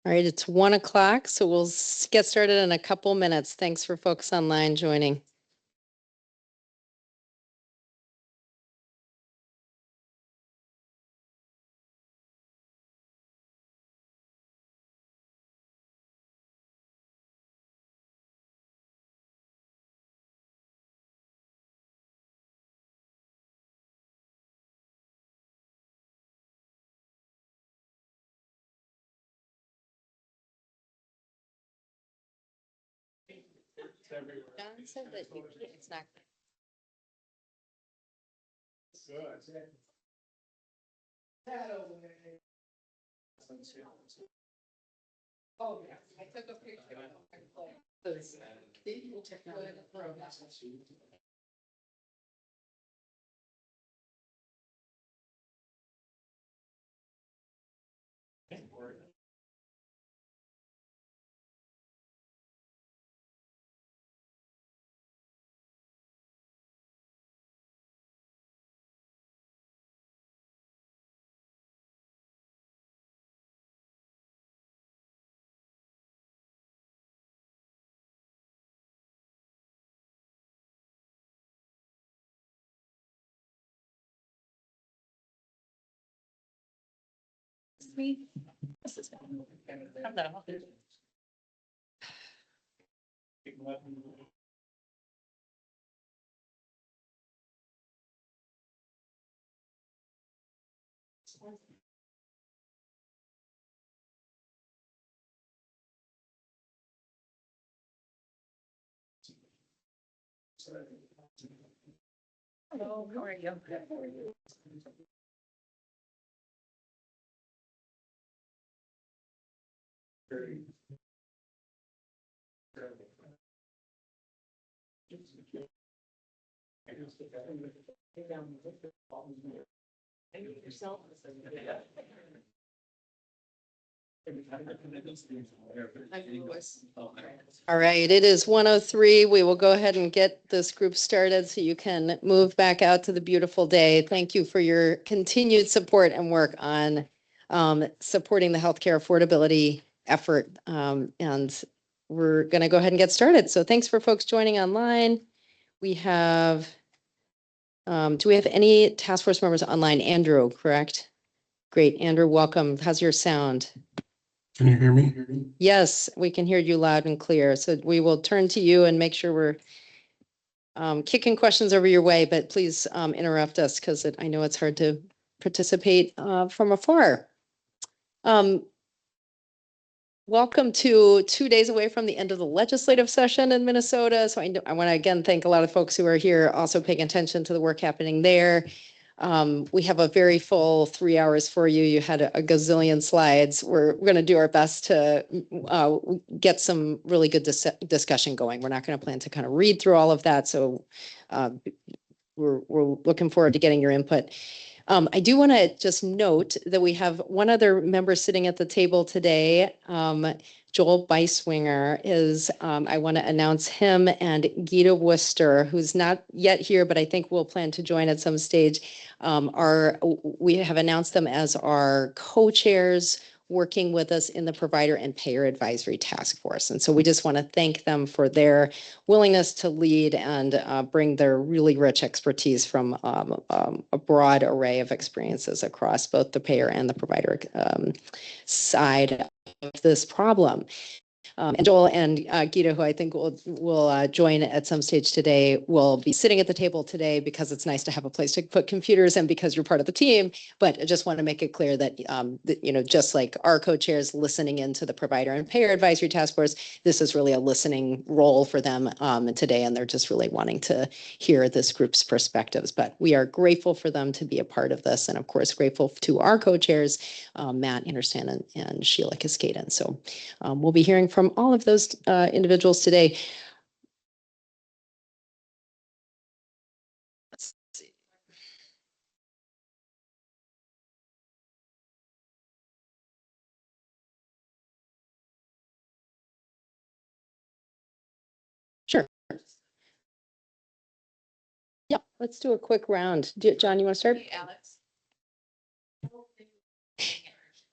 All right, it's 1 o'clock, so we'll get started in a couple minutes. Thanks for folks online joining. John said that it's not. Oh, yeah. I took a picture. Hello, how are you? All right, it is 1:03. We will go ahead and get this group started so you can move back out to the beautiful day. Thank you for your continued support and work on supporting the healthcare affordability effort. And we're going to go ahead and get started. So thanks for folks joining online. We have, do we have any task force members online? Andrew, correct? Great. Andrew, welcome. How's your sound? Can you hear me? Yes, we can hear you loud and clear. So we will turn to you and make sure we're kicking questions over your way, but please interrupt us because I know it's hard to participate from afar. Welcome to 2 days away from the end of the legislative session in Minnesota. So I want to again thank a lot of folks who are here also paying attention to the work happening there. We have a very full 3 hours for you. You had a gazillion slides. We're going to do our best to get some really good discussion going. We're not going to plan to kind of read through all of that. So we're looking forward to getting your input. I do want to just note that we have one other member sitting at the table today. Joel Beiswinger is, I want to announce him, and Gita Worcester, who's not yet here, but I think we'll plan to join at some stage. We have announced them as our co-chairs working with us in the Provider and Payer Advisory Task Force. And so we just want to thank them for their willingness to lead and bring their really rich expertise from a broad array of experiences across both the payer and the provider side of this problem. And Joel and Gita, who I think will join at some stage today, will be sitting at the table today because it's nice to have a place to put computers and because you're part of the team. But I just want to make it clear that, just like our co-chairs listening into the Provider and Payer Advisory Task Force, this is really a listening role for them today. And they're just really wanting to hear this group's perspectives. But we are grateful for them to be a part of this. And of course, grateful to our co-chairs, Matt Anderson and Sheila Cascaden. So we'll be hearing from all of those individuals today. Let's see. Sure. Yep, let's do a quick round. John, you want to start? Alex.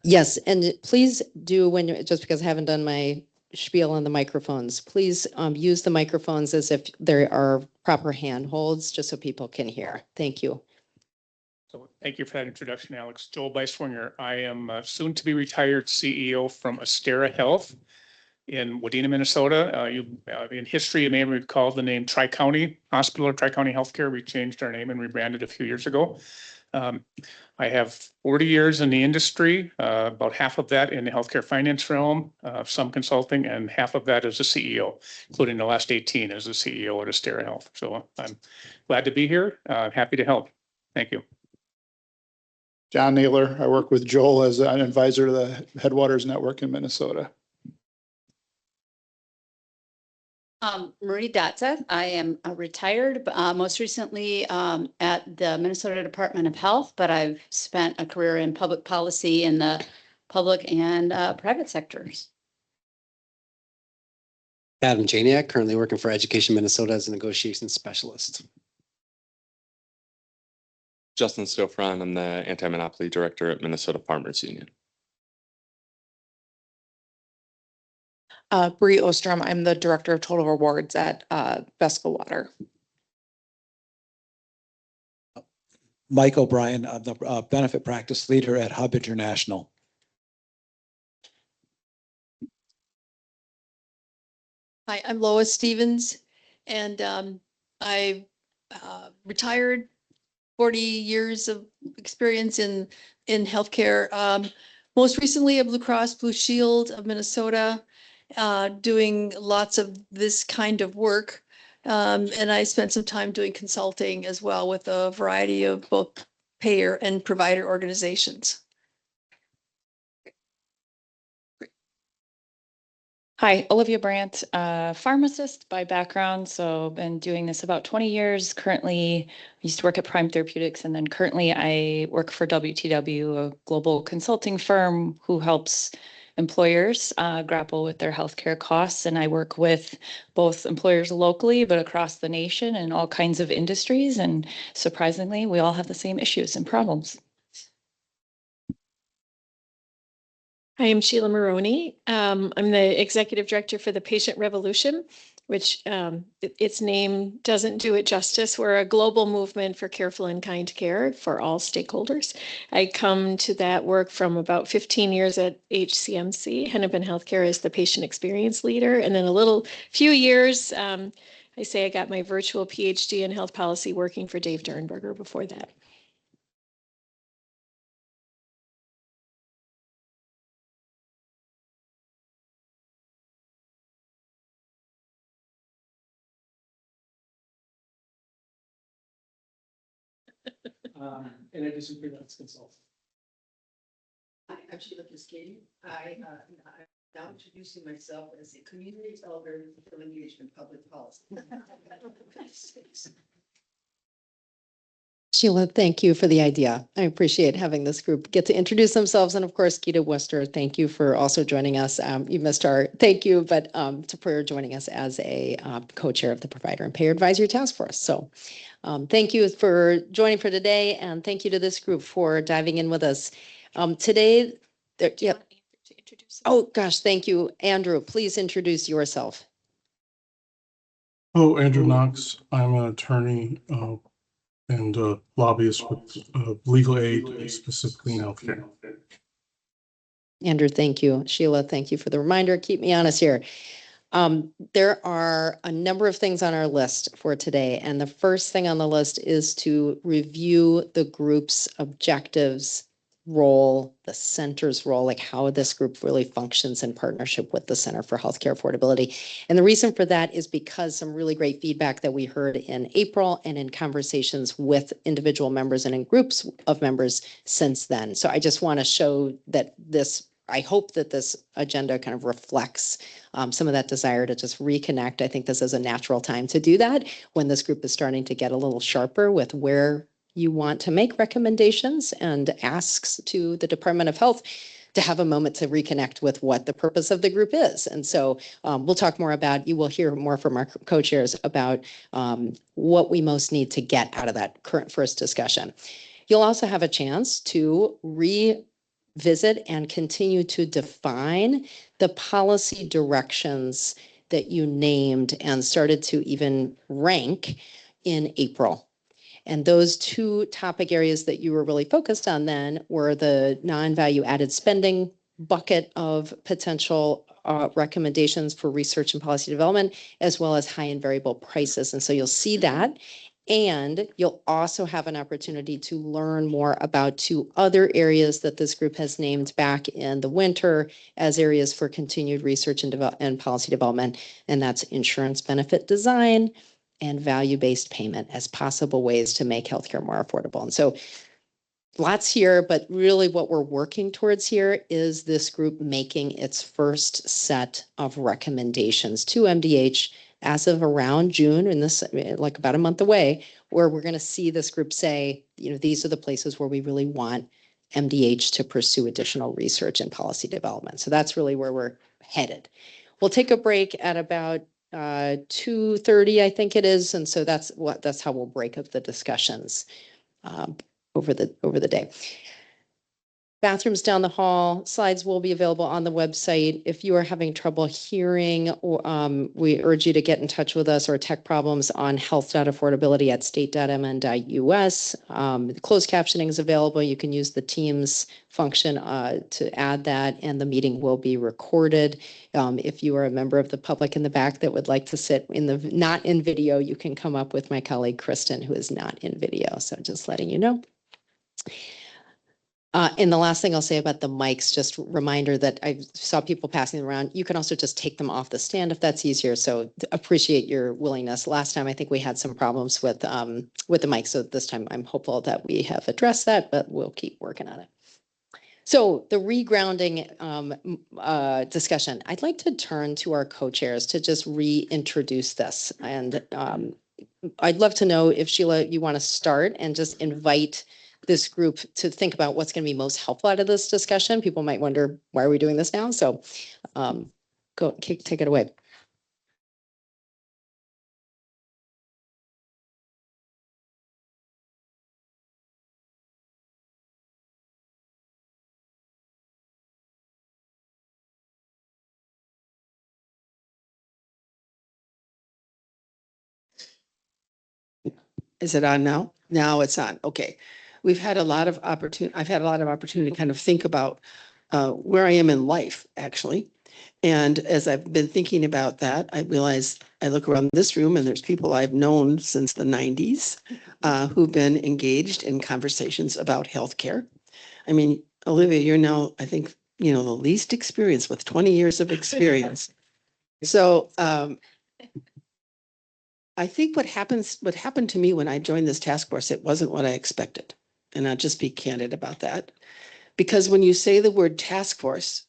Yes, and please do just because I haven't done my spiel on the microphones, please use the microphones as if there are proper handholds, just so people can hear. Thank you. So thank you for that introduction, Alex. Joel Beiswinger. I am soon to be retired CEO from Astera Health in Wadena, Minnesota. In history, you may recall the name Tri-County Hospital or Tri-County Healthcare. We changed our name and rebranded a few years ago. I have 40 years in the industry, about half of that in the healthcare finance realm, some consulting, and half of that as a CEO, including the last 18 as a CEO at Astera Health. So I'm glad to be here. Happy to help. Thank you. John Naylor. I work with Joel as an advisor to the Headwaters Network in Minnesota. Marie Dotza. I am retired, most recently at the Minnesota Department of Health, but I've spent a career in public policy in the public and private sectors. Adam Janiak, currently working for Education Minnesota as a negotiations specialist. Justin Stofran, I'm the anti-monopoly director at Minnesota Farmers Union. Bree Ostrom, I'm the director of total rewards at Vesco Water. Mike O'Brien, I'm the benefit practice leader at Hub International. Hi, I'm Lois Stevens, and I retired 40 years of experience in healthcare. Most recently at Blue Cross Blue Shield of Minnesota, doing lots of this kind of work. And I spent some time doing consulting as well with a variety of both payer and provider organizations. Hi, Olivia Brandt, pharmacist by background. So been doing this about 20 years. Currently, I used to work at Prime Therapeutics, and then currently I work for WTW, a global consulting firm who helps employers grapple with their healthcare costs. And I work with both employers locally, but across the nation in all kinds of industries. And surprisingly, we all have the same issues and problems. I am Sheila Maroney. I'm the executive director for the Patient Revolution, which its name doesn't do it justice. We're a global movement for careful and kind care for all stakeholders. I come to that work from about 15 years at HCMC, Hennepin Healthcare, as the patient experience leader. And then a few years, I say I got my virtual PhD in health policy working for Dave Dernberger before that. In addition, freelance consultant. Hi, I'm Sheila Cascade. I'm now introducing myself as a community elder for engagement public policy. Sheila, thank you for the idea. I appreciate having this group get to introduce themselves. And of course, Gita Wester, thank you for also joining us. You missed our thank you, but for joining us as a co-chair of the Provider and Payer Advisory Task Force. So thank you for joining for today. And thank you to this group for diving in with us. Today, yeah. Oh, gosh, thank you. Andrew, please introduce yourself. Oh, Andrew Knox. I'm an attorney and lobbyist with legal aid, specifically in healthcare. Andrew, thank you. Sheila, thank you for the reminder. Keep me honest here. There are a number of things on our list for today. And the first thing on the list is to review the group's objectives, role, the center's role, like how this group really functions in partnership with the Center for Healthcare Affordability. And the reason for that is because some really great feedback that we heard in April and in conversations with individual members and in groups of members since then. So I just want to show that I hope that this agenda kind of reflects some of that desire to just reconnect. I think this is a natural time to do that when this group is starting to get a little sharper with where you want to make recommendations and asks to the Department of Health to have a moment to reconnect with what the purpose of the group is. And so we'll talk more about, you will hear more from our co-chairs about what we most need to get out of that current first discussion. You'll also have a chance to visit and continue to define the policy directions that you named and started to even rank in April. And those two topic areas that you were really focused on then were the non-value added spending bucket of potential recommendations for research and policy development, as well as high and variable prices. And so you'll see that. And you'll also have an opportunity to learn more about two other areas that this group has named back in the winter as areas for continued research and policy development. And that's insurance benefit design and value-based payment as possible ways to make healthcare more affordable. And so lots here, but really what we're working towards here is this group making its first set of recommendations to MDH as of around June, and this like about a month away, where we're going to see this group say, these are the places where we really want MDH to pursue additional research and policy development. So that's really where we're headed. We'll take a break at about 2:30, I think it is, and so that's how we'll break up the discussions over the day. Bathrooms down the hall, slides will be available on the website. If you are having trouble hearing, we urge you to get in touch with us or tech problems on health.affordability@state.mn.us. Closed captioning is available. You can use the Teams function to add that, and the meeting will be recorded. If you are a member of the public in the back that would like to sit not in video, you can come up with my colleague Kristen, who is not in video. So just letting you know. And the last thing I'll say about the mics, just a reminder that I saw people passing them around. You can also just take them off the stand if that's easier. So appreciate your willingness. Last time, I think we had some problems with the mic. So this time I'm hopeful that we have addressed that, but we'll keep working on it. So the regrounding discussion, I'd like to turn to our co-chairs to just reintroduce this. And I'd love to know if Sheila, you want to start and just invite this group to think about what's going to be most helpful out of this discussion. People might wonder, why are we doing this now? So take it away. Is it on now? Now it's on. Okay. I've had a lot of opportunity to kind of think about where I am in life, actually. And as I've been thinking about that, I realize I look around this room and there's people I've known since the 90s who've been engaged in conversations about healthcare. I mean, Olivia, you're now, I think, the least experienced with 20 years of experience. So I think what happened to me when I joined this task force, it wasn't what I expected. And I'll just be candid about that. Because when you say the word task force,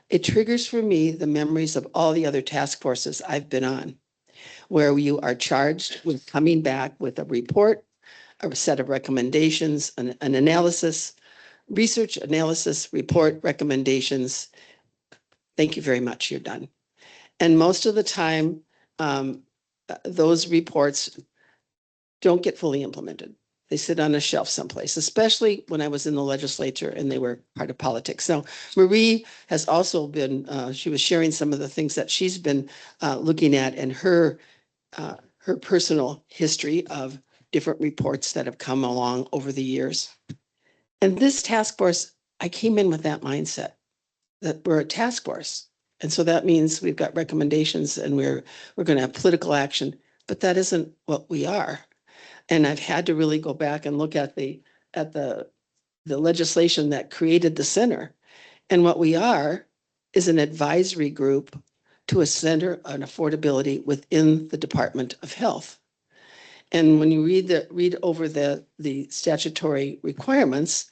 it triggers for me the memories of all the other task forces I've been on, where you are charged with coming back with a report, a set of recommendations, an analysis, research, analysis, report, recommendations. Thank you very much, you're done. And most of the time, those reports don't get fully implemented. They sit on a shelf someplace, especially when I was in the legislature and they were part of politics. Now, Marie has also been, she was sharing some of the things that she's been looking at and her personal history of different reports that have come along over the years. And this task force, I came in with that mindset that we're a task force. And so that means we've got recommendations and we're going to have political action, but that isn't what we are. And I've had to really go back and look at the legislation that created the center. And what we are is an advisory group to a center on affordability within the Department of Health. And when you read over the statutory requirements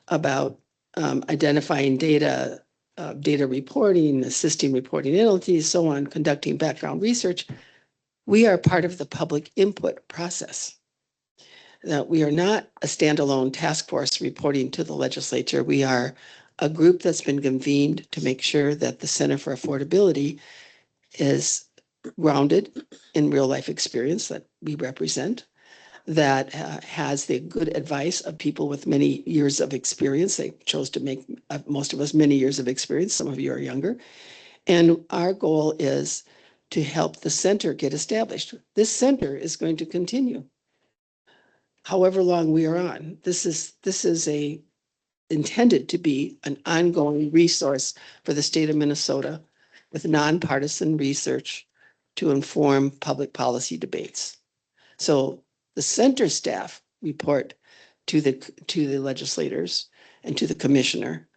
about identifying data reporting, assisting reporting entities, so on, conducting background research, we are part of the public input process. That we are not a standalone task force reporting to the legislature. We are a group that's been convened to make sure that the Center for Affordability is grounded in real life experience that we represent, that has the good advice of people with many years of experience. They chose to make most of us many years of experience. Some of you are younger. And our goal is to help the center get established. This center is going to continue however long we are on. This is intended to be an ongoing resource for the state of Minnesota with nonpartisan research to inform public policy debates. So the center staff report to the legislators and to the commissioner.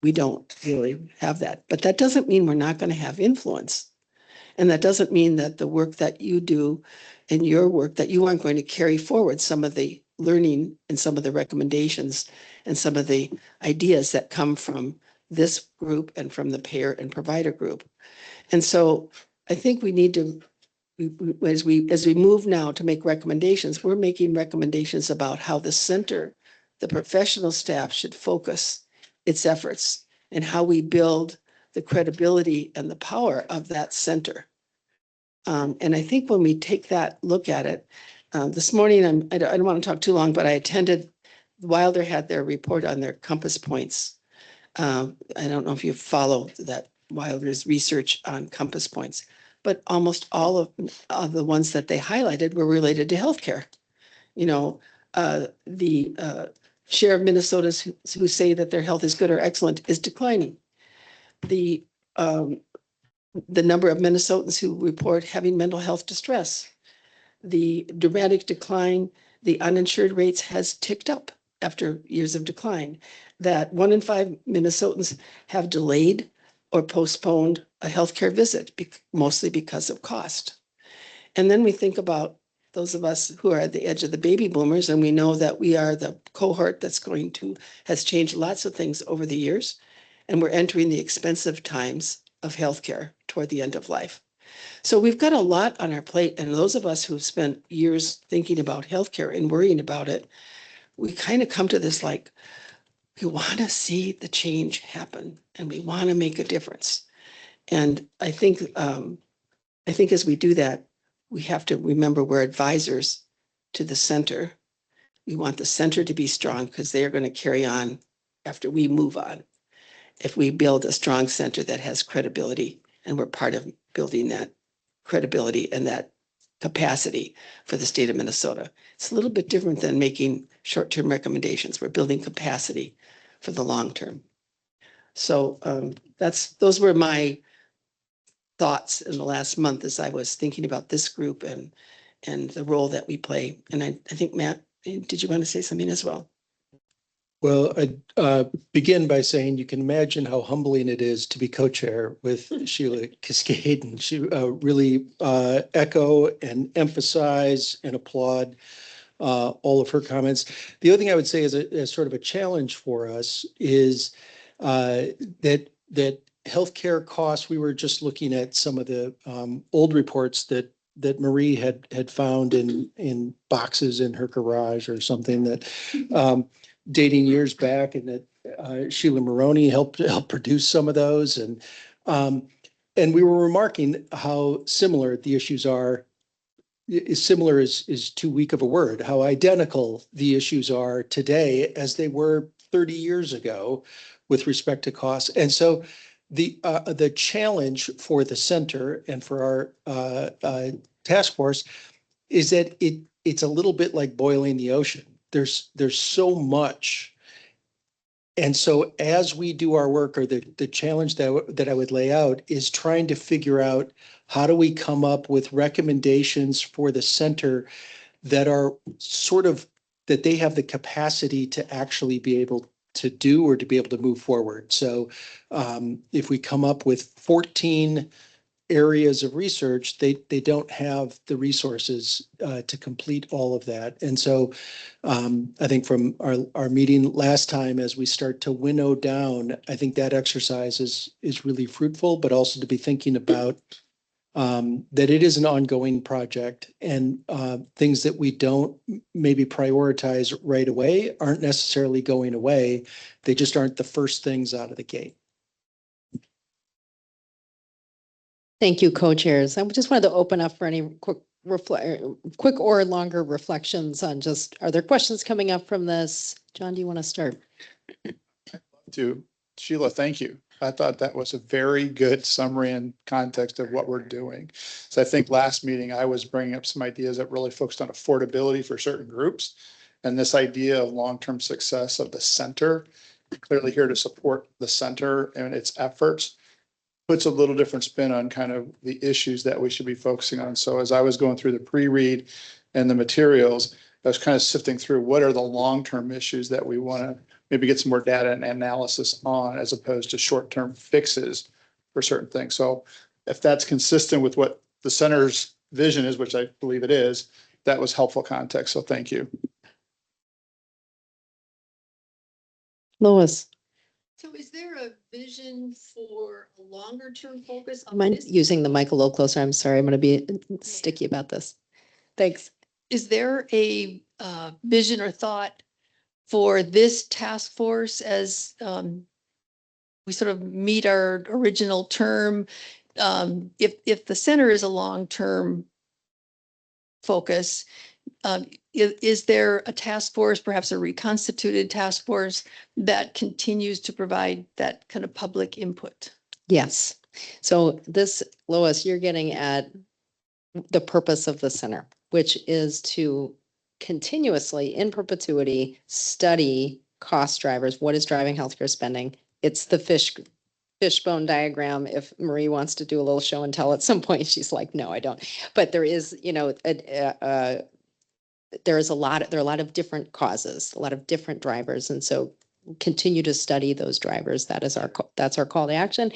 We don't really have that, but that doesn't mean we're not going to have influence. And that doesn't mean that the work that you do and your work, that you aren't going to carry forward some of the learning and some of the recommendations and some of the ideas that come from this group and from the payer and provider group. And so I think we need to, as we move now to make recommendations, we're making recommendations about how the center, the professional staff should focus its efforts and how we build the credibility and the power of that center. And I think when we take that look at it, this morning, I don't want to talk too long, but I attended, Wilder had their report on their compass points. I don't know if you follow that Wilder's research on compass points, but almost all of the ones that they highlighted were related to healthcare. You know, the share of Minnesotans who say that their health is good or excellent is declining. The number of Minnesotans who report having mental health distress, the dramatic decline, the uninsured rates has ticked up after years of decline. That 1 in 5 Minnesotans have delayed or postponed a healthcare visit, mostly because of cost. And then we think about those of us who are at the edge of the baby boomers, and we know that we are the cohort has changed lots of things over the years, and we're entering the expensive times of healthcare toward the end of life. So we've got a lot on our plate, and those of us who've spent years thinking about healthcare and worrying about it, we kind of come to this like, we want to see the change happen, and we want to make a difference. And I think as we do that, we have to remember we're advisors to the center. We want the center to be strong because they are going to carry on after we move on. If we build a strong center that has credibility, and we're part of building that credibility and that capacity for the state of Minnesota. It's a little bit different than making short-term recommendations. We're building capacity for the long term. So those were my thoughts in the last month as I was thinking about this group and the role that we play. And I think, Matt, did you want to say something as well? Well, I'd begin by saying you can imagine how humbling it is to be co-chair with Sheila Cascade, and she really echo and emphasize and applaud all of her comments. The other thing I would say as sort of a challenge for us is that healthcare costs, we were just looking at some of the old reports that Marie had found in boxes in her garage or something that dating years back, and that Sheila Maroney helped produce some of those. And we were remarking how similar the issues are. Similar is too weak of a word, how identical the issues are today as they were 30 years ago with respect to costs. And so the challenge for the center and for our task force is that it's a little bit like boiling the ocean. There's so much. And so as we do our work, or the challenge that I would lay out is trying to figure out how do we come up with recommendations for the center that are sort of, that they have the capacity to actually be able to do or to be able to move forward. So if we come up with 14 areas of research, they don't have the resources to complete all of that. And so I think from our meeting last time, as we start to winnow down, I think that exercise is really fruitful, but also to be thinking about that it is an ongoing project, and things that we don't maybe prioritize right away aren't necessarily going away. They just aren't the first things out of the gate. Thank you, co-chairs. I just wanted to open up for any quick quick or longer reflections on just, are there questions coming up from this? John, do you want to start? To Sheila, thank you. I thought that was a very good summary and context of what we're doing. So I think last meeting, I was bringing up some ideas that really focused on affordability for certain groups. And this idea of long-term success of the center, clearly here to support the center and its efforts, puts a little different spin on kind of the issues that we should be focusing on. So as I was going through the pre-read and the materials, I was kind of sifting through what are the long-term issues that we want to maybe get some more data and analysis on, as opposed to short-term fixes for certain things. So if that's consistent with what the center's vision is, which I believe it is, that was helpful context. So thank you. Lois, So is there a vision for a longer term focus on mind this? using the mic a little closer? I'm sorry, I'm going to be sticky about this. Thanks. Is there a vision or thought for this task force as we sort of meet our original term? If the center is a long-term focus, is there a task force, perhaps a reconstituted task force that continues to provide that kind of public input? Yes. So this, Lois, you're getting at the purpose of the center, which is to continuously, in perpetuity, study cost drivers. What is driving healthcare spending? It's the fishbone diagram. If Marie wants to do a little show and tell at some point, she's like, no, I don't. But there is, there are a lot of different causes, a lot of different drivers. And so continue to study those drivers. That's our call to action.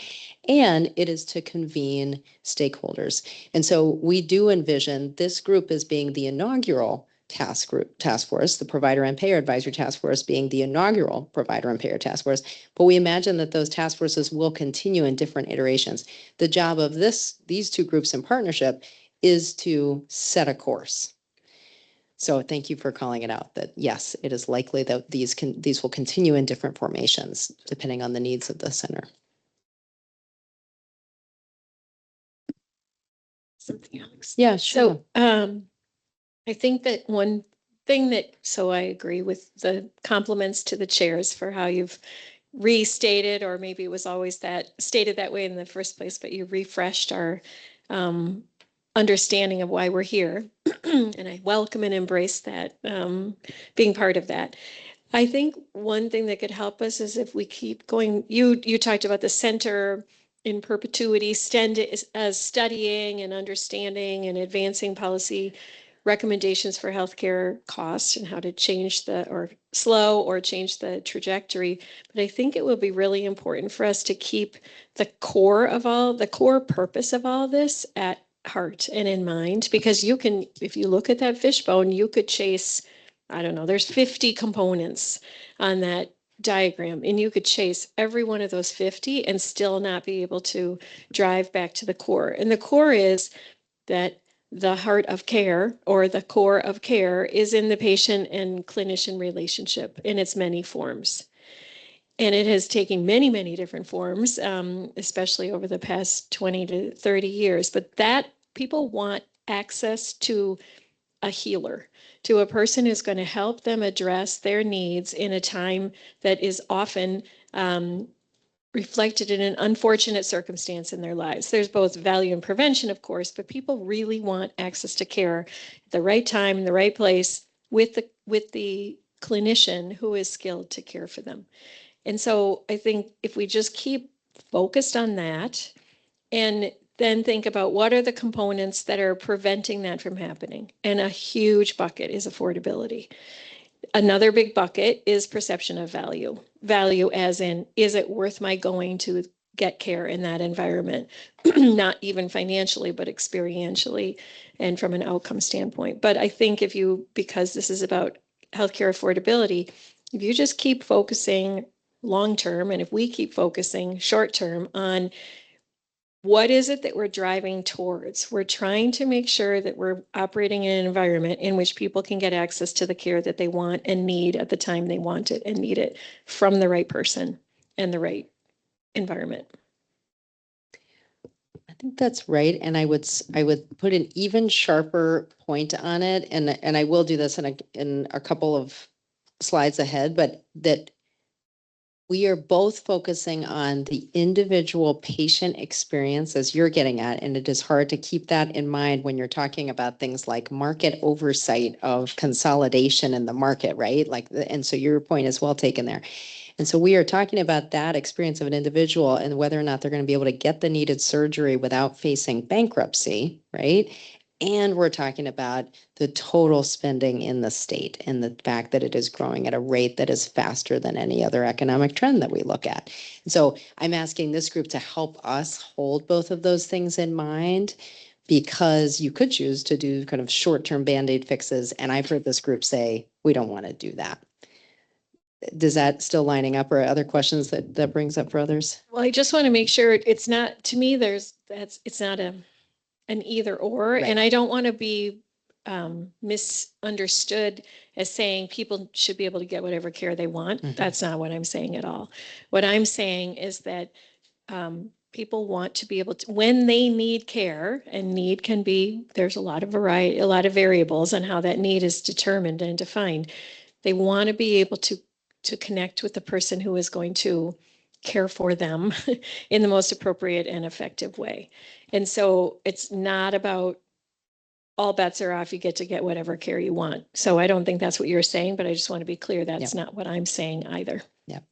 And it is to convene stakeholders. And so we do envision this group as being the inaugural task force, the provider and payer advisory task force being the inaugural provider and payer task force. But we imagine that those task forces will continue in different iterations. The job of these two groups in partnership is to set a course. So thank you for calling it out that yes, it is likely that these will continue in different formations depending on the needs of the center. Something else. Yeah, sure. So I think that one thing so I agree with the compliments to the chairs for how you've restated, or maybe it was always stated that way in the first place, but you refreshed our understanding of why we're here. And I welcome and embrace that, being part of that. I think one thing that could help us is if we keep going, you talked about the center in perpetuity, studying and understanding and advancing policy recommendations for healthcare costs and how to change slow or change the trajectory. But I think it will be really important for us to keep the core purpose of all this at heart and in mind, because if you look at that fishbone, you could chase, I don't know, there's 50 components on that diagram, and you could chase every one of those 50 and still not be able to drive back to the core. And the core is that the heart of care, or the core of care, is in the patient and clinician relationship in its many forms. And it has taken many, many different forms, especially over the past 20 to 30 years. But that people want access to a healer, to a person who's going to help them address their needs in a time that is often reflected in an unfortunate circumstance in their lives. There's both value in prevention, of course, but people really want access to care at the right time, in the right place, with the clinician who is skilled to care for them. And so I think if we just keep focused on that, and then think about what are the components that are preventing that from happening. And a huge bucket is affordability. Another big bucket is perception of value. Value as in, is it worth my going to get care in that environment? Not even financially, but experientially and from an outcome standpoint. But I think because this is about healthcare affordability, if you just keep focusing long-term, and if we keep focusing short-term on what is it that we're driving towards? We're trying to make sure that we're operating in an environment in which people can get access to the care that they want and need at the time they want it and need it from the right person and the right environment. I think that's right. And I would put an even sharper point on it. And I will do this in a couple of slides ahead, but that we are both focusing on the individual patient experience as you're getting at, and it is hard to keep that in mind when you're talking about things like market oversight of consolidation in the market, right? And so your point is well taken there. And so we are talking about that experience of an individual and whether or not they're going to be able to get the needed surgery without facing bankruptcy, right? And we're talking about the total spending in the state and the fact that it is growing at a rate that is faster than any other economic trend that we look at. And so I'm asking this group to help us hold both of those things in mind, because you could choose to do kind of short-term Band-Aid fixes. And I've heard this group say, we don't want to do that. Does that still lining up, or other questions that brings up for others? Well, I just want to make sure it's not, to me, it's not an either or, Right. and I don't want to be misunderstood as saying people should be able to get whatever care they want. Mhm. That's not what I'm saying at all. What I'm saying is that people want to be able to, when they need care, and need can be, there's a lot of variety, a lot of variables on how that need is determined and defined. They want to be able to connect with the person who is going to care for them in the most appropriate and effective way. And so it's not about all bets are off, you get to get whatever care you want. So I don't think that's what you're saying, but I just want to be clear, that's not what I'm saying either. Yep.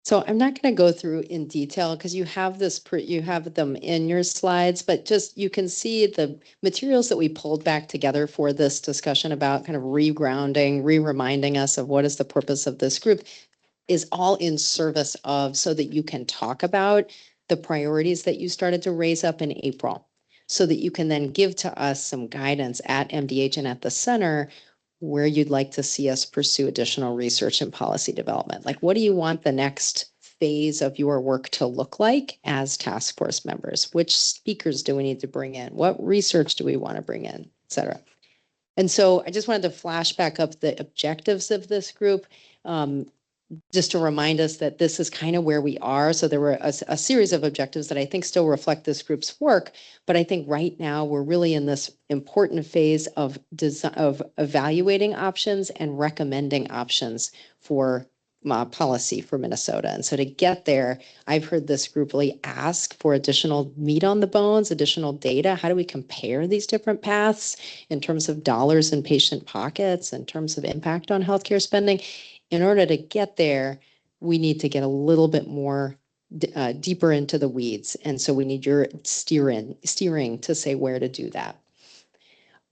So I'm not going to go through in detail because you have you have them in your slides, but just you can see the materials that we pulled back together for this discussion about kind of regrounding, reminding us of what is the purpose of this group is all in service of, so that you can talk about the priorities that you started to raise up in April, so that you can then give to us some guidance at MDH and at the center where you'd like to see us pursue additional research and policy development. Like, what do you want the next phase of your work to look like as task force members? Which speakers do we need to bring in? What research do we want to bring in, et cetera? And so I just wanted to flash back up the objectives of this group. Just to remind us that this is kind of where we are. So there were a series of objectives that I think still reflect this group's work, but I think right now we're really in this important phase of evaluating options and recommending options for policy for Minnesota. And so to get there, I've heard this group really ask for additional meat on the bones, additional data. How do we compare these different paths in terms of dollars in patient pockets, in terms of impact on healthcare spending? In order to get there, we need to get a little bit more deeper into the weeds. And so we need your steering to say where to do that.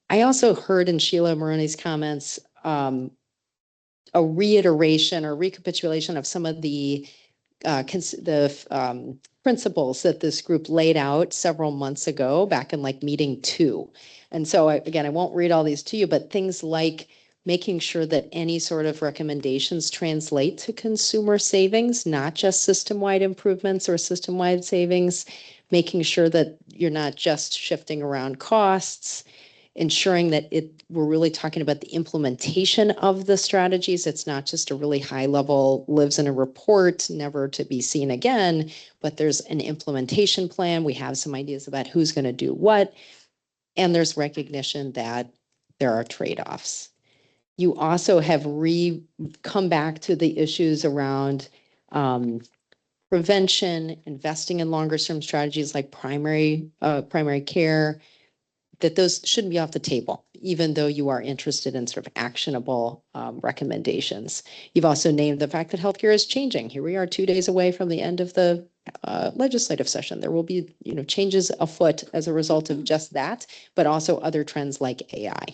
I also heard in Sheila Maroney's comments a reiteration or recapitulation of some of the principles that this group laid out several months ago, back in like meeting 2. And so again, I won't read all these to you, but things like making sure that any sort of recommendations translate to consumer savings, not just system-wide improvements or system-wide savings, making sure that you're not just shifting around costs, ensuring that we're really talking about the implementation of the strategies. It's not just a really high level, lives in a report, never to be seen again, but there's an implementation plan. We have some ideas about who's going to do what, and there's recognition that there are trade-offs. You also have come back to the issues around prevention, investing in longer term strategies like primary care, that those shouldn't be off the table, even though you are interested in sort of actionable recommendations. You've also named the fact that healthcare is changing. Here we are 2 days away from the end of the legislative session. There will be, changes afoot as a result of just that, but also other trends like AI.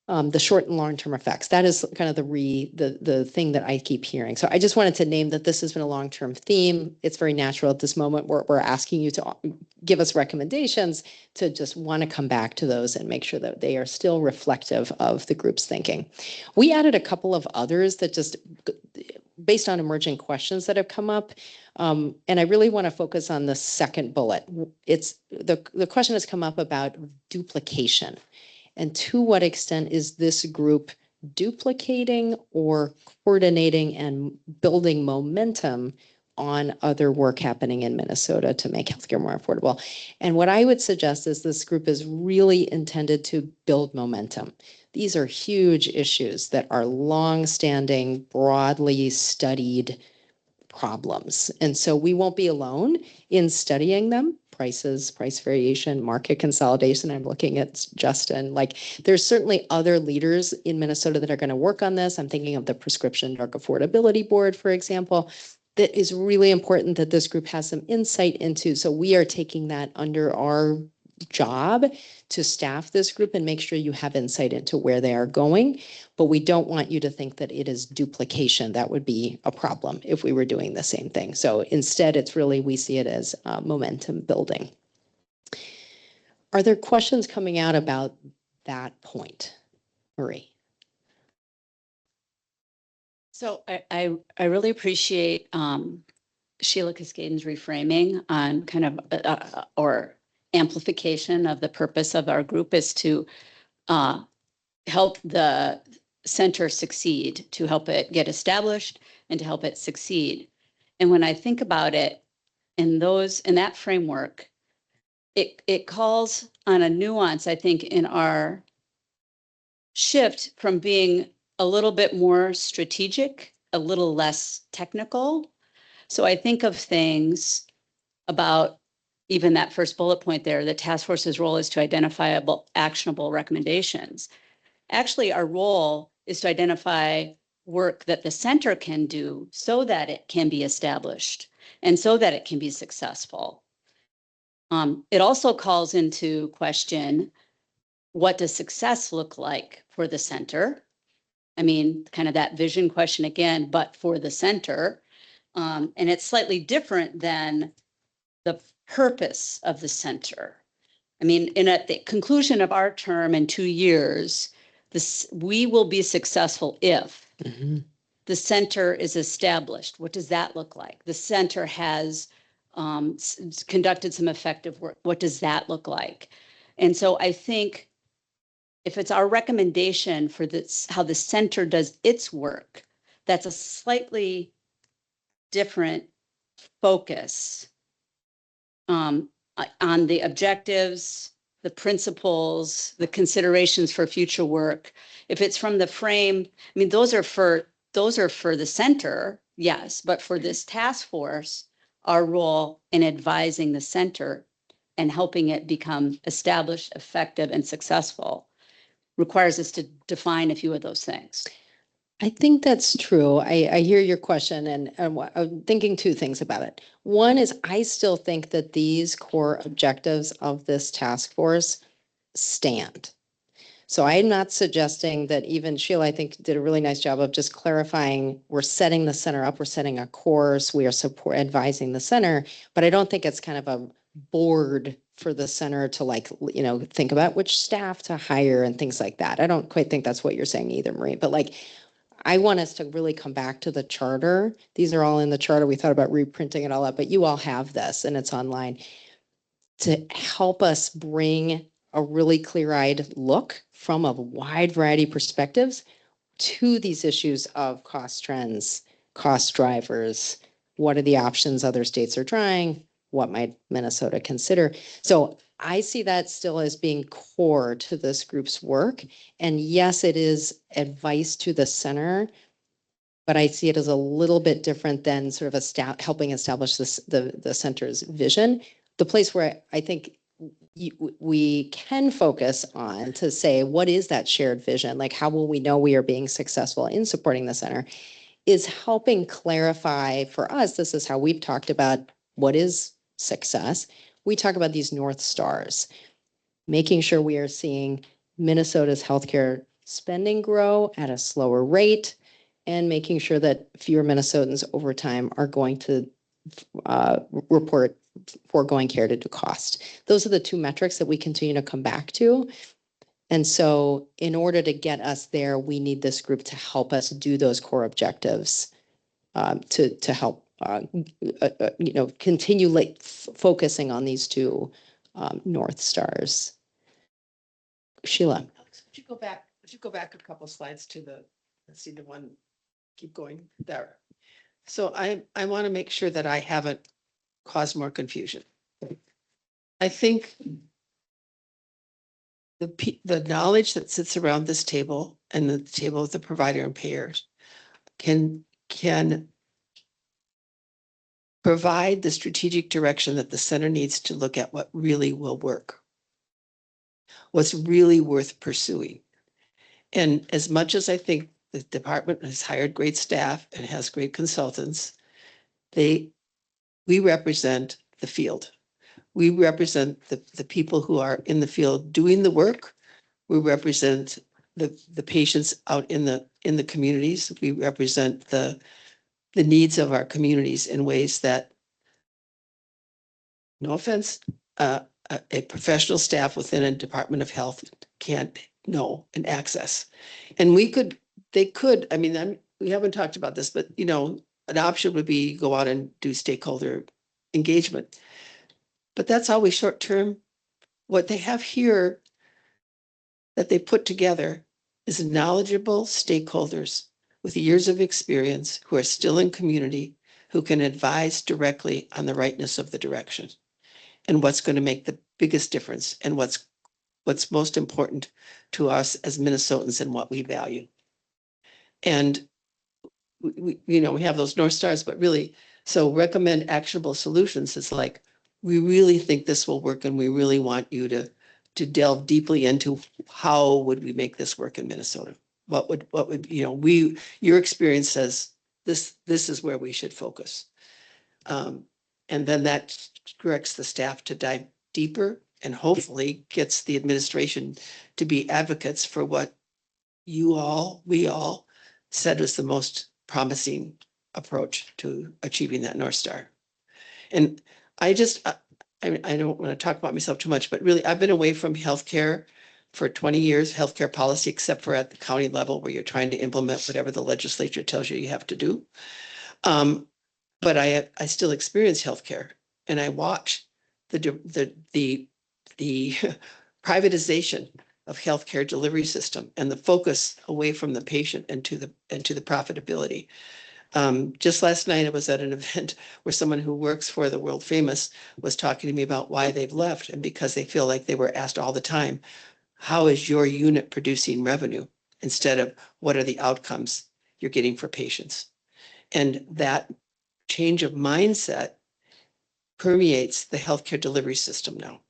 The short and long-term effects. That is kind of the thing that I keep hearing. So I just wanted to name that this has been a long-term theme. It's very natural at this moment where we're asking you to give us recommendations, to just want to come back to those and make sure that they are still reflective of the group's thinking. We added a couple of others that just based on emerging questions that have come up. And I really want to focus on the second bullet. It's the question has come up about duplication. And to what extent is this group duplicating or coordinating and building momentum on other work happening in Minnesota to make healthcare more affordable. And what I would suggest is this group is really intended to build momentum. These are huge issues that are long-standing, broadly studied problems. And so we won't be alone in studying them. Prices, price variation, market consolidation. I'm looking at Justin. Like, there's certainly other leaders in Minnesota that are going to work on this. I'm thinking of the Prescription Drug Affordability Board, for example. That is really important that this group has some insight into. So we are taking that under our job to staff this group and make sure you have insight into where they are going. But we don't want you to think that it is duplication. That would be a problem if we were doing the same thing. So instead, it's really, we see it as momentum building. Are there questions coming out about that point, Marie? So I really appreciate Sheila Cascaden's reframing on kind of or amplification of the purpose of our group is to help the center succeed, to help it get established and to help it succeed. And when I think about it in that framework, it calls on a nuance, I think, in our shift from being a little bit more strategic, a little less technical. So I think of things about even that first bullet point there, the task force's role is to identify actionable recommendations. Actually, our role is to identify work that the center can do so that it can be established and so that it can be successful. It also calls into question, what does success look like for the center? I mean, kind of that vision question again, but for the center. And it's slightly different than the purpose of the center. I mean, at the conclusion of our term in 2 years, we will be successful if the center is established. What does that look like? The center has conducted some effective work. What does that look like? And so I think if it's our recommendation for this, how the center does its work, that's a slightly different focus on the objectives, the principles, the considerations for future work. If it's from the frame, I mean, those are for the center, yes, but for this task force, our role in advising the center and helping it become established, effective, and successful requires us to define a few of those things. I think that's true. I hear your question, and I'm thinking two things about it. One is I still think that these core objectives of this task force stand. So I'm not suggesting that, even Sheila, I think, did a really nice job of just clarifying, we're setting the center up, we're setting a course, we are advising the center, but I don't think it's kind of a board for the center to, like, think about which staff to hire and things like that. I don't quite think that's what you're saying either, Marie, but like, I want us to really come back to the charter. These are all in the charter. We thought about reprinting it all up, but you all have this and it's online to help us bring a really clear-eyed look from a wide variety of perspectives to these issues of cost trends, cost drivers, what are the options other states are trying, what might Minnesota consider. So I see that still as being core to this group's work. And yes, it is advice to the center, but I see it as a little bit different than sort of helping establish the center's vision. The place where I think we can focus on to say, what is that shared vision? Like, how will we know we are being successful in supporting the center? Is helping clarify for us, this is how we've talked about what is success. We talk about these North Stars, making sure we are seeing Minnesota's healthcare spending grow at a slower rate and making sure that fewer Minnesotans over time are going to report foregoing care to cost. Those are the two metrics that we continue to come back to. And so in order to get us there, we need this group to help us do those core objectives to help, continue focusing on these two North Stars. Sheila. Would you go back a couple slides to let's see, the one, keep going there. So I want to make sure that I haven't caused more confusion. I think the knowledge that sits around this table and the table of the provider and payers can provide the strategic direction that the center needs to look at what really will work, what's really worth pursuing. And as much as I think the department has hired great staff and has great consultants, we represent the field. We represent the people who are in the field doing the work. We represent the patients out in the communities. We represent the needs of our communities in ways that, no offense, a professional staff within a Department of Health can't know and access. And they could, I mean, we haven't talked about this, but an option would be go out and do stakeholder engagement. But that's always short term. What they have here that they put together is knowledgeable stakeholders with years of experience who are still in community, who can advise directly on the rightness of the direction and what's going to make the biggest difference and what's most important to us as Minnesotans and what we value. And we have those North Stars, but really, so recommend actionable solutions is like, we really think this will work and we really want you to delve deeply into how would we make this work in Minnesota? What would, your experience says this is where we should focus. And then that directs the staff to dive deeper and hopefully gets the administration to be advocates for what we all said was the most promising approach to achieving that North Star. And I don't want to talk about myself too much, but really I've been away from healthcare for 20 years, healthcare policy, except for at the county level where you're trying to implement whatever the legislature tells you have to do. But I still experience healthcare and I watch the privatization of healthcare delivery system and the focus away from the patient and to the profitability. Just last night, I was at an event where someone who works for the world famous was talking to me about why they've left, and because they feel like they were asked all the time, how is your unit producing revenue, instead of what are the outcomes you're getting for patients? And that change of mindset permeates the healthcare delivery system now.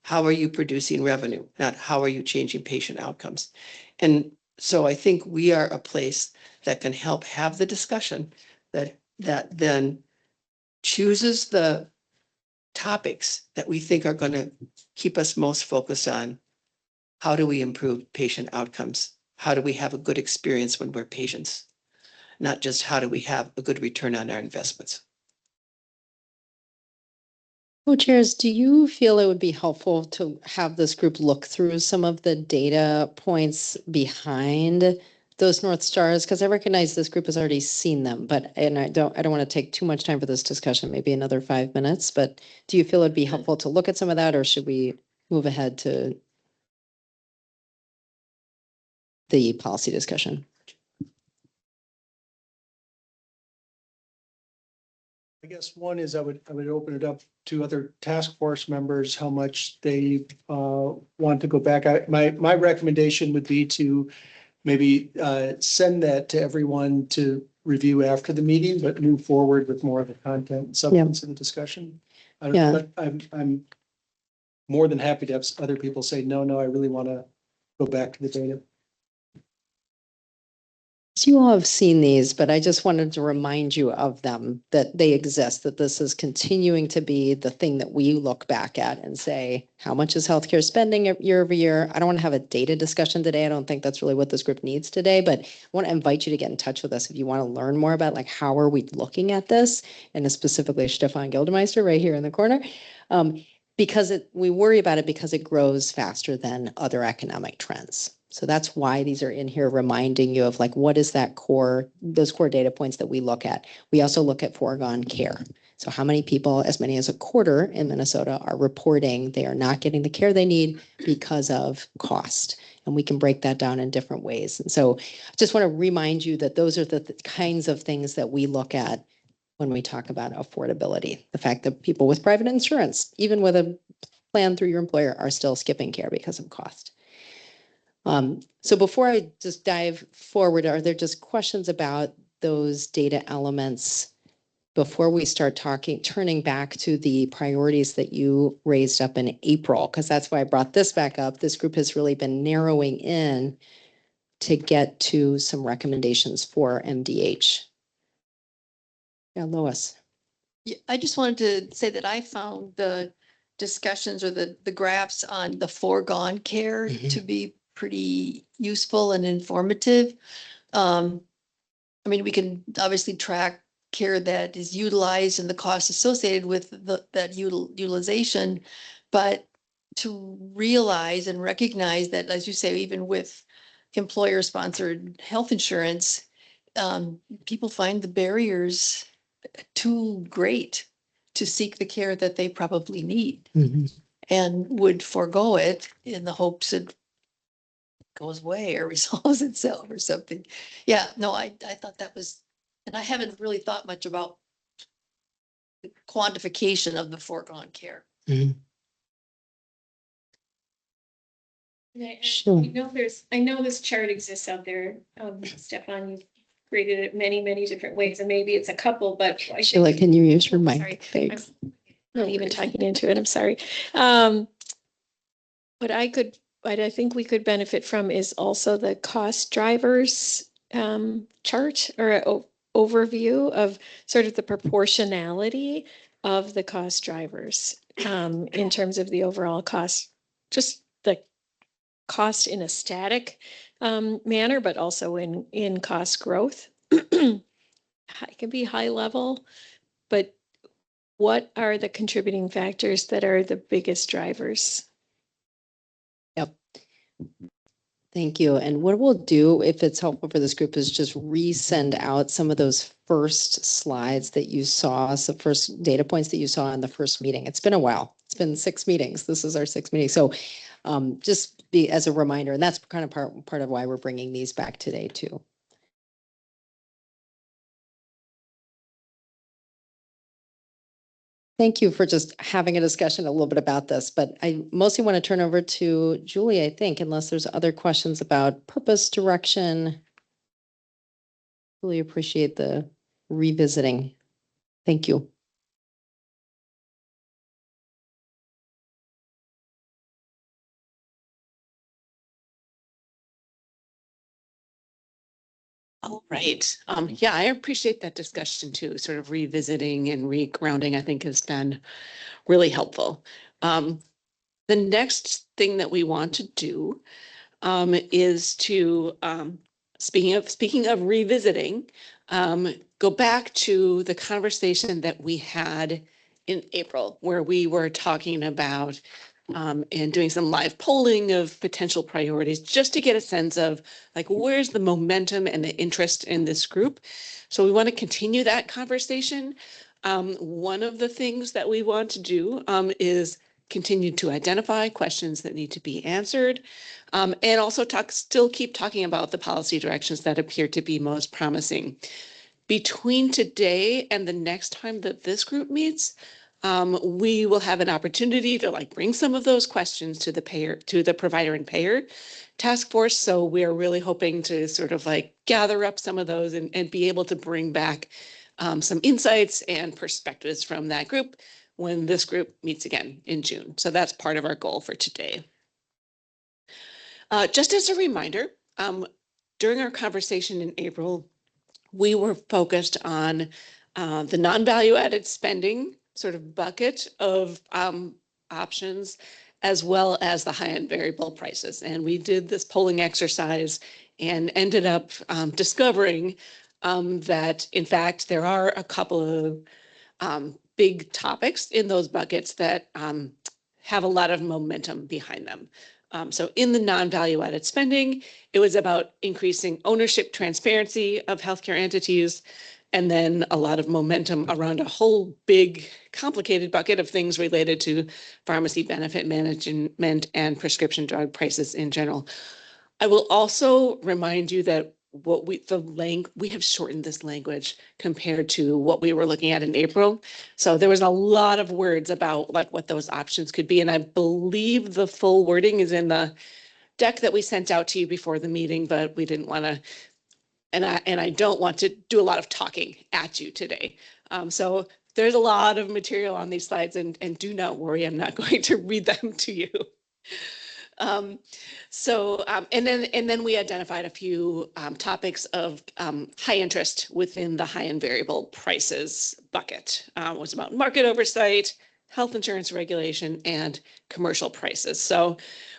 How are you producing revenue? Not how are you changing patient outcomes? And so I think we are a place that can help have the discussion that then chooses the topics that we think are going to keep us most focused on. How do we improve patient outcomes? How do we have a good experience when we're patients? Not just how do we have a good return on our investments? Co-chairs, do you feel it would be helpful to have this group look through some of the data points behind those North Stars? Because I recognize this group has already seen them, and I don't want to take too much time for this discussion, maybe another 5 minutes, but do you feel it'd be helpful to look at some of that, or should we move ahead to the policy discussion? I guess one is I would open it up to other task force members, how much they want to go back. My recommendation would be to maybe send that to everyone to review after the meeting, but move forward with more of the content and substance of the discussion. I'm more than happy to have other people say, no, I really want to go back to the data. You all have seen these, but I just wanted to remind you of them, that they exist, that this is continuing to be the thing that we look back at and say, how much is healthcare spending year over year? I don't want to have a data discussion today. I don't think that's really what this group needs today, but I want to invite you to get in touch with us if you want to learn more about like, how are we looking at this? And specifically Stefan Gildemeister right here in the corner. Because we worry about it because it grows faster than other economic trends. So that's why these are in here, reminding you of like, what is those core data points that we look at. We also look at foregone care. So how many people, as many as a quarter in Minnesota, are reporting they are not getting the care they need because of cost? And we can break that down in different ways. And so I just want to remind you that those are the kinds of things that we look at when we talk about affordability. The fact that people with private insurance, even with a plan through your employer, are still skipping care because of cost. So before I just dive forward, are there just questions about those data elements before we start turning back to the priorities that you raised up in April? Because that's why I brought this back up. This group has really been narrowing in to get to some recommendations for MDH. Yeah, Lois. Yeah, I just wanted to say that I found the discussions or the graphs on the foregone care to be pretty useful and informative. I mean, we can obviously track care that is utilized and the costs associated with that utilization, but to realize and recognize that, as you say, even with employer-sponsored health insurance, people find the barriers too great to seek the care that they probably need and would forego it in the hopes it goes away or resolves itself or something. Yeah, no, I thought that was, and I haven't really thought much about the quantification of the foregone care. Sure. I know this chart exists out there. Stefan, you've created it many different ways, and maybe it's a couple, but Sheila, can you use your mic? Sorry. Thanks. I'm not even typing into it. I'm sorry. What I think we could benefit from is also the cost drivers chart or overview of sort of the proportionality of the cost drivers in terms of the overall cost, just the cost in a static manner, but also in cost growth. It can be high level, but what are the contributing factors that are the biggest drivers? Yep. Thank you. And what we'll do, if it's helpful for this group, is just resend out some of those first slides that you saw, so first data points that you saw in the first meeting. It's been a while. It's been 6 meetings. This is our 6th meeting. So just be as a reminder, and that's kind of part of why we're bringing these back today too. Thank you for just having a discussion a little bit about this, but I mostly want to turn over to Julie, I think, unless there's other questions about purpose, direction. Really appreciate the revisiting. Thank you. All right. Yeah, I appreciate that discussion too. Sort of revisiting and re-grounding, I think, has been really helpful. The next thing that we want to do is to, speaking of revisiting, go back to the conversation that we had in April, where we were talking about and doing some live polling of potential priorities just to get a sense of like, where's the momentum and the interest in this group. So we want to continue that conversation. One of the things that we want to do is continue to identify questions that need to be answered, and also still keep talking about the policy directions that appear to be most promising. Between today and the next time that this group meets, we will have an opportunity to bring some of those questions to the provider and payer task force. So we're really hoping to sort of gather up some of those and be able to bring back some insights and perspectives from that group when this group meets again in June. So that's part of our goal for today. Just as a reminder, during our conversation in April, we were focused on the non-value added spending sort of bucket of options, as well as the high-end variable prices. And we did this polling exercise and ended up discovering that, in fact, there are a couple of big topics in those buckets that have a lot of momentum behind them. So in the non-value added spending, it was about increasing ownership transparency of healthcare entities, And then a lot of momentum around a whole big complicated bucket of things related to pharmacy benefit management and prescription drug prices in general. I will also remind you that we have shortened this language compared to what we were looking at in April. So there was a lot of words about like what those options could be. And I believe the full wording is in the deck that we sent out to you before the meeting, but we didn't want to, and I don't want to do a lot of talking at you today. So there's a lot of material on these slides, and do not worry, I'm not going to read them to you. And then we identified a few topics of high interest within the high and variable prices bucket. It was about market oversight, health insurance regulation, and commercial prices. So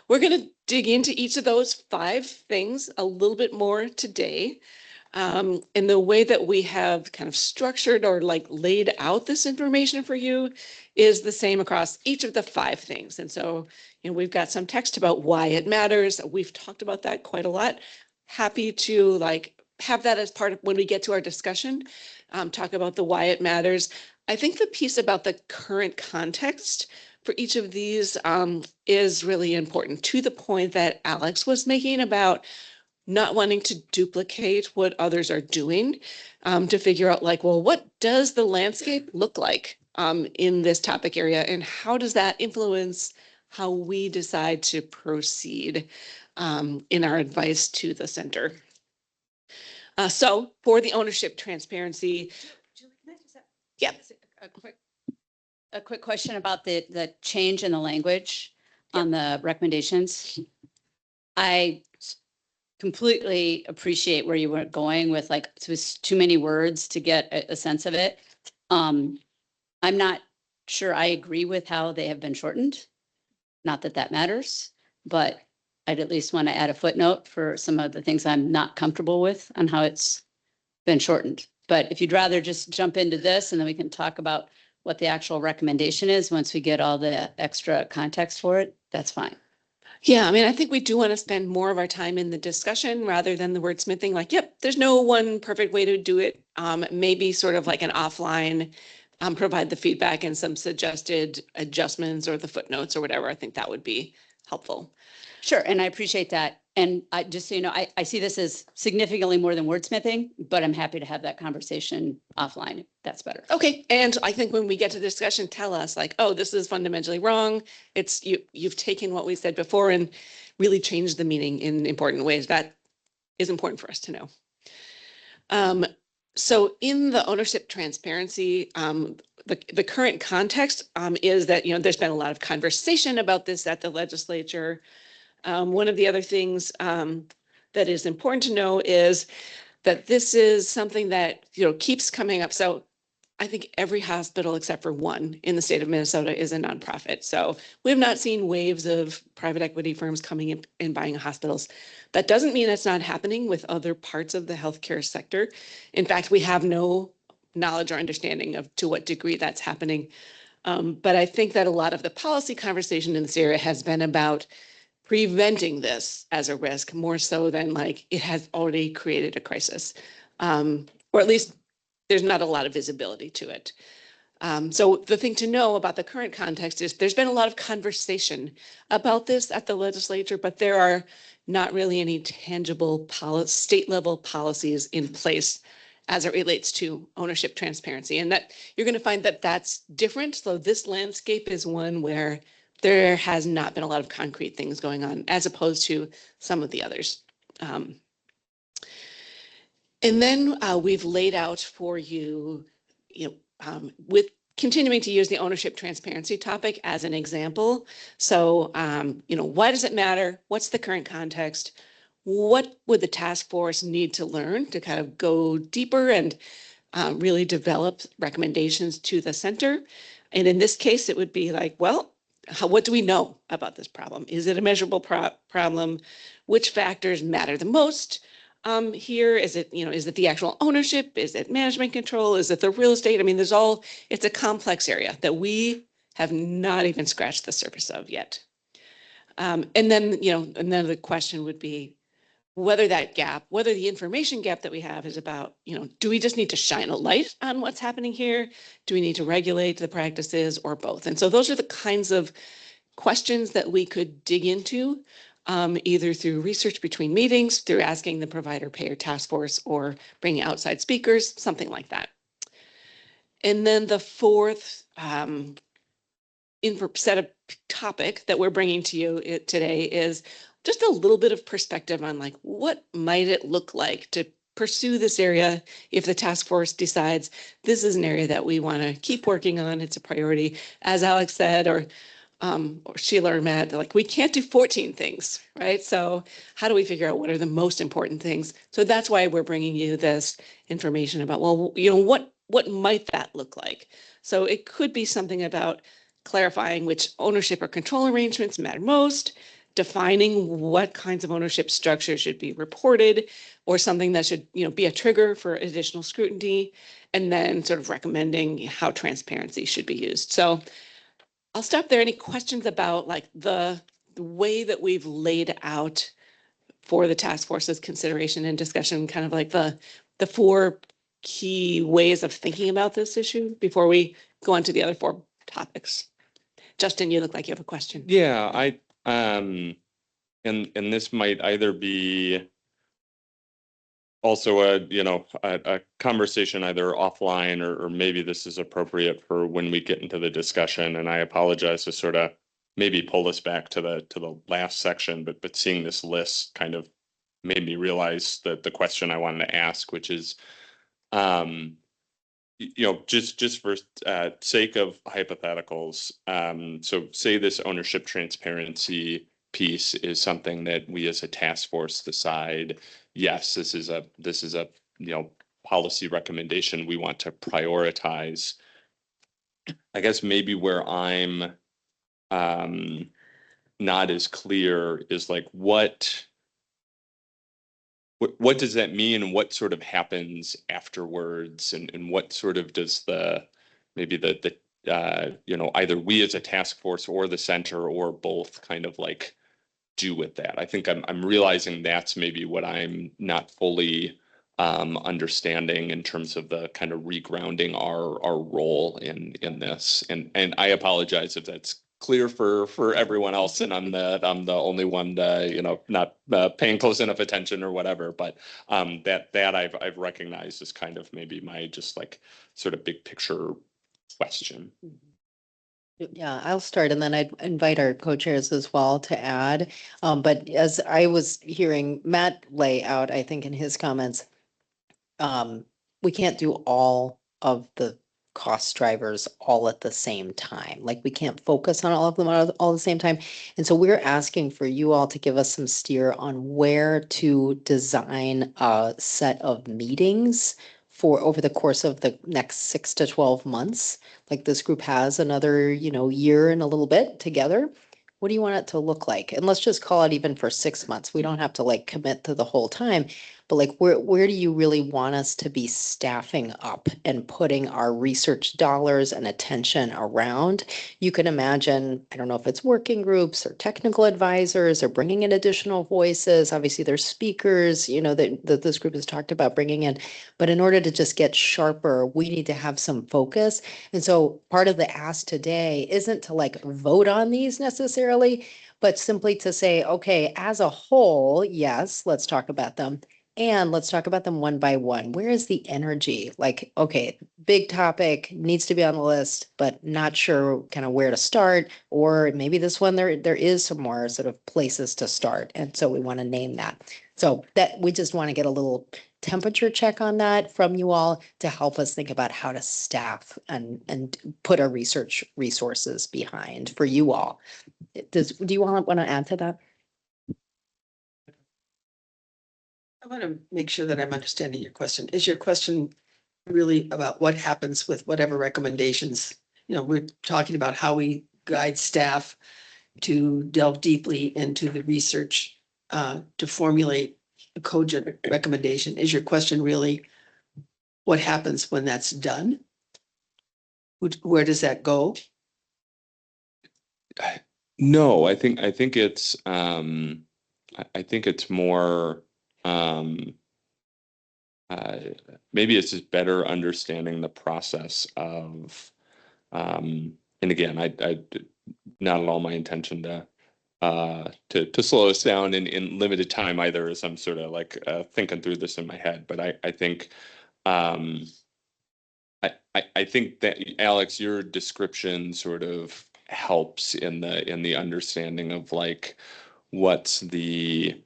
we're going to dig into each of those 5 things a little bit more today. And the way that we have kind of structured or like laid out this information for you is the same across each of the 5 things. And so, you know, we've got some text about why it matters. We've talked about that quite a lot. Happy to like have that as part of when we get to our discussion, talk about the why it matters. I think the piece about the current context for each of these is really important, to the point that Alex was making about not wanting to duplicate what others are doing, to figure out like, well, what does the landscape look like in this topic area, and how does that influence how we decide to proceed in our advice to the center. So for the ownership transparency. Julie, can I just have Yeah. a quick question about the change in the language on the recommendations? I completely appreciate where you were going with like, it was too many words to get a sense of it. I'm not sure I agree with how they have been shortened. Not that that matters, but I'd at least want to add a footnote for some of the things I'm not comfortable with on how it's been shortened. But if you'd rather just jump into this and then we can talk about what the actual recommendation is once we get all the extra context for it, that's fine. Yeah, I mean, I think we do want to spend more of our time in the discussion rather than the wordsmithing, like, yep, there's no one perfect way to do it. Maybe sort of like an offline, provide the feedback and some suggested adjustments or the footnotes or whatever. I think that would be helpful. Sure, and I appreciate that. And I just so you know, I see this as significantly more than wordsmithing, but I'm happy to have that conversation offline. That's better. Okay, and I think when we get to discussion, tell us like, oh, this is fundamentally wrong. It's you've taken what we said before and really changed the meaning in important ways. That is important for us to know. So in the ownership transparency, the current context is that, you know, there's been a lot of conversation about this at the legislature. One of the other things that is important to know is that this is something that, you know, keeps coming up. So I think every hospital except for one in the state of Minnesota is a nonprofit. So we have not seen waves of private equity firms coming in and buying hospitals. That doesn't mean it's not happening with other parts of the healthcare sector. In fact, we have no knowledge or understanding of to what degree that's happening. But I think that a lot of the policy conversation in this area has been about preventing this as a risk more so than like it has already created a crisis, or at least there's not a lot of visibility to it. So the thing to know about the current context is there's been a lot of conversation about this at the legislature, but there are not really any tangible state level policies in place as it relates to ownership transparency. And that you're going to find that that's different. So this landscape is one where there has not been a lot of concrete things going on as opposed to some of the others. And then we've laid out for you, with continuing to use the ownership transparency topic as an example. So, why does it matter? What's the current context? What would the task force need to learn to kind of go deeper and really develop recommendations to the center? And in this case, it would be like, well, what do we know about this problem? Is it a measurable problem? Which factors matter the most? Here, is it the actual ownership? Is it management control? Is it the real estate? I mean, it's a complex area that we have not even scratched the surface of yet. And then the question would be, whether the information gap that we have is about, do we just need to shine a light on what's happening here? Do we need to regulate the practices, or both? And so those are the kinds of questions that we could dig into, either through research between meetings, through asking the provider payer task force, or bringing outside speakers, something like that. And then the fourth set of topic that we're bringing to you today is just a little bit of perspective on like, what might it look like to pursue this area if the task force decides this is an area that we want to keep working on, it's a priority. As Alex said, or Sheila or Matt, like, we can't do 14 things, right? So how do we figure out what are the most important things? So that's why we're bringing you this information about, well, what might that look like? So it could be something about clarifying which ownership or control arrangements matter most, defining what kinds of ownership structures should be reported, or something that should, be a trigger for additional scrutiny, and then sort of recommending how transparency should be used. So I'll stop there. Any questions about like the way that we've laid out for the task force's consideration and discussion, kind of like the four key ways of thinking about this issue before we go on to the other four topics? Justin, you look like you have a question. Yeah, and this might either be also a conversation either offline, or maybe this is appropriate for when we get into the discussion. And I apologize to sort of maybe pull us back to the last section, but seeing this list kind of made me realize that the question I wanted to ask, which is, just for sake of hypotheticals, so say this ownership transparency piece is something that we as a task force decide, yes, this is a policy recommendation we want to prioritize. I guess maybe where I'm not as clear is like, what does that mean, and what sort of happens afterwards, and what sort of does either we as a task force or the center or both kind of like do with that? I think I'm realizing that's maybe what I'm not fully understanding in terms of the kind of regrounding our role in this. And I apologize if that's clear for everyone else, and I'm the only one not paying close enough attention or whatever. But that I've recognized as kind of maybe my just like sort of big picture question. Yeah, I'll start, and then I'd invite our co-chairs as well to add. But as I was hearing Matt lay out, I think in his comments, we can't do all of the cost drivers all at the same time. Like, we can't focus on all of them all at the same time. And so we're asking for you all to give us some steer on where to design a set of meetings for over the course of the next 6 to 12 months. Like, this group has another, year and a little bit together. What do you want it to look like? And let's just call it even for 6 months. We don't have to like commit to the whole time, but like, where do you really want us to be staffing up and putting our research dollars and attention around? You can imagine, I don't know if it's working groups or technical advisors or bringing in additional voices. Obviously, there's speakers, that this group has talked about bringing in. But in order to just get sharper, we need to have some focus. And so part of the ask today isn't to like vote on these necessarily, but simply to say, okay, as a whole, yes, let's talk about them. And let's talk about them one by one. Where is the energy? Like, okay, big topic needs to be on the list, but not sure kind of where to start. Or maybe this one, there is some more sort of places to start. And so we want to name that. So that we just want to get a little temperature check on that from you all to help us think about how to staff and put our research resources behind for you all. Do you want to add to that? I want to make sure that I'm understanding your question. Is your question really about what happens with whatever recommendations? We're talking about how we guide staff to delve deeply into the research to formulate a cogent recommendation. Is your question really what happens when that's done? Where does that go? No, I think it's I think it's more maybe it's just better understanding the process of, and again, I not at all my intention to slow us down in limited time either, as I'm sort of like thinking through this in my head. But I think I think that, Alex, your description sort of helps in the understanding of like what's the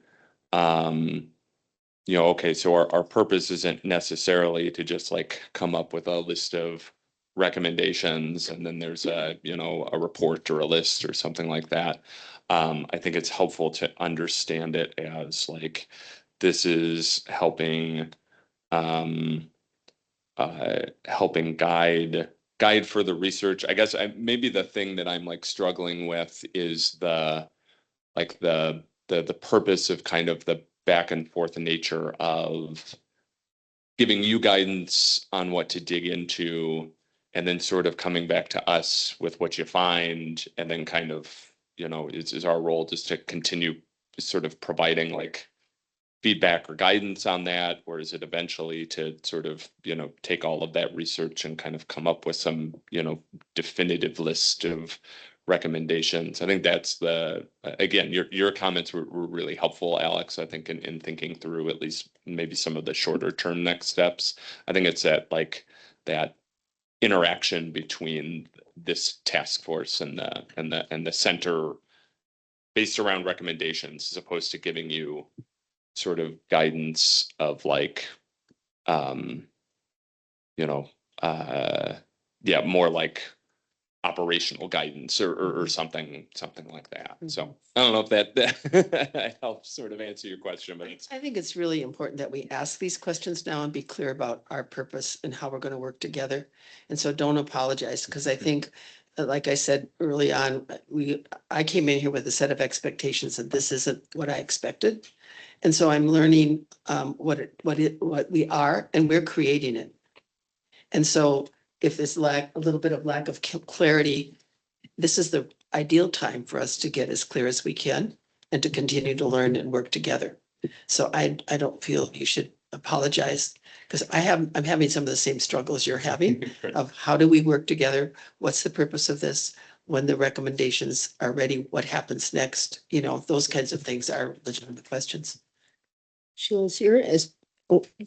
okay, so our purpose isn't necessarily to just like come up with a list of recommendations and then there's a a report or a list or something like that. I think it's helpful to understand it as like this is helping helping guide for the research. I guess maybe the thing that I'm like struggling with is the purpose of kind of the back and forth nature of giving you guidance on what to dig into and then sort of coming back to us with what you find, and then kind of is our role just to continue sort of providing like feedback or guidance on that, or is it eventually to sort of take all of that research and kind of come up with some definitive list of recommendations? I think that's again, your comments were really helpful, Alex, I think in thinking through at least maybe some of the shorter term next steps. I think it's that interaction between this task force and the center based around recommendations, as opposed to giving you sort of guidance of like more like operational guidance or something like that. So I don't know if that helps sort of answer your question, but I think it's really important that we ask these questions now and be clear about our purpose and how we're going to work together. And so don't apologize, because I think, like I said early on, I came in here with a set of expectations and this isn't what I expected. And so I'm learning what we are, and we're creating it. And so if there's a little bit of lack of clarity, this is the ideal time for us to get as clear as we can and to continue to learn and work together. So I don't feel you should apologize, because I'm having some of the same struggles you're having of how do we work together? What's the purpose of this? When the recommendations are ready, what happens next? Those kinds of things are legitimate questions. Sheila's here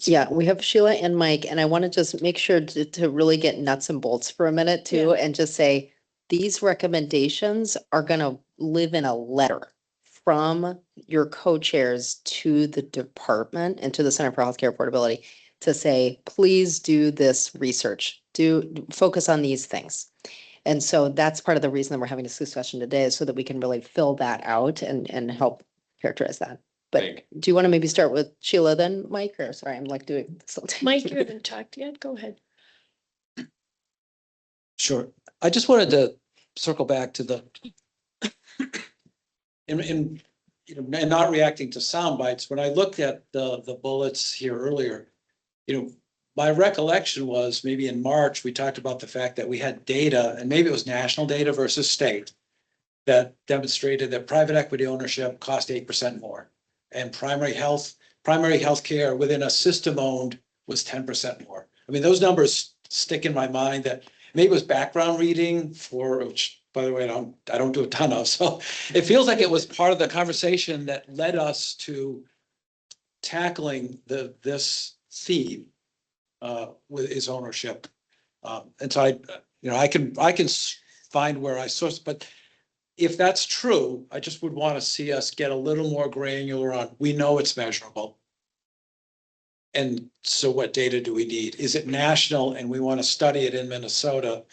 yeah, we have Sheila and Mike, and I want to just make sure to really get nuts and bolts for a minute too, and just say, these recommendations are going to live in a letter from your co-chairs to the department and to the Center for Healthcare Affordability to say, please do this research, focus on these things. And so that's part of the reason that we're having this discussion today, is so that we can really fill that out and help characterize that. But do you want to maybe start with Sheila then, Mike? Or sorry, I'm like doing this. Mike, you haven't talked yet. Go ahead. Sure. I just wanted to circle back to the in and not reacting to sound bites. When I looked at the bullets here earlier, my recollection was maybe in March, we talked about the fact that we had data, and maybe it was national data versus state, that demonstrated that private equity ownership cost 8% more. And primary health care within a system owned was 10% more. I mean, those numbers stick in my mind. That maybe it was background reading, for which, by the way, I don't do a ton of. So it feels like it was part of the conversation that led us to tackling this theme with his ownership. And so I can find where I sourced, but if that's true, I just would want to see us get a little more granular on, we know it's measurable. And so what data do we need? Is it national and we want to study it in Minnesota?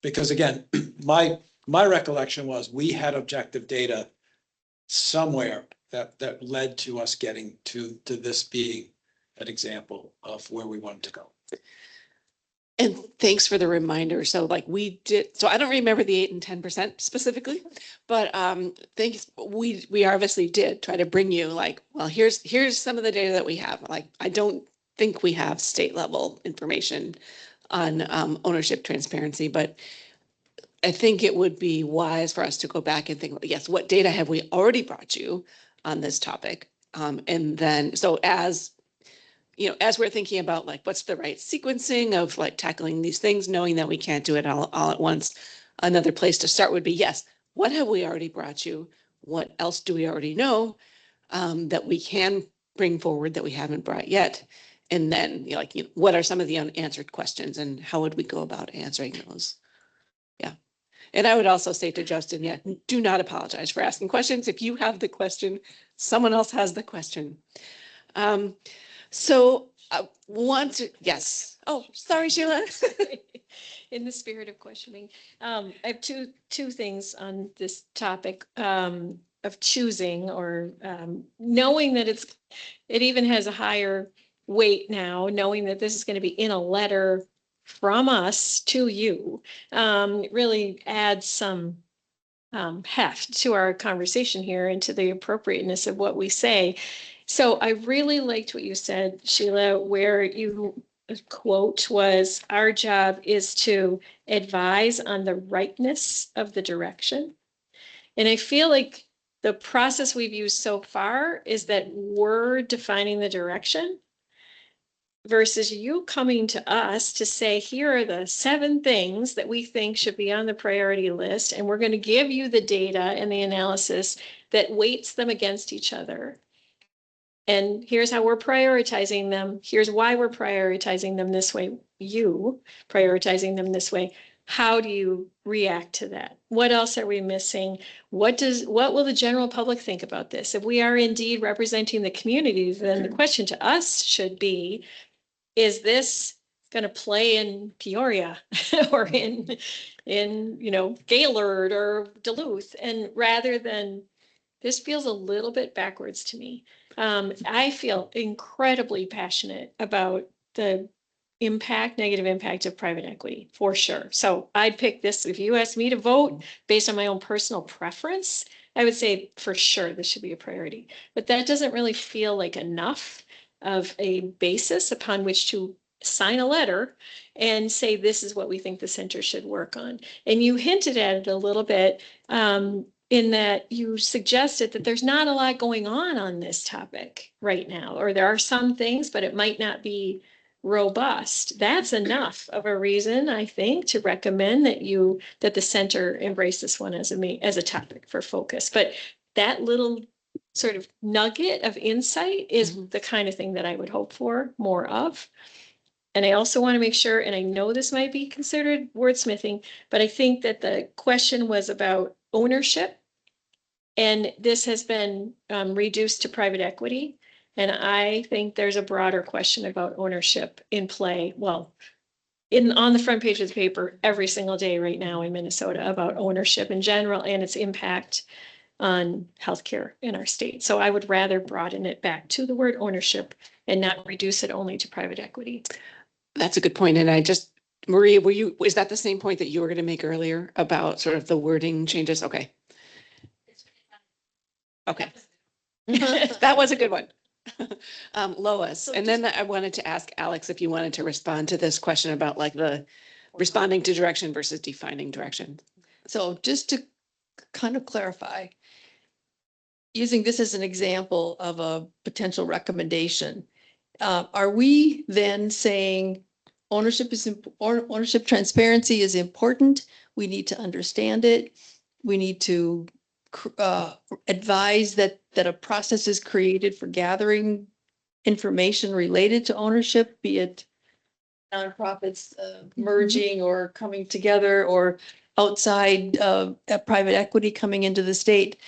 Because again, my recollection was we had objective data somewhere that led to us getting to this being an example of where we wanted to go. And thanks for the reminder. So like we did, so I don't remember the 8 and 10% specifically, but thanks. We obviously did try to bring you like, well, here's some of the data that we have. Like, I don't think we have state level information on ownership transparency, but I think it would be wise for us to go back and think, yes, what data have we already brought you on this topic? And then, so as, you know, as we're thinking about like, what's the right sequencing of like tackling these things, knowing that we can't do it all at once, another place to start would be, yes, what have we already brought you? What else do we already know that we can bring forward that we haven't brought yet? And then, you know, like, what are some of the unanswered questions and how would we go about answering those? Yeah. And I would also say to Justin, yeah, do not apologize for asking questions. If you have the question, someone else has the question. So I want to, yes. Oh, sorry, Sheila. In the spirit of questioning, I have two things on this topic of choosing or knowing that it even has a higher weight now, knowing that this is going to be in a letter from us to you, really adds some heft to our conversation here and to the appropriateness of what we say. So I really liked what you said, Sheila, where you quote was, our job is to advise on the rightness of the direction. And I feel like the process we've used so far is that we're defining the direction versus you coming to us to say, here are the 7 things that we think should be on the priority list. And we're going to give you the data and the analysis that weights them against each other. And here's how we're prioritizing them. Here's why we're prioritizing them this way. You prioritizing them this way. How do you react to that? What else are we missing? What will the general public think about this? If we are indeed representing the community, then the question to us should be, is this going to play in Peoria or in Gaylord or Duluth? And rather than, this feels a little bit backwards to me. I feel incredibly passionate about the negative impact of private equity, for sure. So I'd pick this. If you asked me to vote based on my own personal preference, I would say for sure this should be a priority. But that doesn't really feel like enough of a basis upon which to sign a letter and say, this is what we think the center should work on. And you hinted at it a little bit in that you suggested that there's not a lot going on this topic right now, or there are some things, but it might not be robust. That's enough of a reason, I think, to recommend that the center embrace this one as a topic for focus. But that little sort of nugget of insight is the kind of thing that I would hope for more of. And I also want to make sure, and I know this might be considered wordsmithing, but I think that the question was about ownership. And this has been reduced to private equity. And I think there's a broader question about ownership in play. Well, on the front page of the paper every single day right now in Minnesota about ownership in general and its impact on healthcare in our state. So I would rather broaden it back to the word ownership and not reduce it only to private equity. That's a good point. And Maria, is that the same point that you were going to make earlier about sort of the wording changes? Okay. Okay. That was a good one. Lois, and then I wanted to ask Alex if you wanted to respond to this question about like the responding to direction versus defining direction. So just to kind of clarify, using this as an example of a potential recommendation, are we then saying ownership transparency is important? We need to understand it. We need to advise that a process is created for gathering information related to ownership, be it nonprofits merging or coming together, or outside private equity coming into the state?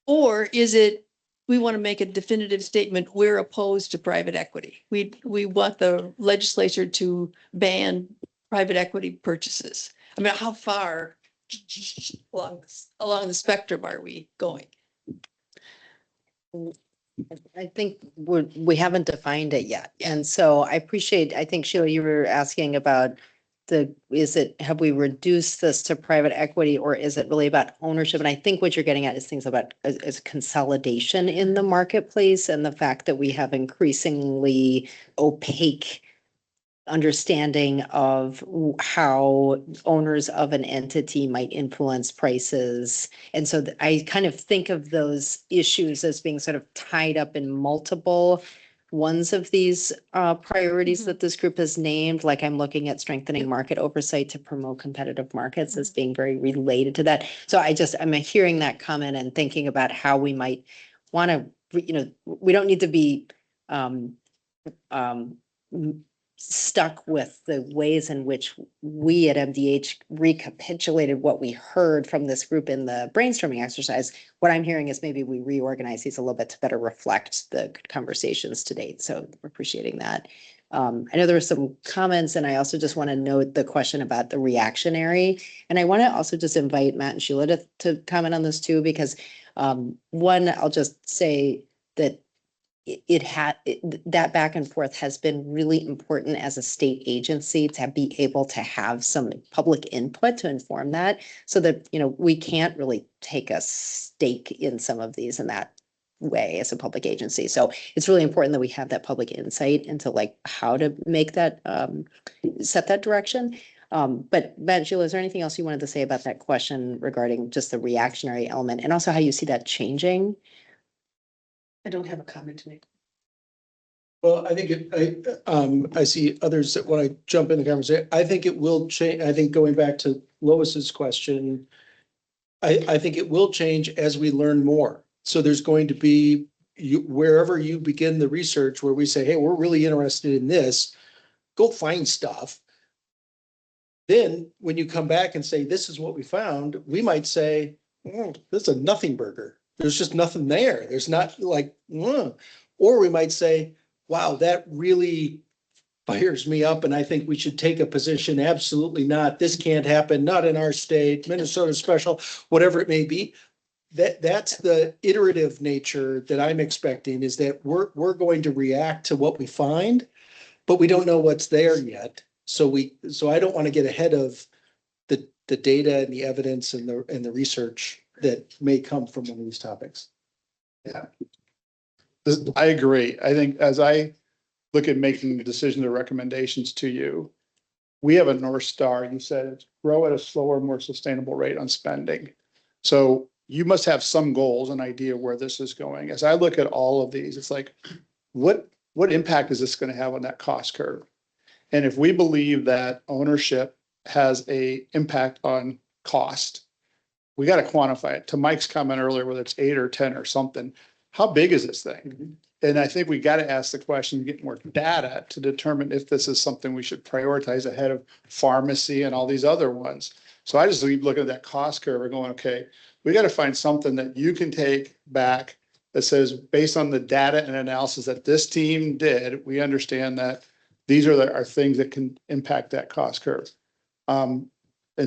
Or is it, we want to make a definitive statement, we're opposed to private equity. We want the legislature to ban private equity purchases. I mean, how far along the spectrum are we going? I think we haven't defined it yet. And so I think Sheila, you were asking about have we reduced this to private equity, or is it really about ownership? And I think what you're getting at is things about is consolidation in the marketplace and the fact that we have increasingly opaque understanding of how owners of an entity might influence prices. And so I kind of think of those issues as being sort of tied up in multiple ones of these priorities that this group has named. Like I'm looking at strengthening market oversight to promote competitive markets as being very related to that. So I'm hearing that comment and thinking about how we might want to, we don't need to be um, stuck with the ways in which we at MDH recapitulated what we heard from this group in the brainstorming exercise. What I'm hearing is maybe we reorganize these a little bit to better reflect the conversations to date. So we're appreciating that. I know there were some comments, and I also just want to note the question about the reactionary. And I want to also just invite Matt and Sheila to comment on this too, because one, I'll just say that that back and forth has been really important as a state agency to be able to have some public input to inform that, so that, we can't really take a stake in some of these in that way as a public agency. So it's really important that we have that public insight into like how to make that, set that direction. But Matt and Sheila, is there anything else you wanted to say about that question regarding just the reactionary element and also how you see that changing? I don't have a comment to make. Well, I think I see others that want to jump in the conversation. I think it will change. I think going back to Lois's question, I think it will change as we learn more. So there's going to be wherever you begin the research where we say, hey, we're really interested in this, go find stuff. Then when you come back and say, this is what we found, we might say, oh, this is a nothing burger. There's just nothing there. There's not like, or we might say, wow, that really fires me up. And I think we should take a position. Absolutely not. This can't happen. Not in our state, Minnesota special, whatever it may be. That's the iterative nature that I'm expecting, is that we're going to react to what we find, but we don't know what's there yet. So I don't want to get ahead of the data and the evidence and the research that may come from one of these topics. Yeah. I agree. I think as I look at making decisions or recommendations to you, we have a North Star. You said it's grow at a slower, more sustainable rate on spending. So you must have some goals, an idea where this is going. As I look at all of these, it's like, what impact is this going to have on that cost curve? And if we believe that ownership has a impact on cost, we got to quantify it. To Mike's comment earlier, whether it's 8 or 10 or something, how big is this thing? Mm-hmm. And I think we got to ask the question, get more data to determine if this is something we should prioritize ahead of pharmacy and all these other ones. So I just keep looking at that cost curve and going, okay, we got to find something that you can take back that says, based on the data and analysis that this team did, we understand that these are things that can impact that cost curve. And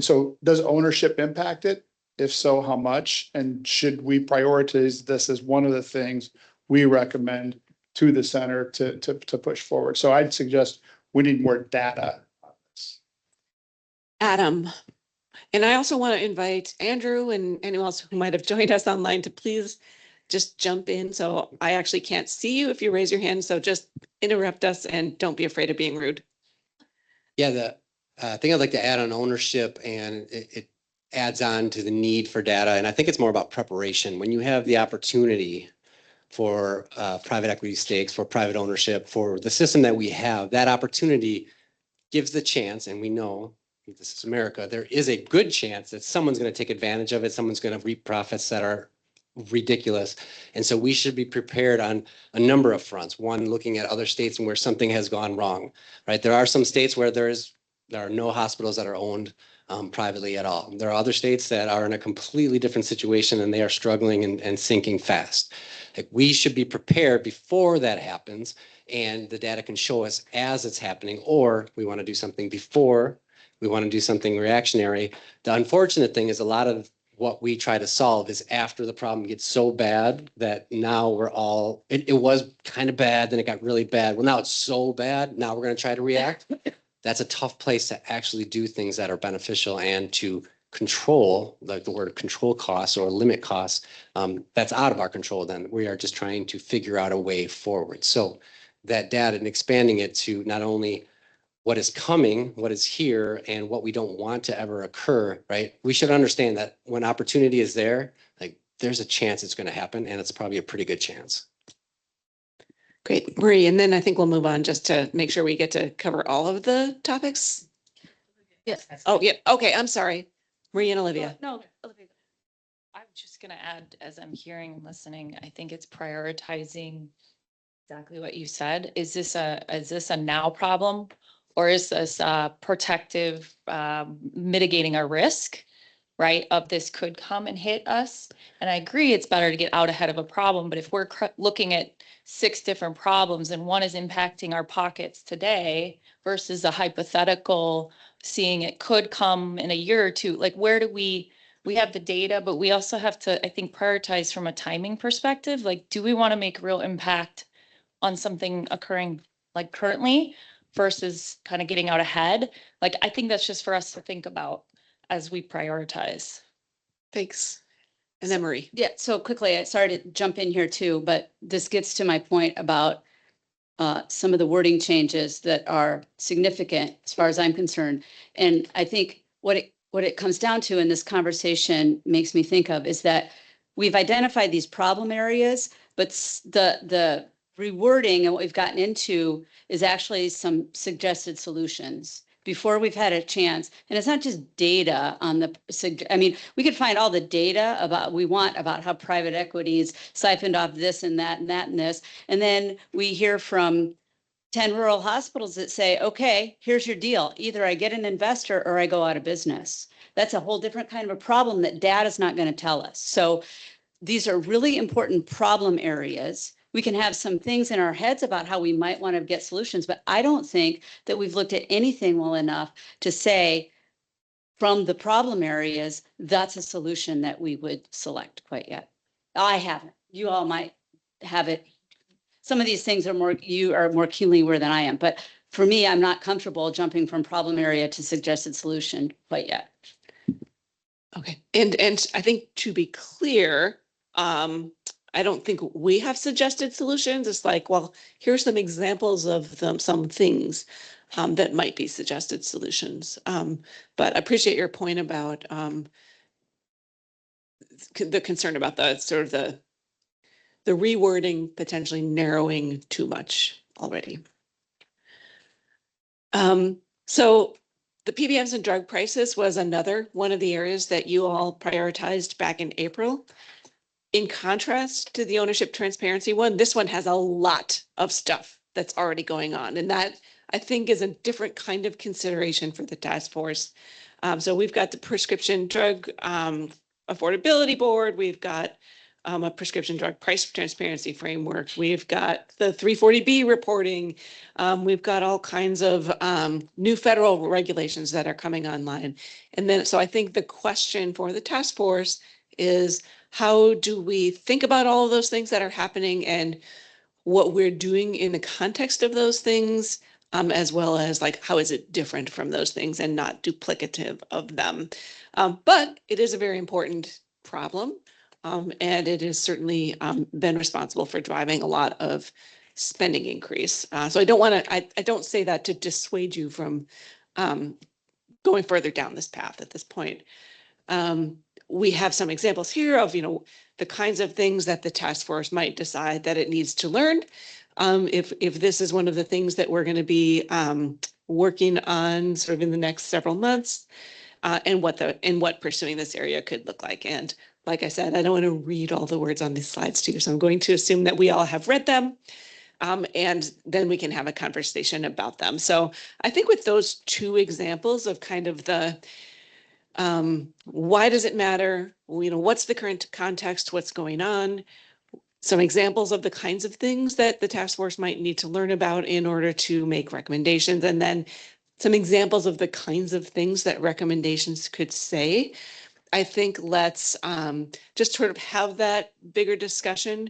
so does ownership impact it? If so, how much? And should we prioritize this as one of the things we recommend to the center to push forward? So I'd suggest we need more data on this. Adam, and I also want to invite Andrew and anyone else who might have joined us online to please just jump in. So I actually can't see you if you raise your hand. So just interrupt us and don't be afraid of being rude. Yeah, the thing I'd like to add on ownership, and it adds on to the need for data. And I think it's more about preparation. When you have the opportunity for private equity stakes, for private ownership, for the system that we have, that opportunity gives the chance, and we know this is America, there is a good chance that someone's going to take advantage of it. Someone's going to reap profits that are ridiculous. And so we should be prepared on a number of fronts. One, looking at other states and where something has gone wrong, right? There are some states where there are no hospitals that are owned privately at all. There are other states that are in a completely different situation and they are struggling and sinking fast. Like, we should be prepared before that happens, and the data can show us as it's happening, or we want to do something before, we want to do something reactionary. The unfortunate thing is a lot of what we try to solve is after the problem gets so bad that now we're all, it was kind of bad, then it got really bad. Well, now it's so bad, now we're going to try to react. That's a tough place to actually do things that are beneficial and to control, like the word control costs or limit costs. That's out of our control. Then we are just trying to figure out a way forward. So that data and expanding it to not only what is coming, what is here, and what we don't want to ever occur, right? We should understand that when opportunity is there, like there's a chance it's going to happen, and it's probably a pretty good chance. Great, Marie, and then I think we'll move on just to make sure we get to cover all of the topics. Yes. Oh, yeah, okay, I'm sorry. Marie and Olivia. No, Olivia. I'm just gonna add, as I'm hearing and listening, I think it's prioritizing exactly what you said. Is this a now problem? Or is this protective, mitigating our risk, right? Of this could come and hit us. And I agree, it's better to get out ahead of a problem, but if we're looking at 6 different problems and one is impacting our pockets today versus a hypothetical, seeing it could come in a year or two, like where do we have the data, but we also have to, I think, prioritize from a timing perspective. Like, do we want to make real impact on something occurring like currently versus kind of getting out ahead? Like, I think that's just for us to think about as we prioritize. Thanks. And then Marie. Yeah, so quickly, I sorry to jump in here too, but this gets to my point about some of the wording changes that are significant as far as I'm concerned. And I think what it comes down to in this conversation makes me think of is that we've identified these problem areas, but the rewording and what we've gotten into is actually some suggested solutions before we've had a chance. And it's not just data on I mean, we could find all the data about how private equities siphoned off this and that and that and this. And then we hear from 10 rural hospitals that say, okay, here's your deal. Either I get an investor or I go out of business. That's a whole different kind of a problem that data is not going to tell us. So these are really important problem areas. We can have some things in our heads about how we might want to get solutions, but I don't think that we've looked at anything well enough to say from the problem areas, that's a solution that we would select quite yet. I haven't. You all might have it. Some of these things you are more keenly aware than I am, but for me, I'm not comfortable jumping from problem area to suggested solution quite yet. Okay, and I think to be clear, I don't think we have suggested solutions. It's like, well, here's some examples of some things that might be suggested solutions. But I appreciate your point about the concern about the sort of the rewording potentially narrowing too much already. So the PBMs and drug prices was another one of the areas that you all prioritized back in April. In contrast to the ownership transparency one, this one has a lot of stuff that's already going on. And that I think is a different kind of consideration for the task force. So we've got the prescription drug affordability board. We've got a prescription drug price transparency framework. We've got the 340B reporting. We've got all kinds of new federal regulations that are coming online. And then, so I think the question for the task force is, how do we think about all of those things that are happening and what we're doing in the context of those things, as well as like, how is it different from those things and not duplicative of them? But it is a very important problem. And it has certainly been responsible for driving a lot of spending increase. So I don't want to, I don't say that to dissuade you from going further down this path at this point. We have some examples here of, the kinds of things that the task force might decide that it needs to learn. If this is one of the things that we're going to be working on sort of in the next several months, and what pursuing this area could look like. And like I said, I don't want to read all the words on these slides to you, so I'm going to assume that we all have read them, and then we can have a conversation about them. So I think with those two examples of kind of the why does it matter? What's the current context? What's going on? Some examples of the kinds of things that the task force might need to learn about in order to make recommendations, and then some examples of the kinds of things that recommendations could say. I think let's just sort of have that bigger discussion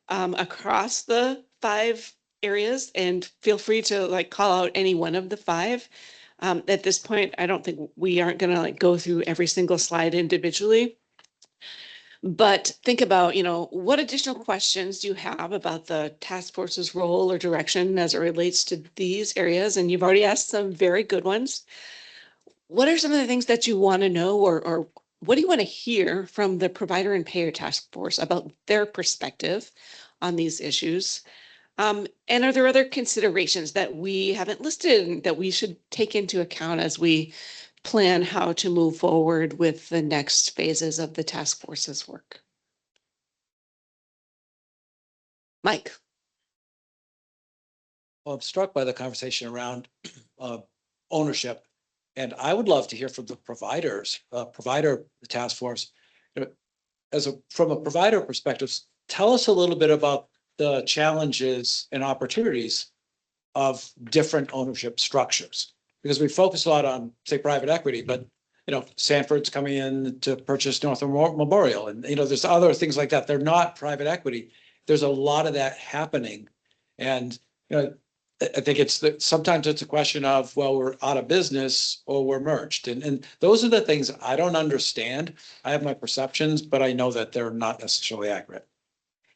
across the 5 areas, and feel free to call out any one of the 5. At this point, I don't think we aren't going to go through every single slide individually. But think about, what additional questions do you have about the task force's role or direction as it relates to these areas? And you've already asked some very good ones. What are some of the things that you want to know, or what do you want to hear from the provider and payer task force about their perspective on these issues? And are there other considerations that we haven't listed that we should take into account as we plan how to move forward with the next phases of the task force's work? Mike. Well, I'm struck by the conversation around ownership. And I would love to hear from the providers, provider task force. From a provider perspective, tell us a little bit about the challenges and opportunities of different ownership structures. Because we focus a lot on, say, private equity, but Sanford's coming in to purchase North Memorial, and there's other things like that. They're not private equity. There's a lot of that happening, and I think sometimes it's a question of, well, we're out of business or we're merged, and those are the things I don't understand. I have my perceptions, but I know that they're not necessarily accurate.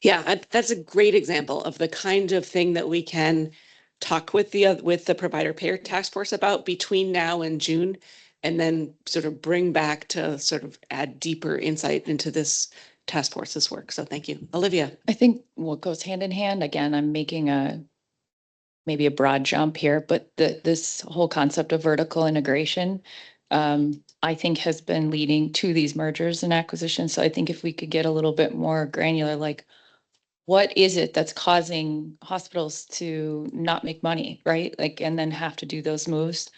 Yeah, that's a great example of the kind of thing that we can talk with the provider payer task force about between now and June, and then sort of bring back to sort of add deeper insight into this task force's work. So thank you. Olivia. I think what goes hand in hand, again, I'm making maybe a broad jump here, but this whole concept of vertical integration, I think has been leading to these mergers and acquisitions. So I think if we could get a little bit more granular, like what is it that's causing hospitals to not make money, right? Like, and then have to do those moves.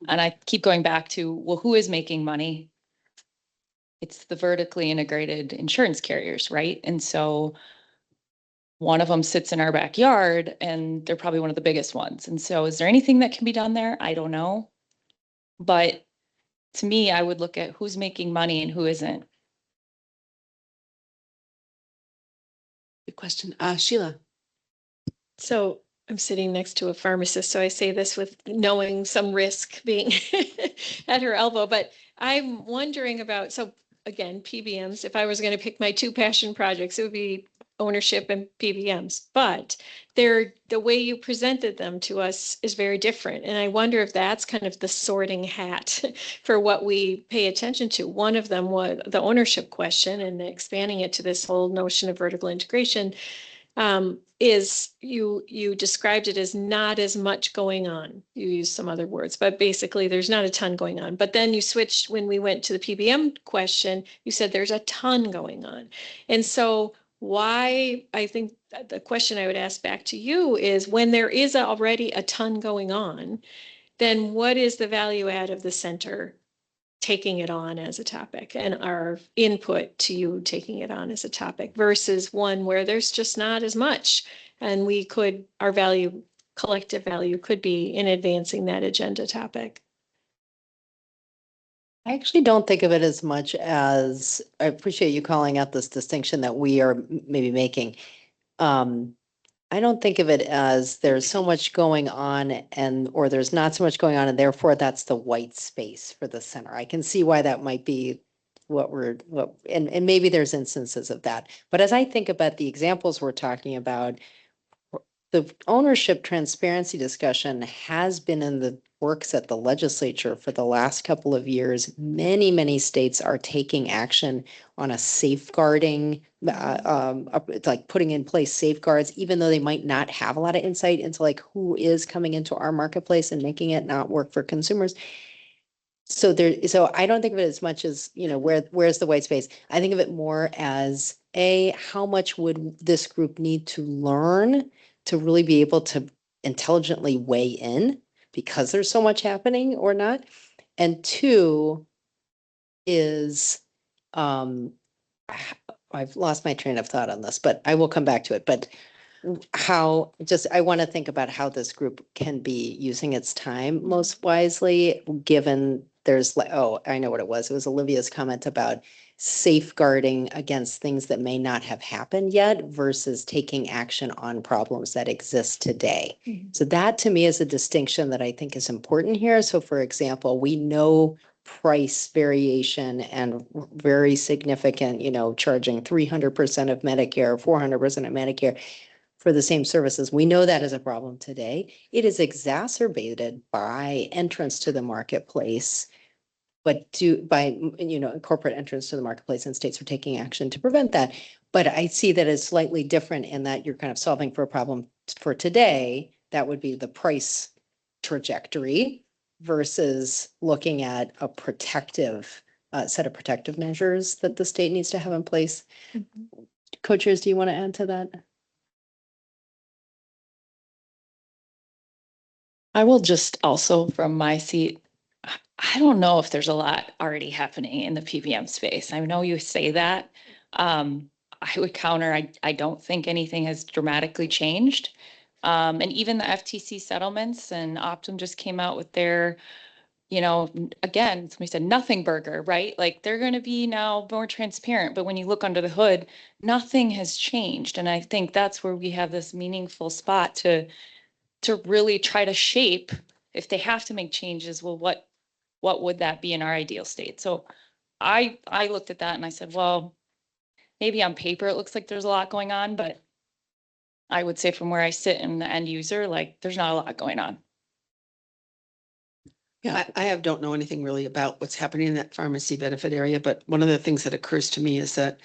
And I keep going back to, well, who is making money? It's the vertically integrated insurance carriers, right? And so one of them sits in our backyard and they're probably one of the biggest ones. And so is there anything that can be done there? I don't know. But to me, I would look at who's making money and who isn't. Good question. Sheila. So I'm sitting next to a pharmacist, so I say this with knowing some risk being at her elbow, but I'm wondering about, so again, PBMs, if I was going to pick my two passion projects, it would be ownership and PBMs, but the way you presented them to us is very different. And I wonder if that's kind of the sorting hat for what we pay attention to. One of them was the ownership question, and expanding it to this whole notion of vertical integration. Is you described it as not as much going on. You used some other words, but basically there's not a ton going on. But then you switched when we went to the PBM question, you said there's a ton going on. And so why, I think the question I would ask back to you is, when there is already a ton going on, then what is the value add of the center taking it on as a topic, and our input to you taking it on as a topic, versus one where there's just not as much, and our collective value could be in advancing that agenda topic. I actually don't think of it as much as, I appreciate you calling out this distinction that we are maybe making. I don't think of it as there's so much going on or there's not so much going on, and therefore that's the white space for the center. I can see why that might be and maybe there's instances of that. But as I think about the examples we're talking about, the ownership transparency discussion has been in the works at the legislature for the last couple of years. Many, many states are taking action on a safeguarding, like putting in place safeguards, even though they might not have a lot of insight into like who is coming into our marketplace and making it not work for consumers. So I don't think of it as much as, where's the white space? I think of it more as how much would this group need to learn to really be able to intelligently weigh in because there's so much happening or not. And two is, I've lost my train of thought on this, but I will come back to it. But I want to think about how this group can be using its time most wisely, given I know what it was. It was Olivia's comment about safeguarding against things that may not have happened yet versus taking action on problems that exist today. So that to me is a distinction that I think is important here. So for example, we know price variation and very significant, charging 300% of Medicare, 400% of Medicare for the same services. We know that is a problem today. It is exacerbated by entrance to the marketplace, but by corporate entrance to the marketplace, and states are taking action to prevent that. But I see that as slightly different in that you're kind of solving for a problem for today. That would be the price trajectory versus looking at a protective set of protective measures that the state needs to have in place. Co-chairs, do you want to add to that? I will just also from my seat, I don't know if there's a lot already happening in the PBM space. I know you say that. I would counter, I don't think anything has dramatically changed. And even the FTC settlements and Optum just came out with their, again, somebody said nothing burger, right? Like they're going to be now more transparent, but when you look under the hood, nothing has changed. And I think that's where we have this meaningful spot to really try to shape, if they have to make changes, well, what would that be in our ideal state? So I looked at that and I said, well, maybe on paper, it looks like there's a lot going on, but I would say from where I sit in the end user, like there's not a lot going on. Yeah, I don't know anything really about what's happening in that pharmacy benefit area, but one of the things that occurs to me is that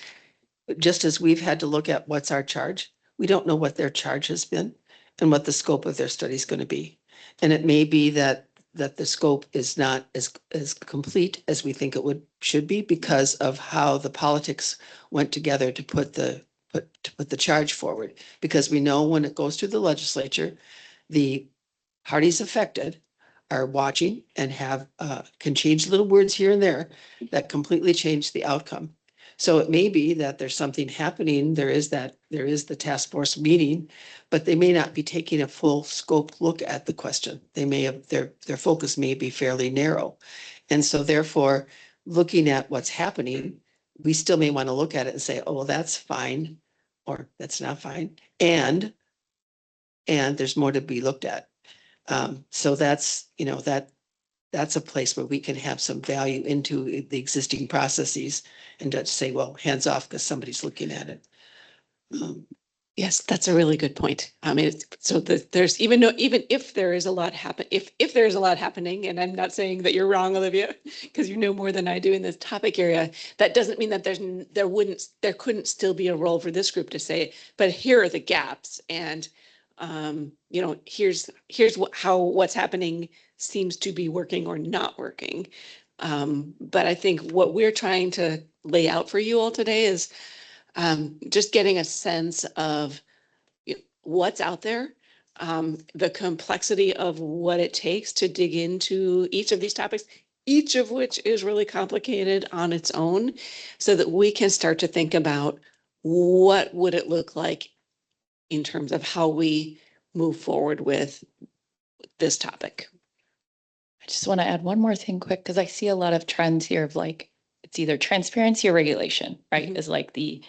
just as we've had to look at what's our charge, we don't know what their charge has been and what the scope of their study is going to be. And it may be that the scope is not as complete as we think it should be because of how the politics went together to put the charge forward. Because we know when it goes through the legislature, the parties affected are watching and can change little words here and there that completely change the outcome. So it may be that there's something happening. There is the task force meeting, but they may not be taking a full scope look at the question. They may have their focus may be fairly narrow. And so therefore, looking at what's happening, we still may want to look at it and say, oh, well, that's fine, or that's not fine. And there's more to be looked at. So that's a place where we can have some value into the existing processes and just say, well, hands off because somebody's looking at it. Yes, that's a really good point. I mean, there's even if there is a lot if there is a lot happening, and I'm not saying that you're wrong, Olivia, because you know more than I do in this topic area, that doesn't mean that there couldn't still be a role for this group to say, but here are the gaps, and here's what's happening seems to be working or not working. But I think what we're trying to lay out for you all today is just getting a sense of what's out there, the complexity of what it takes to dig into each of these topics, each of which is really complicated on its own, so that we can start to think about what would it look like in terms of how we move forward with this topic. I just want to add one more thing quick, because I see a lot of trends here of like, it's either transparency or regulation, right? Mhm. Is like the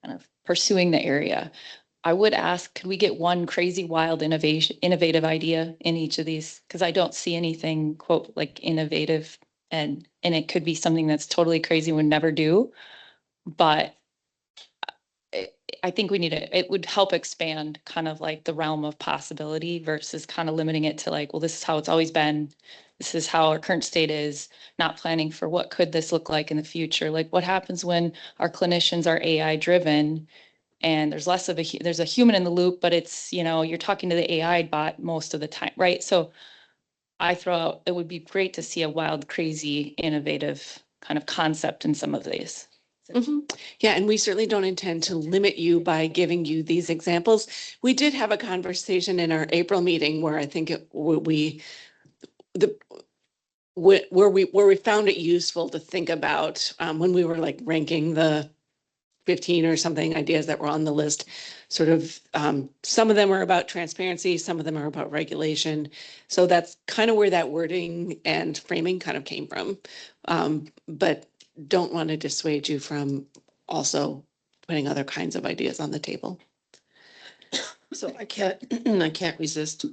kind of pursuing the area. I would ask, could we get one crazy, wild innovative idea in each of these? Because I don't see anything, quote, like innovative, and it could be something that's totally crazy, would never do. But I think it would help expand kind of like the realm of possibility versus kind of limiting it to like, well, this is how it's always been. This is how our current state is, not planning for what could this look like in the future? Like what happens when our clinicians are AI driven and there's less of there's a human in the loop, but it's, you're talking to the AI bot most of the time, right? So I throw out, it would be great to see a wild, crazy, innovative kind of concept in some of these. Mhm. Yeah, and we certainly don't intend to limit you by giving you these examples. We did have a conversation in our April meeting where I think where we found it useful to think about when we were like ranking the 15 or something ideas that were on the list. Sort of some of them are about transparency, some of them are about regulation. So that's kind of where that wording and framing kind of came from. But don't want to dissuade you from also putting other kinds of ideas on the table. So I can't resist.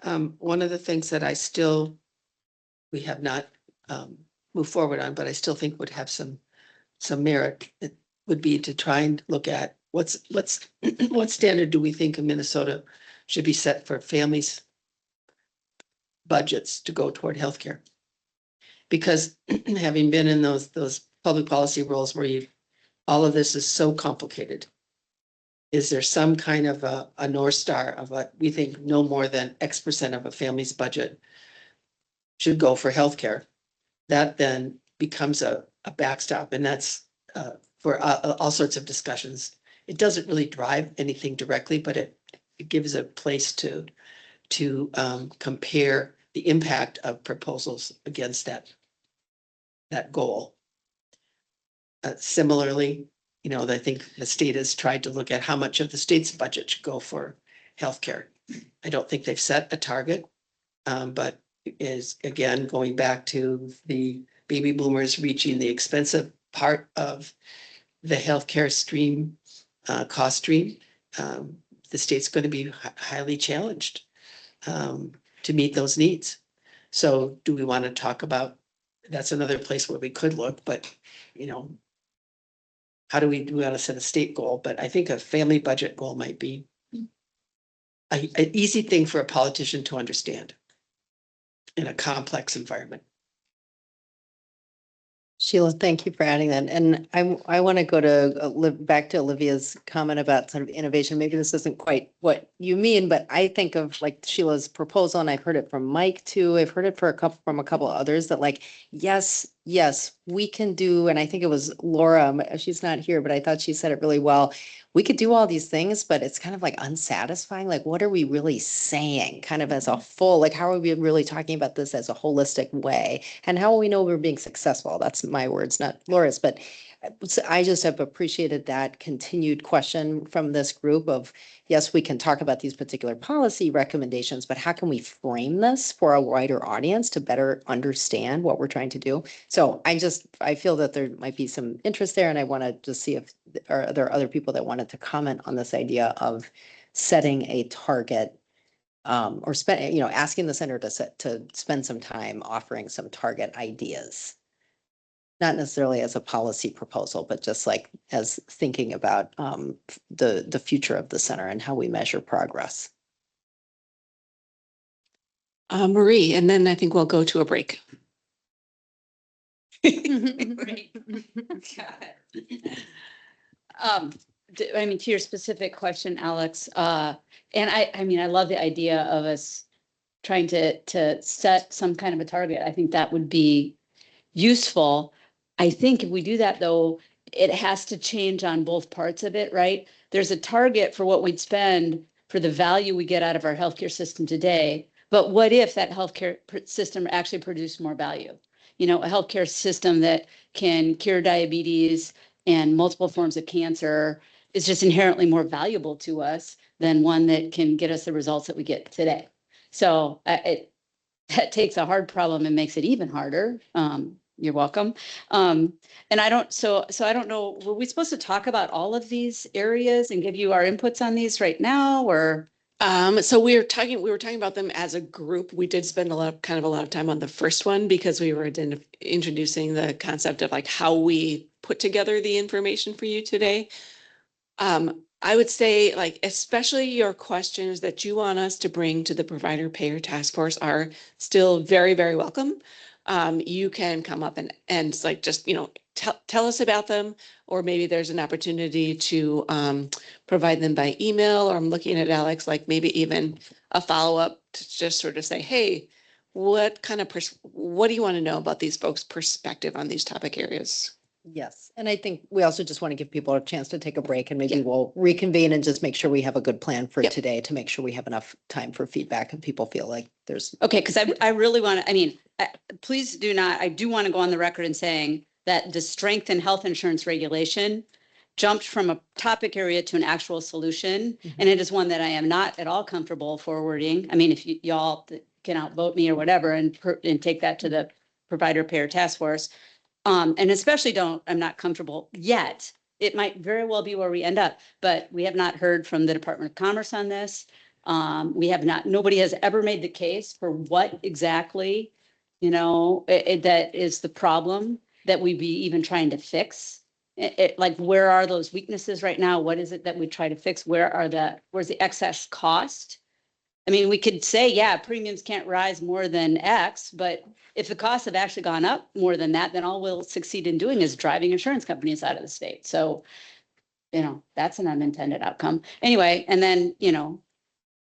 One of the things that we have not move forward on, but I still think would have some merit. It would be to try and look at what's what standard do we think in Minnesota should be set for families' budgets to go toward healthcare? Because having been in those public policy roles where all of this is so complicated, is there some kind of a North Star of what we think no more than X% of a family's budget should go for healthcare? That then becomes a backstop, and that's for all sorts of discussions. It doesn't really drive anything directly, but it gives a place to compare the impact of proposals against that goal. Similarly, I think the state has tried to look at how much of the state's budget should go for healthcare. I don't think they've set a target, but is again going back to the baby boomers reaching the expensive part of the healthcare stream, cost stream. The state's going to be highly challenged to meet those needs. So do we want to talk about, that's another place where we could look, but how do we want to set a state goal? But I think a family budget goal might be an easy thing for a politician to understand in a complex environment. Sheila, thank you for adding that. And I want to go to back to Olivia's comment about sort of innovation. Maybe this isn't quite what you mean, but I think of like Sheila's proposal, and I've heard it from Mike too. I've heard it from a couple of others that like, yes, we can do, and I think it was Laura, she's not here, but I thought she said it really well. We could do all these things, but it's kind of like unsatisfying. Like, what are we really saying kind of as a full, like, how are we really talking about this as a holistic way? And how will we know we're being successful? That's my words, not Laura's, but I just have appreciated that continued question from this group of, yes, we can talk about these particular policy recommendations, but how can we frame this for a wider audience to better understand what we're trying to do? So I feel that there might be some interest there, and I want to just see if are there other people that wanted to comment on this idea of setting a target or asking the center to spend some time offering some target ideas. Not necessarily as a policy proposal, but just like as thinking about the future of the center and how we measure progress. Marie, and then I think we'll go to a break. Right. I mean, to your specific question, Alex, and I love the idea of us trying to set some kind of a target. I think that would be useful. I think if we do that, though, it has to change on both parts of it, right? There's a target for what we'd spend for the value we get out of our healthcare system today. But what if that healthcare system actually produced more value? A healthcare system that can cure diabetes and multiple forms of cancer is just inherently more valuable to us than one that can get us the results that we get today. So that takes a hard problem and makes it even harder. You're welcome. And I don't know, were we supposed to talk about all of these areas and give you our inputs on these right now, or? So we were talking about them as a group. We did spend a lot of time on the first one because we were introducing the concept of like how we put together the information for you today. I would say like, especially your questions that you want us to bring to the provider payer task force are still very, very welcome. You can come up and like, just, tell us about them, or maybe there's an opportunity to provide them by email, or I'm looking at Alex, like maybe even a follow-up to just sort of say, hey, what do you want to know about these folks' perspective on these topic areas? Yes, and I think we also just want to give people a chance to take a break, and maybe we'll reconvene and just make sure we have a good plan for today to make sure we have enough time for feedback and people feel like there's. Okay, because I really want to, please do not, I do want to go on the record in saying that the strength in health insurance regulation jumped from a topic area to an actual solution. And it is one that I am not at all comfortable forwarding. If y'all can outvote me or whatever and take that to the provider payer task force. And especially I'm not comfortable yet. It might very well be where we end up, but we have not heard from the Department of Commerce on this. Nobody has ever made the case for what exactly that is the problem that we be even trying to fix. Like, where are those weaknesses right now? What is it that we try to fix? Where's the excess cost? I mean, we could say, yeah, premiums can't rise more than X, but if the costs have actually gone up more than that, then all we'll succeed in doing is driving insurance companies out of the state. So, that's an unintended outcome. Anyway, and then,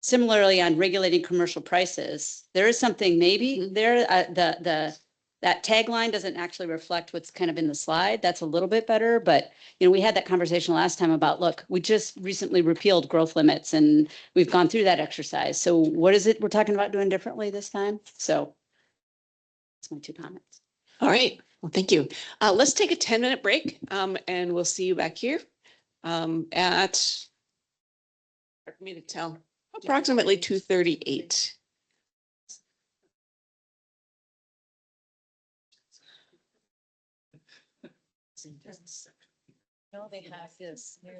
similarly on regulating commercial prices, there is something maybe there, that tagline doesn't actually reflect what's kind of in the slide. That's a little bit better, but we had that conversation last time about, look, we just recently repealed growth limits and we've gone through that exercise. So what is it we're talking about doing differently this time? So that's my 2 comments. All right. Well, thank you. Let's take a 10-minute break, and we'll see you back here at, hard for me to tell, approximately 2:38. They have this new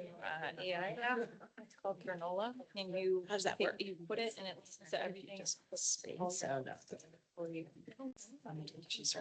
AI app. It's called Granola, and you How does that work? You put it and it listens to everything. For you. She's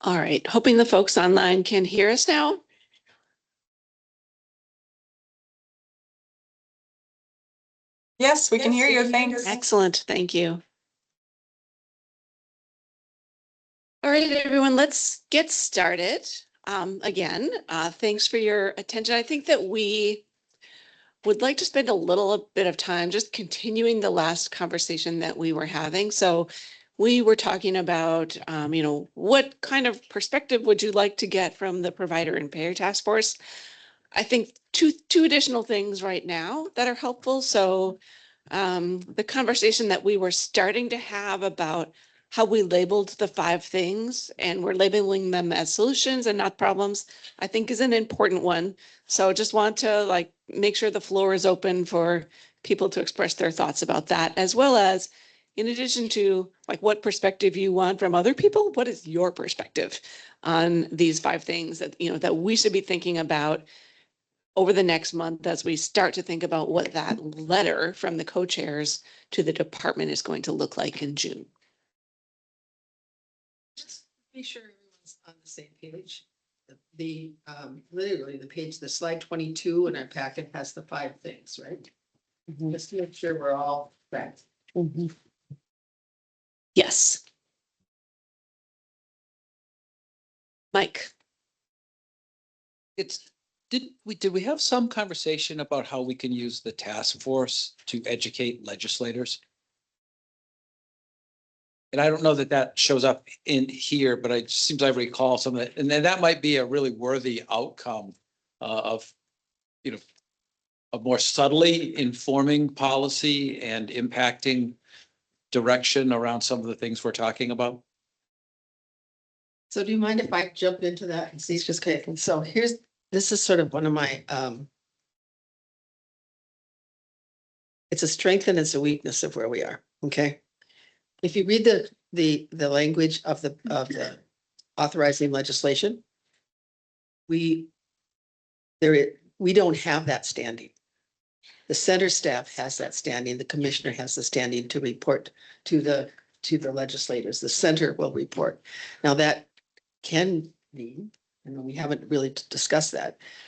All right, hoping the folks online can hear us now. Yes, we can hear you. Thanks. Excellent, thank you. All right, everyone, let's get started. Again, thanks for your attention. I think that we would like to spend a little bit of time just continuing the last conversation that we were having. So we were talking about, what kind of perspective would you like to get from the provider and payer task force? I think two additional things right now that are helpful. So the conversation that we were starting to have about how we labeled the 5 things and we're labeling them as solutions and not problems, I think is an important one. So just want to make sure the floor is open for people to express their thoughts about that, as well as in addition to what perspective you want from other people, what is your perspective on these 5 things that, that we should be thinking about over the next month as we start to think about what that letter from the co-chairs to the department is going to look like in June. Just be sure everyone's on the same page. Literally the page, the slide 22 in our packet has the 5 things, right? Just to make sure we're all correct. Yes. Mike. Did we have some conversation about how we can use the task force to educate legislators? And I don't know that that shows up in here, but it seems I recall some of it. And then that might be a really worthy outcome of more subtly informing policy and impacting direction around some of the things we're talking about. So do you mind if I jump into that and see? Just okay. So this is sort of one of my, it's a strength and it's a weakness of where we are. Okay. If you read the language of the authorizing legislation, we don't have that standing. The center staff has that standing. The commissioner has the standing to report to the legislators. The center will report. Now that can mean, and we haven't really discussed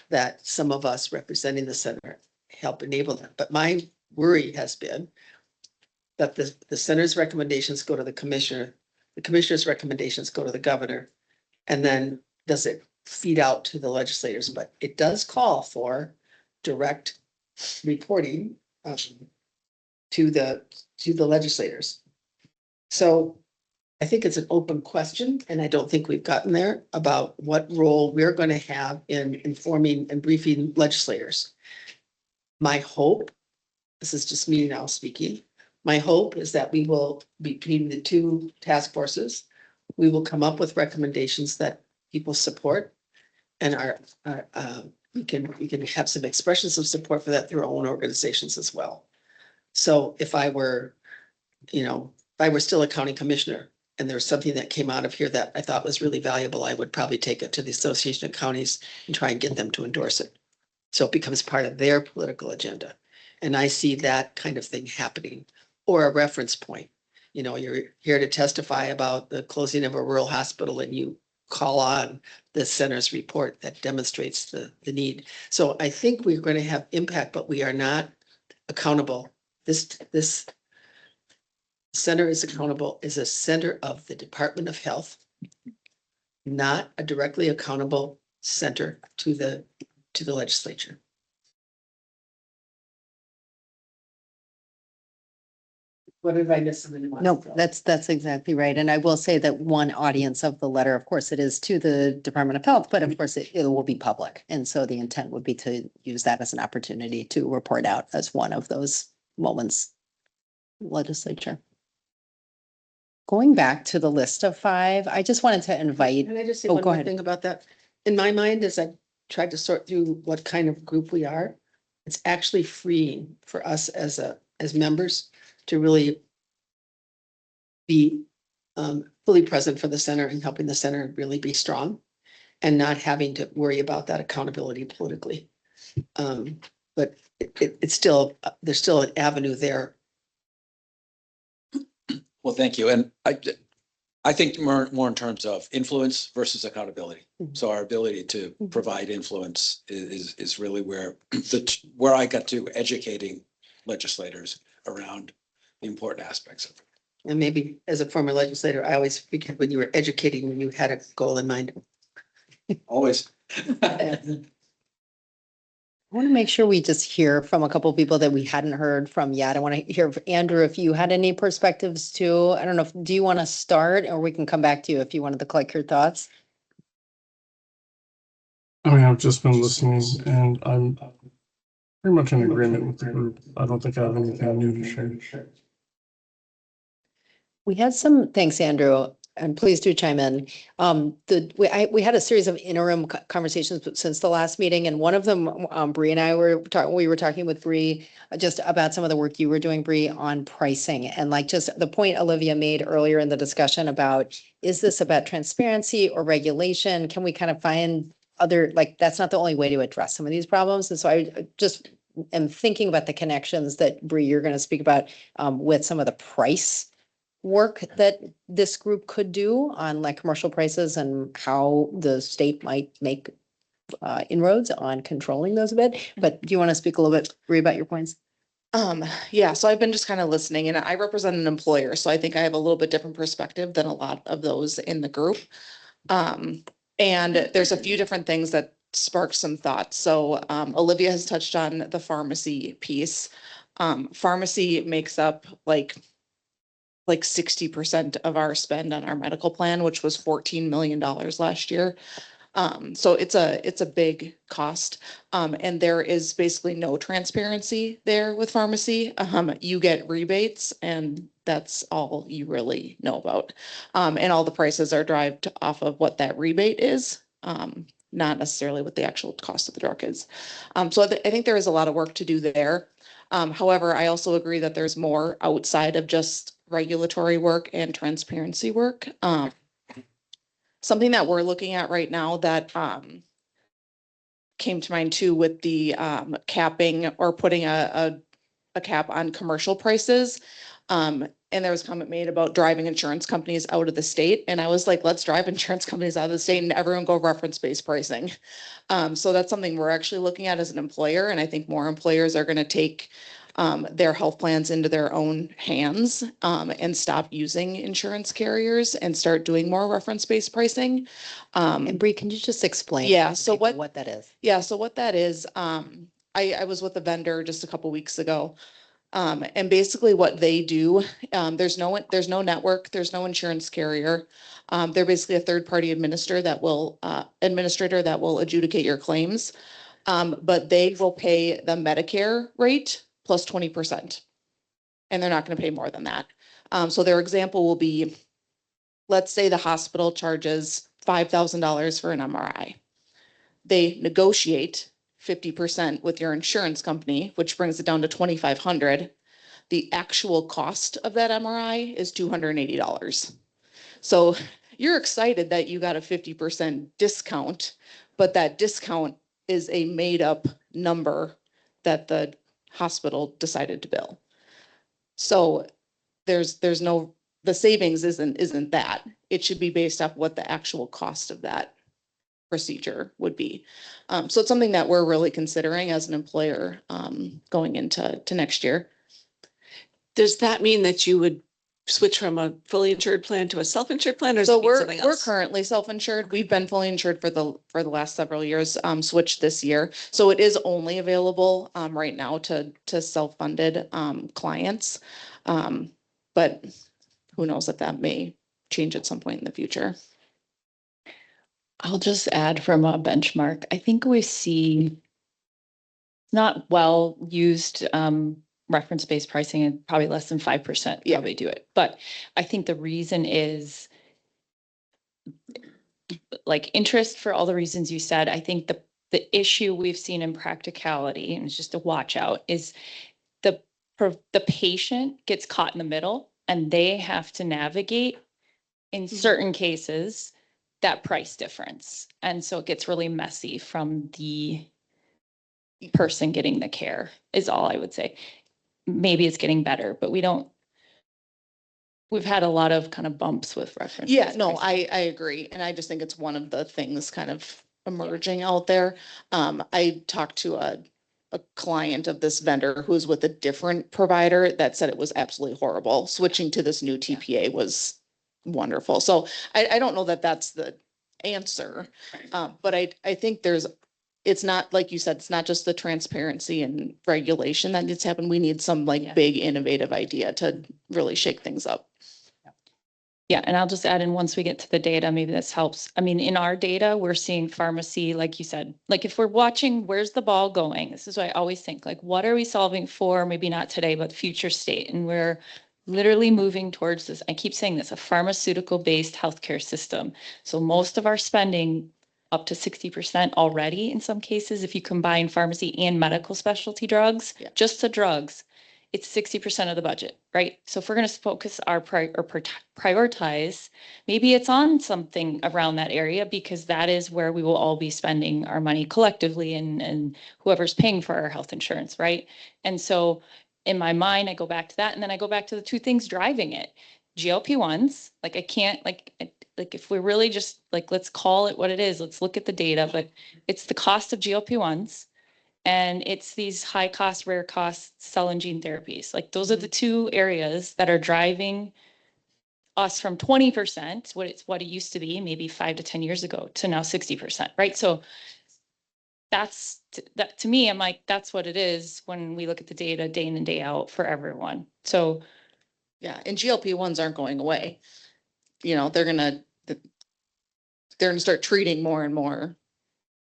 that some of us representing the center help enable that. But my worry has been that the center's recommendations go to the commissioner, the commissioner's recommendations go to the governor, and then does it feed out to the legislators? But it does call for direct reporting to the legislators. So I think it's an open question, and I don't think we've gotten there about what role we're going to have in informing and briefing legislators. My hope, this is just me now speaking, my hope is that we will, between the 2 task forces, we will come up with recommendations that people support, and we can have some expressions of support for that through our own organizations as well. So if I were still a county commissioner and there's something that came out of here that I thought was really valuable, I would probably take it to the Association of Counties and try and get them to endorse it. So it becomes part of their political agenda. And I see that kind of thing happening, or a reference point. You're here to testify about the closing of a rural hospital and you call on the center's report that demonstrates the need. So I think we're going to have impact, but we are not accountable. This center is accountable, is a center of the Department of Health, not a directly accountable center to the legislature. What did I miss? No, that's exactly right. And I will say that one audience of the letter, of course, it is to the Department of Health, but of course it will be public. And so the intent would be to use that as an opportunity to report out as one of those moments. Legislature. Going back to the list of 5, I just wanted to invite. Can I just say Oh, one go more ahead. thing about that? In my mind, as I tried to sort through what kind of group we are, it's actually freeing for us as members to really be fully present for the center and helping the center really be strong and not having to worry about that accountability politically. But it's still, there's still an avenue there. Well, thank you. And I think more in terms of influence versus accountability. So our ability to provide influence is really where where I got to educating legislators around the important aspects of it. And maybe as a former legislator, I always figured when you were educating, when you had a goal in mind. Always. I want to make sure we just hear from a couple of people that we hadn't heard from yet. I want to hear, Andrew, if you had any perspectives too. I don't know, do you want to start or we can come back to you if you wanted to collect your thoughts? I mean, I've just been listening and I'm pretty much in agreement with the group. I don't think I have anything new to share. We had some, thanks, Andrew, and please do chime in. We had a series of interim conversations since the last meeting, and one of them, Bree and I were talking, we were talking with Bree just about some of the work you were doing, Bree, on pricing. And like just the point Olivia made earlier in the discussion about, is this about transparency or regulation? Can we kind of find other, like, that's not the only way to address some of these problems. And so I just am thinking about the connections that Bree, you're going to speak about with some of the price work that this group could do on like commercial prices and how the state might make inroads on controlling those a bit. But do you want to speak a little bit, Bree, about your points? Yeah, so I've been just kind of listening and I represent an employer, so I think I have a little bit different perspective than a lot of those in the group. And there's a few different things that sparked some thoughts. So Olivia has touched on the pharmacy piece. Pharmacy makes up like 60% of our spend on our medical plan, which was $14 million last year. So it's a big cost. And there is basically no transparency there with pharmacy. You get rebates and that's all you really know about. And all the prices are derived off of what that rebate is, not necessarily what the actual cost of the drug is. So I think there is a lot of work to do there. However, I also agree that there's more outside of just regulatory work and transparency work. Something that we're looking at right now that came to mind too with the capping or putting a cap on commercial prices. And there was a comment made about driving insurance companies out of the state. And I was like, let's drive insurance companies out of the state and everyone go reference-based pricing. So that's something we're actually looking at as an employer. And I think more employers are going to take their health plans into their own hands and stop using insurance carriers and start doing more reference-based pricing. And Bree, can you just explain? Yeah, so what that is? Yeah, so what that is, I was with a vendor just a couple weeks ago. And basically what they do, there's no network, there's no insurance carrier. They're basically a third-party administrator that will adjudicate your claims. But they will pay the Medicare rate plus 20%. And they're not going to pay more than that. So their example will be, let's say the hospital charges $5,000 for an MRI. They negotiate 50% with your insurance company, which brings it down to $2,500. The actual cost of that MRI is $280. So you're excited that you got a 50% discount, but that discount is a made up number that the hospital decided to bill. So there's no, the savings isn't that. It should be based off what the actual cost of that procedure would be. So it's something that we're really considering as an employer going into next year. Does that mean that you would switch from a fully insured plan to a self-insured plan, or So we're we're currently self-insured. We've been fully insured for the last several years, switched this year. So it is only available right now to self-funded clients. But who knows if that may change at some point in the future. I'll just add from a benchmark. I think we see not well used reference-based pricing, and probably less than 5% probably do it. But I think the reason is like interest for all the reasons you said. I think the issue we've seen in practicality, and it's just a watch out, is the patient gets caught in the middle and they have to navigate in certain cases that price difference. And so it gets really messy from the person getting the care is all I would say. Maybe it's getting better, but we don't, we've had a lot of kind of bumps with reference. Yeah, no, I agree. And I just think it's one of the things kind of emerging out there. I talked to a client of this vendor who's with a different provider that said it was absolutely horrible. Switching to this new TPA was wonderful. So I don't know that that's the answer. But I think it's not, like you said, it's not just the transparency and regulation that needs to happen. We need some like Yeah. big innovative idea to really shake things up. Yeah, and I'll just add in, once we get to the data, maybe this helps. I mean, in our data, we're seeing pharmacy, like you said, like if we're watching, where's the ball going? This is what I always think, like, what are we solving for? Maybe not today, but future state. And we're literally moving towards this. I keep saying this, a pharmaceutical-based healthcare system. So most of our spending, up to 60% already in some cases, if you combine pharmacy and medical specialty drugs, Yeah. just the drugs, it's 60% of the budget, right? So if we're going to focus our prioritize, maybe it's on something around that area, because that is where we will all be spending our money collectively, and whoever's paying for our health insurance, right? And so in my mind, I go back to that, and then I go back to the two things driving it. GLP-1s, like I can't, like if we're really just like, let's call it what it is, let's look at the data, but it's the cost of GLP-1s. And it's these high cost, rare cost cell and gene therapies. Like those are the two areas that are driving us from 20%, what it used to be maybe 5 to 10 years ago, to now 60%, right? So that's that to me, I'm like, that's what it is when we look at the data day in and day out for everyone. So Yeah, and GLP-1s aren't going away. You know, they're gonna start treating more and more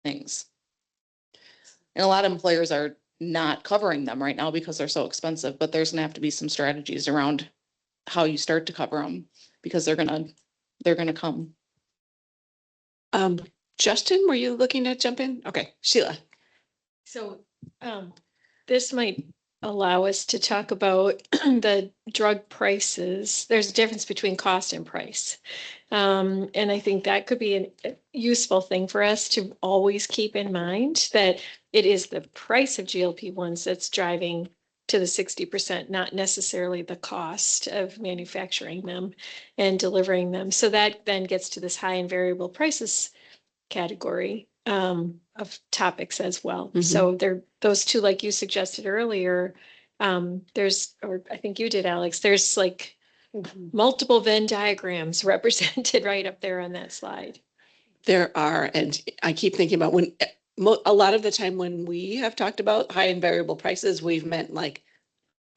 things. And a lot of employers are not covering them right now because they're so expensive, but there's gonna have to be some strategies around how you start to cover them, because they're gonna come. Justin, were you looking to jump in? Okay, Sheila. So this might allow us to talk about the drug prices. There's a difference between cost and price. And I think that could be a useful thing for us to always keep in mind, that it is the price of GLP-1s that's driving to the 60%, not necessarily the cost of manufacturing them and delivering them. So that then gets to this high and variable prices category of topics as well. So there, those two, like you suggested earlier, there's, or I think you did, Alex, there's like multiple Venn diagrams represented right up there on that slide. There are, and I keep thinking about when a lot of the time when we have talked about high and variable prices, we've meant like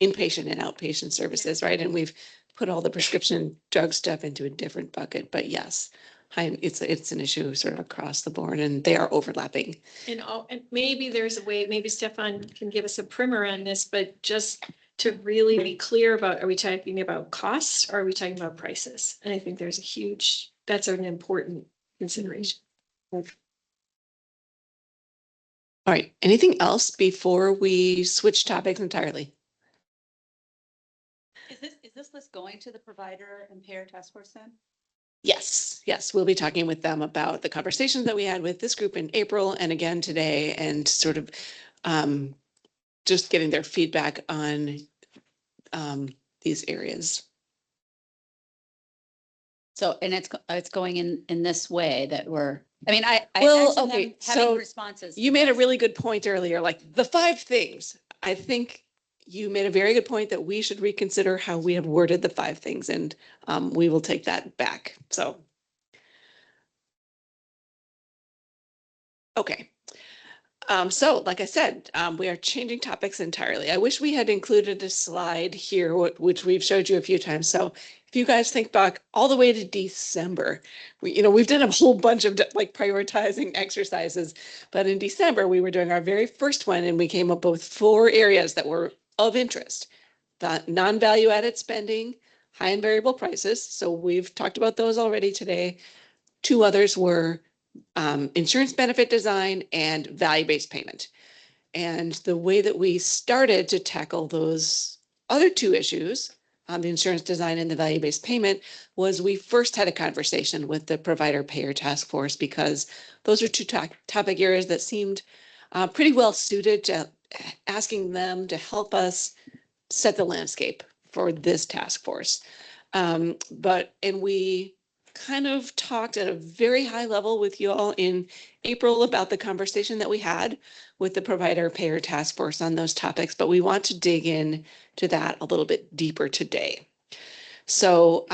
inpatient and outpatient services, right? And we've put all the prescription drug stuff into a different bucket. But yes, it's an issue sort of across the board, and they are overlapping. And maybe there's a way, maybe Stefan can give us a primer on this, but just to really be clear about, are we talking about costs or are we talking about prices? And I think there's a huge, that's an important consideration. All right, anything else before we switch topics entirely? Is this list going to the provider and payer task force then? Yes, we'll be talking with them about the conversations that we had with this group in April and again today, and sort of just getting their feedback on these areas. So, and it's going in this way that we're, I mean, I Well, imagine them okay, having so responses. you made a really good point earlier, like the 5 things. I think you made a very good point that we should reconsider how we have worded the 5 things, and we will take that back. So. Okay. So like I said, we are changing topics entirely. I wish we had included a slide here, which we've showed you a few times. So if you guys think back all the way to December, we've done a whole bunch of like prioritizing exercises, but in December, we were doing our very first one, and we came up with 4 areas that were of interest: the non-value added spending, high and variable prices. So we've talked about those already today. 2 others were insurance benefit design and value-based payment. And the way that we started to tackle those other 2 issues, the insurance design and the value-based payment, was we first had a conversation with the provider payer task force, because those are 2 topic areas that seemed pretty well suited to asking them to help us set the landscape for this task force. And we kind of talked at a very high level with you all in April about the conversation that we had with the provider payer task force on those topics, but we want to dig in to that a little bit deeper today. So,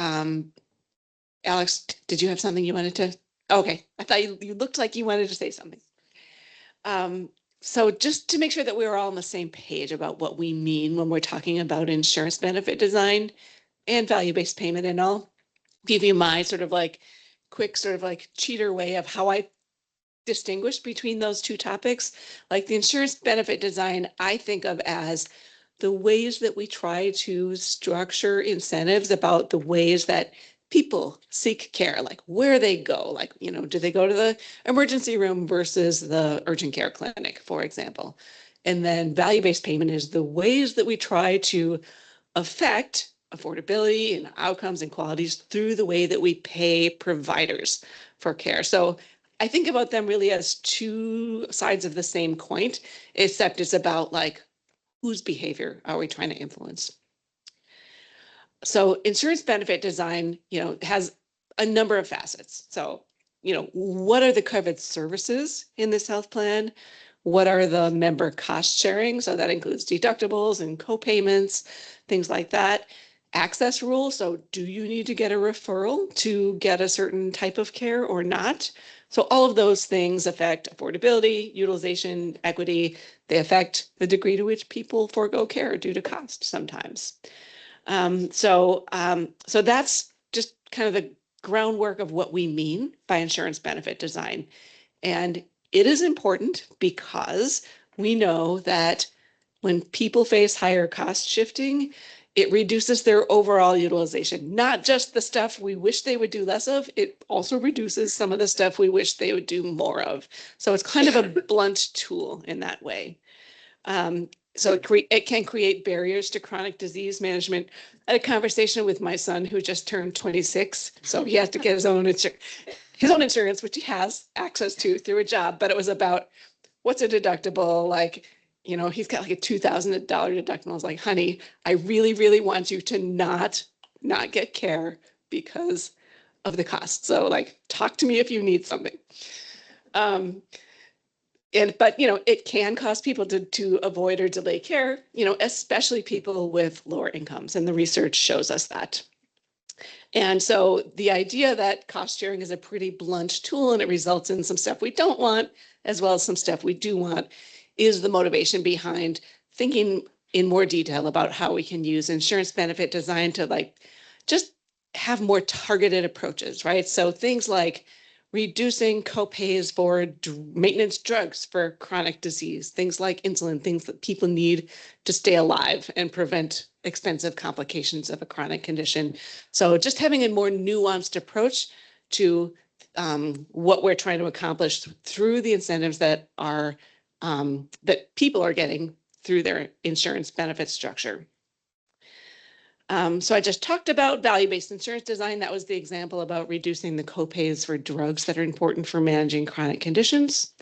Alex, did you have something you wanted to? Okay, I thought you looked like you wanted to say something. So just to make sure that we're all on the same page about what we mean when we're talking about insurance benefit design and value-based payment, and I'll give you my sort of like quick sort of like cheater way of how I distinguish between those two topics. Like the insurance benefit design, I think of as the ways that we try to structure incentives about the ways that people seek care, like where they go, like, you know, do they go to the emergency room versus the urgent care clinic, for example. And then value-based payment is the ways that we try to affect affordability and outcomes and qualities through the way that we pay providers for care. So I think about them really as two sides of the same coin, except it's about like, whose behavior are we trying to influence? So insurance benefit design, you know, has a number of facets. So, you know, what are the covered services in this health plan? What are the member cost sharing? So that includes deductibles and co-payments, things like that. Access rules. So do you need to get a referral to get a certain type of care or not? So all of those things affect affordability, utilization, equity. They affect the degree to which people forego care due to cost sometimes. So that's just kind of the groundwork of what we mean by insurance benefit design. And it is important because we know that when people face higher cost shifting, it reduces their overall utilization, not just the stuff we wish they would do less of, it also reduces some of the stuff we wish they would do more of. So it's kind of a blunt tool in that way. So it can create barriers to chronic disease management. I had a conversation with my son who just turned 26, so he has to get his own insurance, which he has access to through a job, but it was about what's a deductible, like, you know, he's got like a $2,000 deductible. I was like, honey, I really, really want you to not get care because of the cost. So like, talk to me if you need something. But, you know, it can cause people to avoid or delay care, you know, especially people with lower incomes. And the research shows us that. And so the idea that cost sharing is a pretty blunt tool and it results in some stuff we don't want, as well as some stuff we do want, is the motivation behind thinking in more detail about how we can use insurance benefit design to like just have more targeted approaches, right? So things like reducing copays for maintenance drugs for chronic disease, things like insulin, things that people need to stay alive and prevent expensive complications of a chronic condition. So just having a more nuanced approach to what we're trying to accomplish through the incentives that are that people are getting through their insurance benefit structure. So I just talked about value-based insurance design. That was the example about reducing the copays for drugs that are important for managing chronic conditions.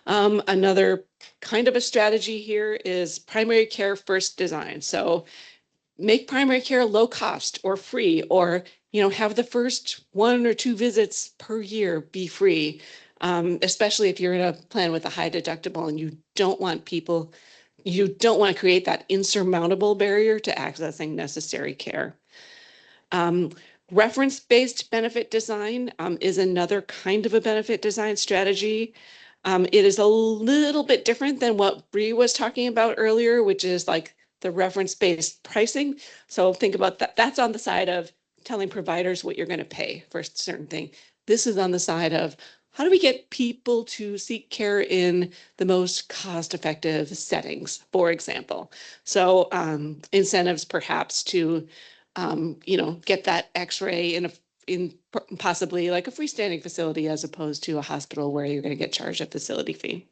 Another kind of a strategy here is primary care first design. So make primary care low cost or free, or, you know, have the first 1 or 2 visits per year be free, especially if you're in a plan with a high deductible and you don't want to create that insurmountable barrier to accessing necessary care. Reference-based benefit design is another kind of a benefit design strategy. It is a little bit different than what Bree was talking about earlier, which is like the reference-based pricing. So think about that. That's on the side of telling providers what you're going to pay for a certain thing. This is on the side of how do we get people to seek care in the most cost-effective settings, for example. So incentives perhaps to, you know, get that X-ray in possibly like a freestanding facility as opposed to a hospital where you're going to get charged a facility fee.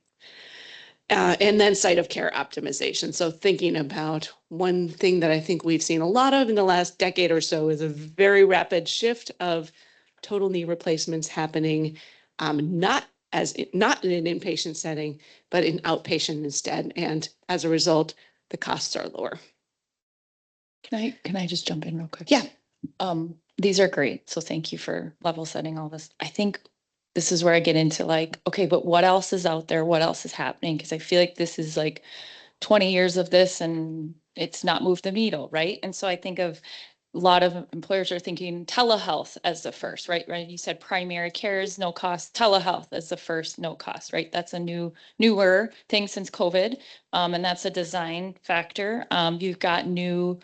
And then site of care optimization. So thinking about one thing that I think we've seen a lot of in the last decade or so is a very rapid shift of total knee replacements happening, not in an inpatient setting, but in outpatient instead. And as a result, the costs are lower. Can I just jump in real quick? Yeah. These are great. So thank you for level setting all this. I think this is where I get into like, okay, but what else is out there? What else is happening? Because I feel like this is like 20 years of this and it's not moved the needle, right? And so I think of a lot of employers are thinking telehealth as the first, right? Right. You said primary care is no cost, telehealth as the first no cost, right? That's a newer thing since COVID. And that's a design factor. You've got new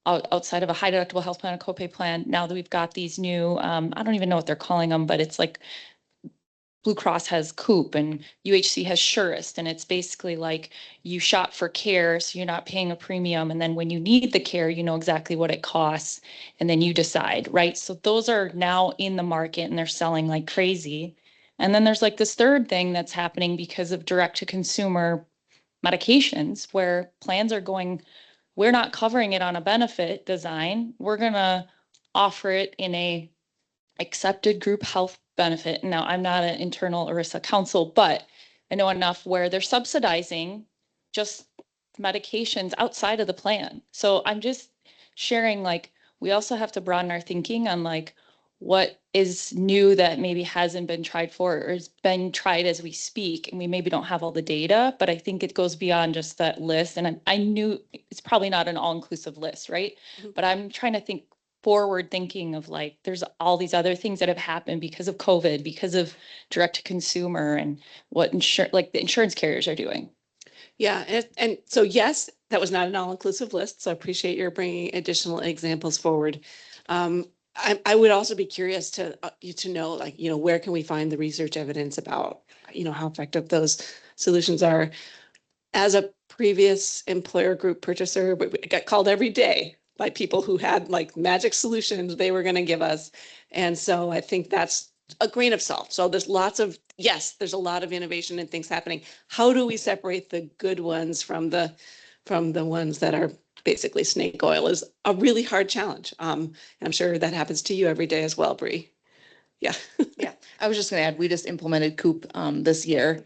outside of a high deductible health plan, a copay plan. Now that we've got these new, I don't even know what they're calling them, but it's like Blue Cross has Coop and UHC has Surest. And it's basically like you shop for care, so you're not paying a premium. And then when you need the care, you know exactly what it costs. And then you decide, right? So those are now in the market and they're selling like crazy. And then there's like this third thing that's happening because of direct to consumer medications where plans are going, we're not covering it on a benefit design. We're going to offer it in a accepted group health benefit. Now, I'm not an internal ERISA counsel, but I know enough where they're subsidizing just medications outside of the plan. So I'm just sharing, like, we also have to broaden our thinking on like what is new that maybe hasn't been tried for or has been tried as we speak. And we maybe don't have all the data, but I think it goes beyond just that list. And I knew it's probably not an all-inclusive list, right? But I'm trying to think forward thinking of like, there's all these other things that have happened because of COVID, because of direct to consumer and what like the insurance carriers are doing. Yeah, and so yes, that was not an all-inclusive list, so I appreciate your bringing additional examples forward. I would also be curious to you to know, like, you know, where can we find the research evidence about, you know, how effective those solutions are? As a previous employer group purchaser, we got called every day by people who had like magic solutions they were going to give us, and so I think that's a grain of salt. So there's lots of, yes, there's a lot of innovation and things happening. How do we separate the good ones from the ones that are basically snake oil is a really hard challenge. I'm sure that happens to you every day as well, Bree. Yeah. Yeah, I was just gonna add, we just implemented Coop this year,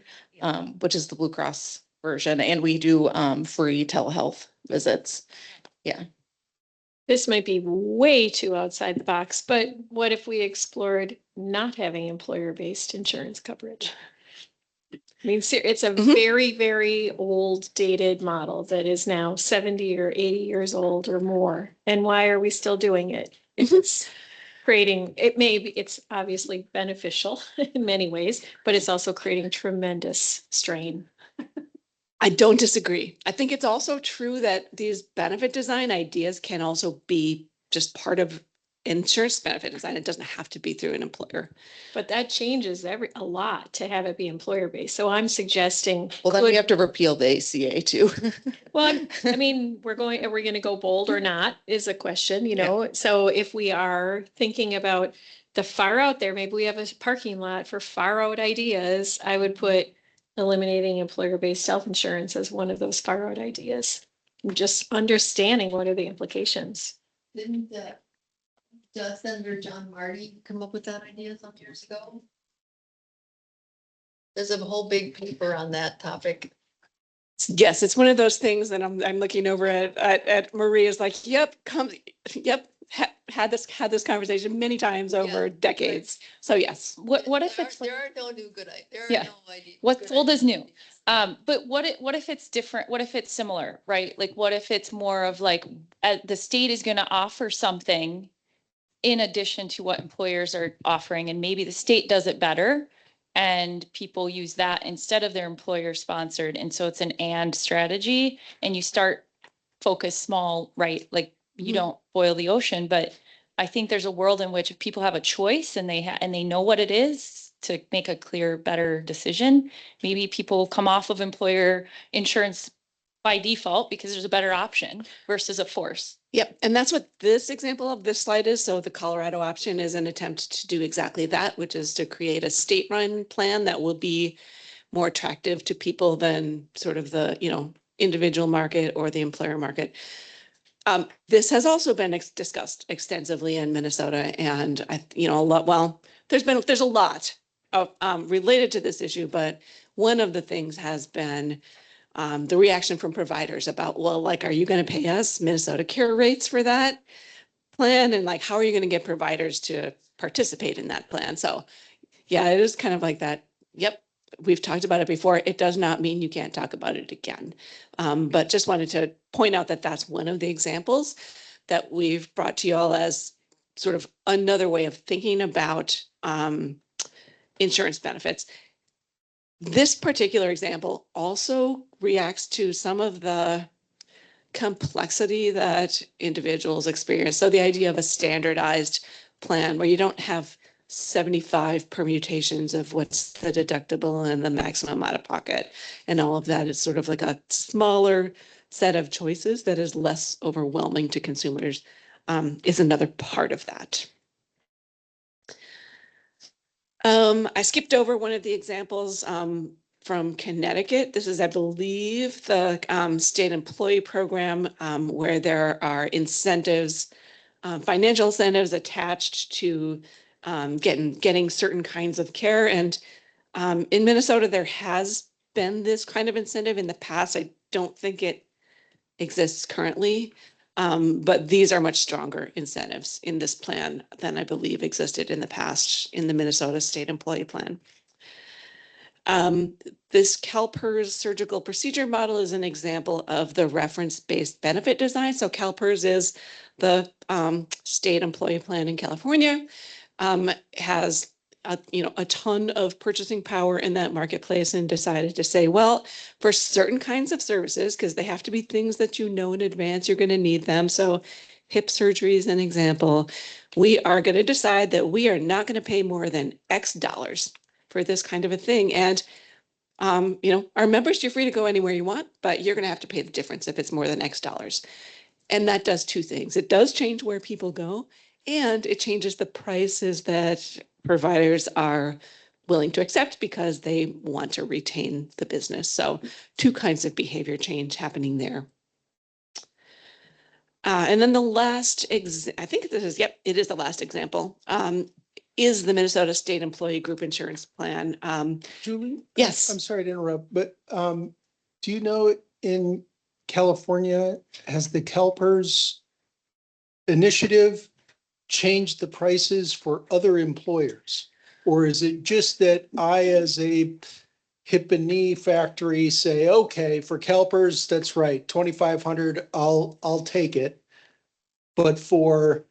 which is the Blue Cross version, and we do free telehealth visits. Yeah. This might be way too outside the box, but what if we explored not having employer-based insurance coverage? I mean, it's a very, very old dated model that is now 70 or 80 years old or more. And why are we still doing it? It's creating, it's obviously beneficial in many ways, but it's also creating tremendous strain. I don't disagree. I think it's also true that these benefit design ideas can also be just part of insurance benefit design. It doesn't have to be through an employer. But that changes a lot to have it be employer-based. So I'm suggesting. Well, then we have to repeal the ACA too. Well, I mean, are we going to go bold or not is a question, you know? So if we are thinking about the far out there, maybe we have a parking lot for far out ideas. I would put eliminating employer-based self-insurance as one of those far out ideas. Just understanding what are the implications. Didn't Senator John Marty come up with that idea some years ago? There's a whole big paper on that topic. Yes, it's one of those things that I'm looking over at Maria's like, yep, had this conversation many times over decades. So yes. What if it's like, There are no new good ideas. There are Yeah. no ideas. what's old is new? But what if it's different? What if it's similar, right? Like, what if it's more of like, the state is going to offer something in addition to what employers are offering, and maybe the state does it better and people use that instead of their employer sponsored. And so it's an and strategy, and you start focus small, right? Like you don't boil the ocean, but I think there's a world in which if people have a choice and they know what it is to make a clear, better decision, maybe people come off of employer insurance by default because there's a better option versus a force. Yep. And that's what this example of this slide is. So the Colorado option is an attempt to do exactly that, which is to create a state-run plan that will be more attractive to people than sort of the, you know, individual market or the employer market. This has also been discussed extensively in Minnesota, and a lot. Well, there's a lot of, related to this issue, but one of the things has been the reaction from providers about, well, like, are you going to pay us Minnesota care rates for that? plan and like, how are you going to get providers to participate in that plan? So yeah, it is kind of like that. Yep. We've talked about it before. It does not mean you can't talk about it again. But just wanted to point out that that's one of the examples that we've brought to you all as sort of another way of thinking about insurance benefits. This particular example also reacts to some of the complexity that individuals experience. So the idea of a standardized plan where you don't have 75 permutations of what's the deductible and the maximum out of pocket and all of that is sort of like a smaller set of choices that is less overwhelming to consumers is another part of that. I skipped over one of the examples from Connecticut. This is, I believe, the state employee program where there are incentives, financial incentives attached to getting certain kinds of care. And in Minnesota, there has been this kind of incentive in the past. I don't think it exists currently, but these are much stronger incentives in this plan than I believe existed in the past in the Minnesota State Employee Plan. This CalPERS surgical procedure model is an example of the reference-based benefit design. So CalPERS is the state employee plan in California, has a ton of purchasing power in that marketplace and decided to say, well, for certain kinds of services, because they have to be things that you know in advance you're going to need them. So hip surgery is an example. We are going to decide that we are not going to pay more than X dollars for this kind of a thing. And, our members, you're free to go anywhere you want, but you're going to have to pay the difference if it's more than X dollars. And that does two things. It does change where people go, and it changes the prices that providers are willing to accept because they want to retain the business. So two kinds of behavior change happening there. And then the last, I think this is, it is the last example, is the Minnesota State Employee Group Insurance Plan. Julie? Yes. I'm sorry to interrupt, but do you know in California, has the CalPERS initiative changed the prices for other employers? Or is it just that I, as a hip and knee factory, say, okay, for CalPERS, that's right, 2,500, I'll take it. But for,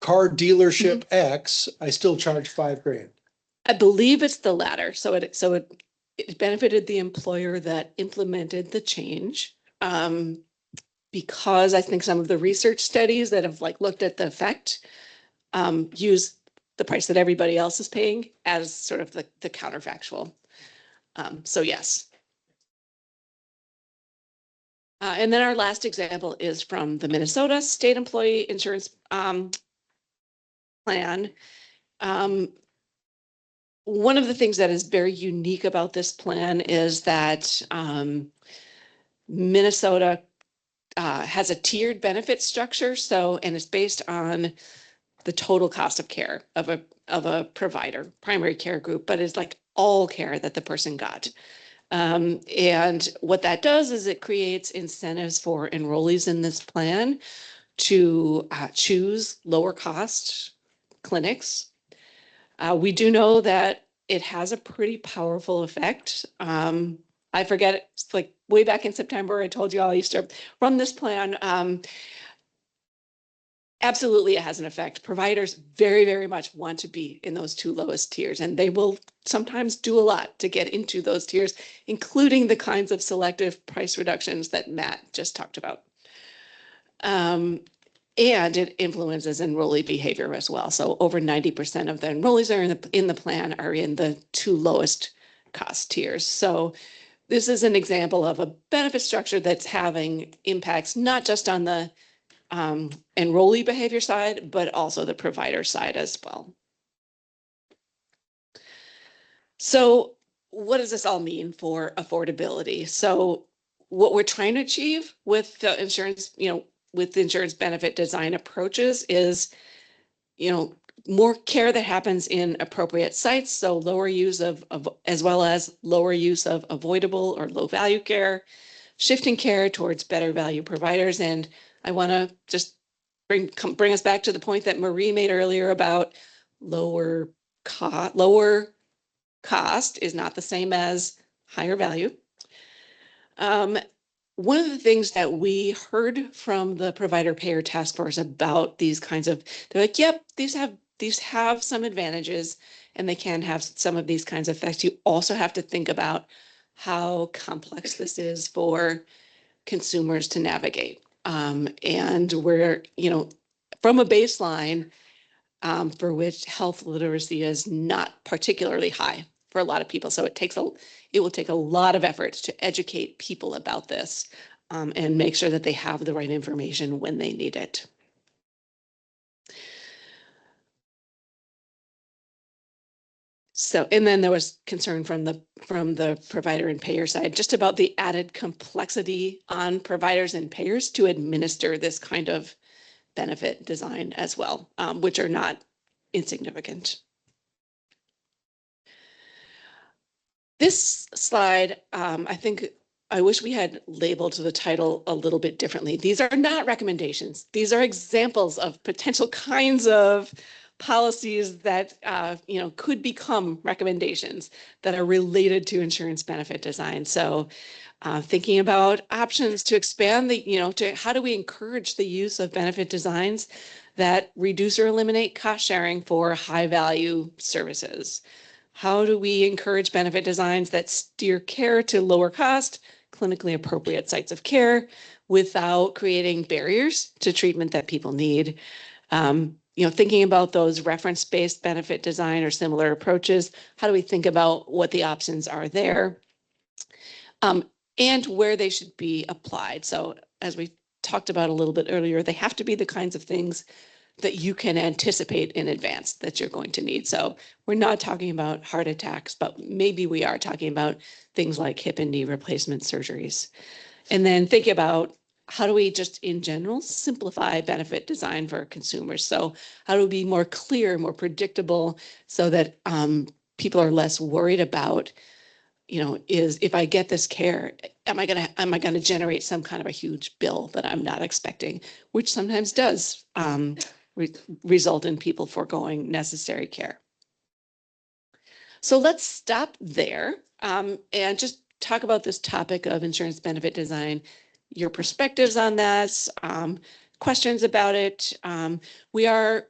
car dealership X, I still charge $5,000. I believe it's the latter. So it benefited the employer that implemented the change. Because I think some of the research studies that have looked at the effect use the price that everybody else is paying as sort of the counterfactual. So yes. And then our last example is from the Minnesota State Employee Insurance Plan. One of the things that is very unique about this plan is that Minnesota has a tiered benefit structure. So, and it's based on the total cost of care of a provider, primary care group, but it's like all care that the person got. And what that does is it creates incentives for enrollees in this plan to choose lower cost clinics. We do know that it has a pretty powerful effect. I forget, it's like way back in September, I told you all I used to run this plan. Absolutely, it has an effect. Providers very, very much want to be in those two lowest tiers, and they will sometimes do a lot to get into those tiers, including the kinds of selective price reductions that Matt just talked about. And it influences enrollee behavior as well. So over 90% of the enrollees are in the plan are in the two lowest cost tiers. So this is an example of a benefit structure that's having impacts not just on the enrollee behavior side, but also the provider side as well. So what does this all mean for affordability? So what we're trying to achieve with the insurance, with the insurance benefit design approaches is, more care that happens in appropriate sites. So lower use of as well as lower use of avoidable or low value care, shifting care towards better value providers, and I want to just bring us back to the point that Marie made earlier about lower cost is not the same as higher value. One of the things that we heard from the provider payer task force about these kinds of, they're like, yep, these have some advantages and they can have some of these kinds of effects. You also have to think about how complex this is for consumers to navigate. And where, from a baseline for which health literacy is not particularly high for a lot of people. So it will take a lot of effort to educate people about this and make sure that they have the right information when they need it. So, and then there was concern from the provider and payer side just about the added complexity on providers and payers to administer this kind of benefit design as well, which are not insignificant. This slide, I wish we had labeled the title a little bit differently. These are not recommendations. These are examples of potential kinds of policies that could become recommendations that are related to insurance benefit design. So thinking about options to expand to how do we encourage the use of benefit designs that reduce or eliminate cost sharing for high value services? How do we encourage benefit designs that steer care to lower cost, clinically appropriate sites of care without creating barriers to treatment that people need? Thinking about those reference-based benefit design or similar approaches, how do we think about what the options are there? And where they should be applied. So as we talked about a little bit earlier, they have to be the kinds of things that you can anticipate in advance that you're going to need. So we're not talking about heart attacks, but maybe we are talking about things like hip and knee replacement surgeries. And then think about how do we just in general simplify benefit design for consumers? So how do we be more clear, more predictable so that people are less worried about, is if I get this care, am I gonna generate some kind of a huge bill that I'm not expecting, which sometimes does result in people foregoing necessary care. So let's stop there and just talk about this topic of insurance benefit design, your perspectives on this, questions about it. We are,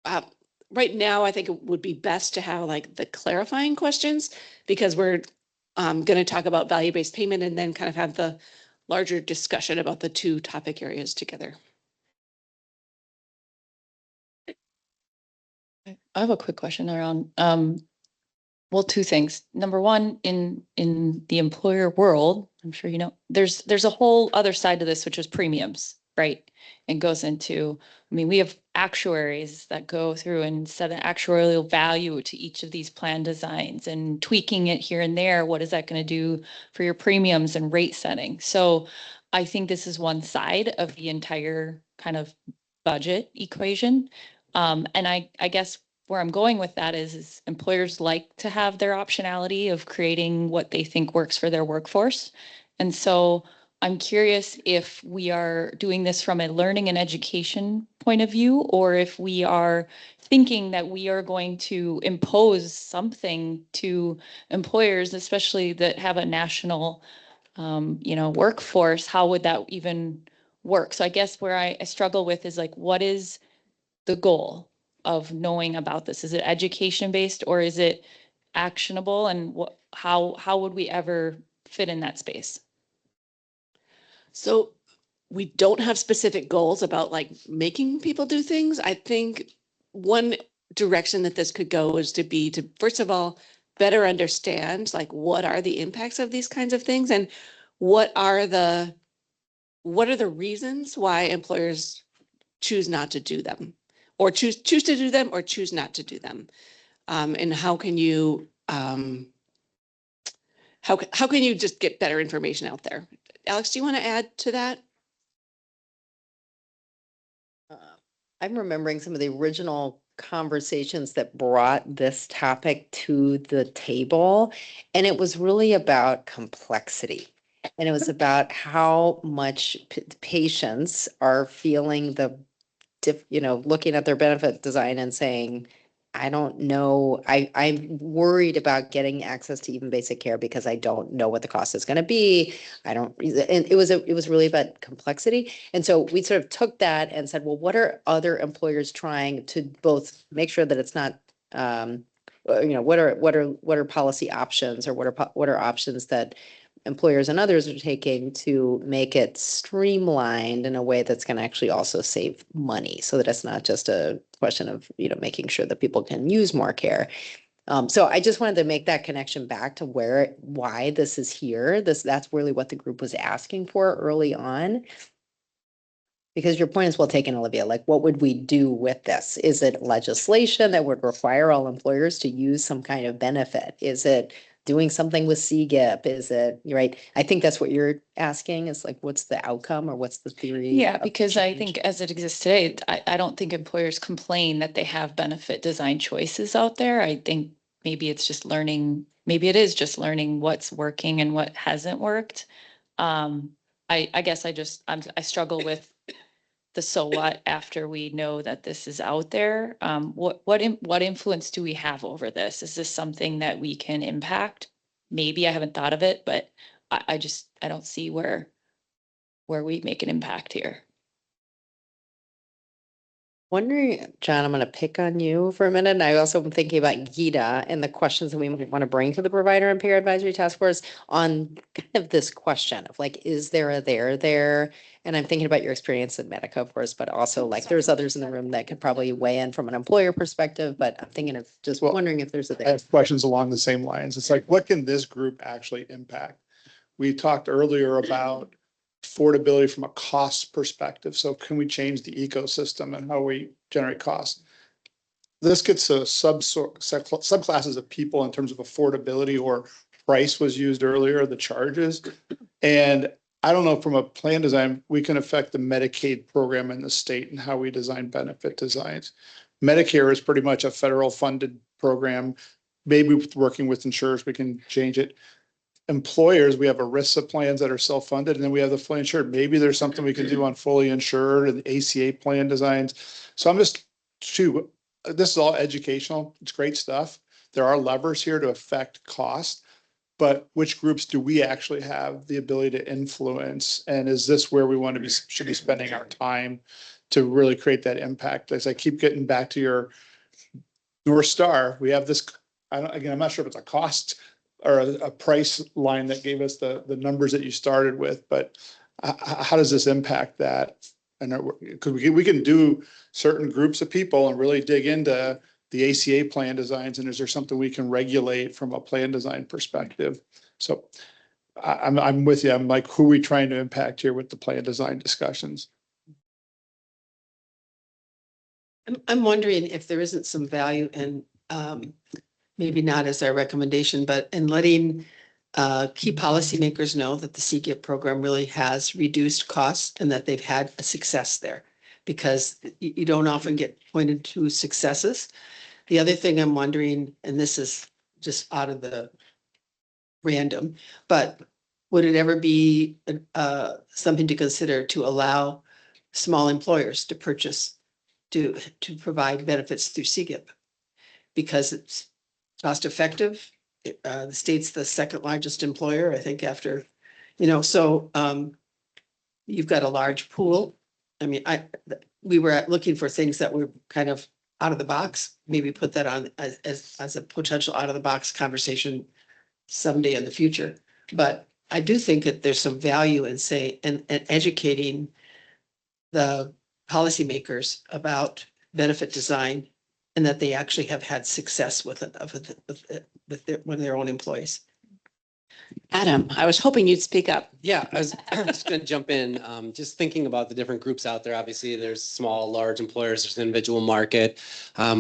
right now, I think it would be best to have like the clarifying questions because we're going to talk about value-based payment and then kind of have the larger discussion about the two topic areas together. I have a quick question around, well, two things. Number one, in the employer world, I'm sure you know, there's a whole other side to this, which is premiums, right? And goes into, we have actuaries that go through and set an actuarial value to each of these plan designs and tweaking it here and there. What is that going to do for your premiums and rate setting? So I think this is one side of the entire kind of budget equation. And I guess where I'm going with that is employers like to have their optionality of creating what they think works for their workforce. And so I'm curious if we are doing this from a learning and education point of view, or if we are thinking that we are going to impose something to employers, especially that have a national, workforce. How would that even work? So I guess where I struggle with is like, what is the goal of knowing about this? Is it education based or is it actionable? And how would we ever fit in that space? So we don't have specific goals about like making people do things. I think one direction that this could go is to first of all, better understand like what are the impacts of these kinds of things and what are the reasons why employers choose not to do them or choose to do them or choose not to do them. And how can you just get better information out there? Alex, do you want to add to that? I'm remembering some of the original conversations that brought this topic to the table, and it was really about complexity. And it was about how much patients are feeling the looking at their benefit design and saying, I don't know, I'm worried about getting access to even basic care because I don't know what the cost is gonna be. I don't, and it was really about complexity. And so we sort of took that and said, well, what are other employers trying to both make sure that it's not, what are policy options, or what are options that employers and others are taking to make it streamlined in a way that's going to actually also save money, so that it's not just a question of, making sure that people can use more care. So I just wanted to make that connection back to why this is here. That's really what the group was asking for early on. Because your point is well taken, Olivia. Like, what would we do with this? Is it legislation that would require all employers to use some kind of benefit? Is it doing something with CGIP? Is it, you're right? I think that's what you're asking, is like, what's the outcome or what's the theory? Yeah, of because I change? think as it exists today, I don't think employers complain that they have benefit design choices out there. I think maybe it's just learning, maybe it is just learning what's working and what hasn't worked. I guess I struggle with the so what after we know that this is out there. What influence do we have over this? Is this something that we can impact? Maybe I haven't thought of it, but I don't see where we make an impact here. Wondering, John, I'm going to pick on you for a minute. And I also am thinking about Gita and the questions that we might want to bring to the Provider and Peer Advisory Task Force on kind of this question of like, is there a there? And I'm thinking about your experience at Medica, of course, but also like there's others in the room that could probably weigh in from an employer perspective, but I'm thinking of just wondering if there's a I there. have questions along the same lines. It's like, what can this group actually impact? We talked earlier about affordability from a cost perspective. So can we change the ecosystem and how we generate costs? This gets to subclasses of people in terms of affordability, or price was used earlier, the charges. And I don't know, from a plan design, we can affect the Medicaid program in the state and how we design benefit designs. Medicare is pretty much a federal funded program. Maybe working with insurers, we can change it. Employers, we have ERISA plans that are self-funded, and then we have the fully insured. Maybe there's something we can do on fully insured and ACA plan designs. So this is all educational. It's great stuff. There are levers here to affect cost, but which groups do we actually have the ability to influence? And is this where we should be spending our time to really create that impact? As I keep getting back to your North Star, we have this, I'm not sure if it's a cost or a price line that gave us the numbers that you started with, but how does this impact that? And because we can do certain groups of people and really dig into the ACA plan designs, and is there something we can regulate from a plan design perspective? So I'm with you. I'm like, who are we trying to impact here with the plan design discussions? I'm wondering if there isn't some value in, maybe not as our recommendation, but in letting key policymakers know that the CGIP program really has reduced costs and that they've had a success there, because you don't often get pointed to successes. The other thing I'm wondering, and this is just out of the random, but would it ever be something to consider to allow small employers to to provide benefits through CGIP? Because it's cost effective. The state's the second largest employer, I think, after, so you've got a large pool. I mean, we were looking for things that were kind of out of the box, maybe put that on as a potential out of the box conversation someday in the future. But I do think that there's some value in and educating the policymakers about benefit design, and that they actually have had success with their own employees. Adam, I was hoping you'd speak up. Yeah, I was just going to jump in. Just thinking about the different groups out there. Obviously, there's small, large employers. There's the individual market.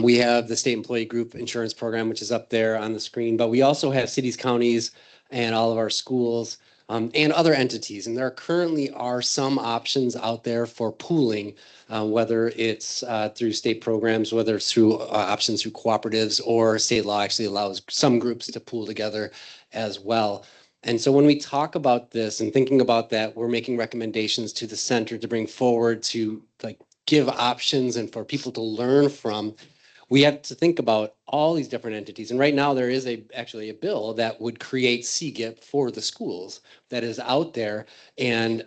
We have the state employee group insurance program, which is up there on the screen. But we also have cities, counties, and all of our schools and other entities. And there currently are some options out there for pooling, whether it's through state programs, whether it's through options through cooperatives, or state law actually allows some groups to pool together as well. And so when we talk about this and thinking about that, we're making recommendations to the center to bring forward to like give options and for people to learn from. We have to think about all these different entities. And right now there is actually a bill that would create CGIP for the schools that is out there and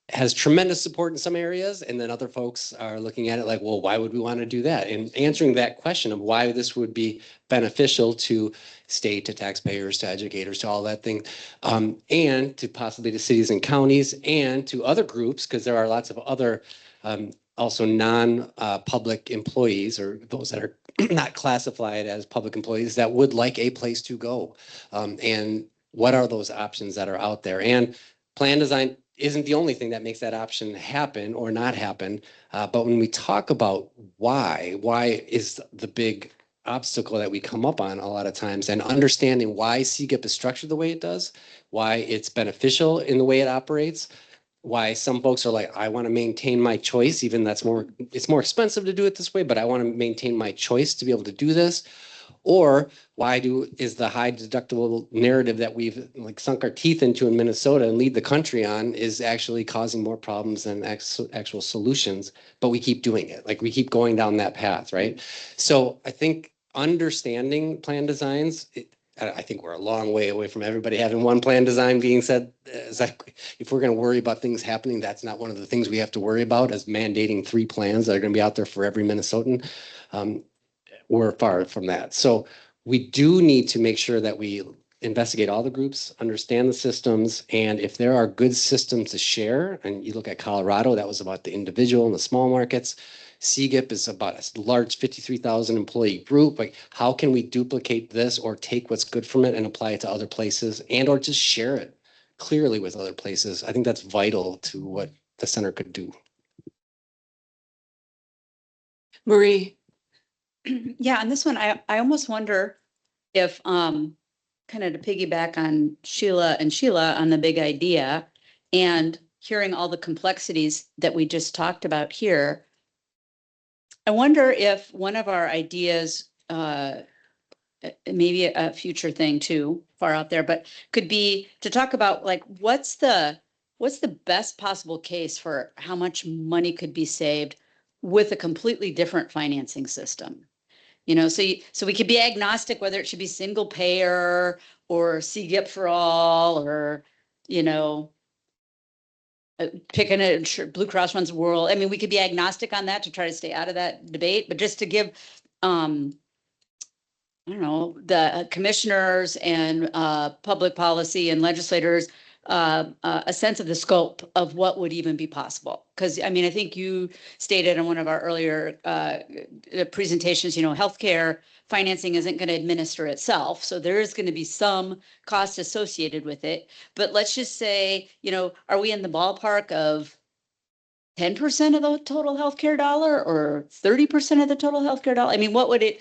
has tremendous support in some areas. And then other folks are looking at it like, well, why would we want to do that? And answering that question of why this would be beneficial to state, to taxpayers, to educators, to all that thing, and to possibly to cities and counties and to other groups, because there are lots of other also non-public employees or those that are not classified as public employees that would like a place to go. And what are those options that are out there? And plan design isn't the only thing that makes that option happen or not happen. But when we talk about why is the big obstacle that we come up on a lot of times, and understanding why CGIP is structured the way it does, why it's beneficial in the way it operates, why some folks are like, I want to maintain my choice, even it's more expensive to do it this way, but I want to maintain my choice to be able to do this. Or why is the high deductible narrative that we've like sunk our teeth into in Minnesota and lead the country on is actually causing more problems than actual solutions, but we keep doing it. Like we keep going down that path, right? So I think understanding plan designs, I think we're a long way away from everybody having one plan design being said. If we're going to worry about things happening, that's not one of the things we have to worry about as mandating 3 plans that are going to be out there for every Minnesotan. We're far from that. So we do need to make sure that we investigate all the groups, understand the systems, and if there are good systems to share, and you look at Colorado, that was about the individual and the small markets. CGIP is about a large 53,000 employee group. Like, how can we duplicate this or take what's good from it and apply it to other places and or just share it clearly with other places? I think that's vital to what the center could do. Marie. Yeah, on this one, I almost wonder if, kind of to piggyback on Sheila on the big idea and hearing all the complexities that we just talked about here, I wonder if one of our ideas, maybe a future thing too, far out there, but could be to talk about like, what's the best possible case for how much money could be saved with a completely different financing system? You know, so we could be agnostic whether it should be single payer or CGIP for all, or, you know, picking a Blue Cross runs the world. I mean, we could be agnostic on that to try to stay out of that debate, but just to give, I don't know, the commissioners and public policy and legislators a sense of the scope of what would even be possible. Because I mean, I think you stated in one of our earlier presentations, you know, healthcare financing isn't going to administer itself. So there is going to be some cost associated with it. But let's just say, you know, are we in the ballpark of 10% of the total healthcare dollar or 30% of the total healthcare dollar? I mean, what would it,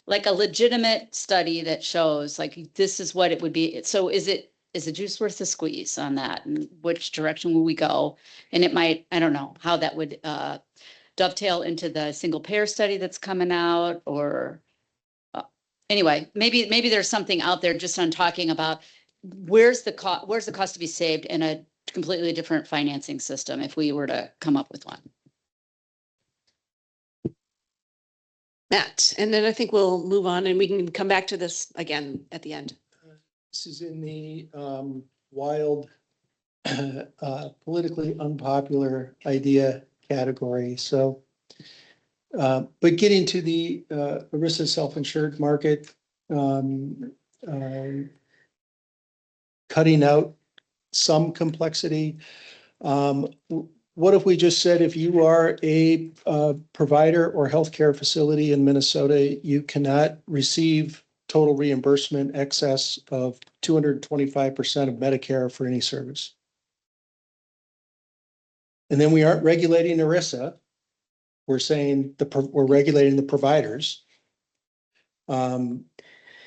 like a legitimate study that shows like this is what it would be? So is the juice worth the squeeze on that, and which direction will we go? And it might, I don't know how that would dovetail into the single payer study that's coming out, or anyway, maybe there's something out there just on talking about where's the cost to be saved in a completely different financing system if we were to come up with one. Matt, and then I think we'll move on and we can come back to this again at the end. This is in the wild, politically unpopular idea category. So, but getting to the ERISA self-insured market, cutting out some complexity. What if we just said, if you are a provider or healthcare facility in Minnesota, you cannot receive total reimbursement excess of 225% of Medicare for any service. And then we aren't regulating ERISA. We're saying we're regulating the providers. We're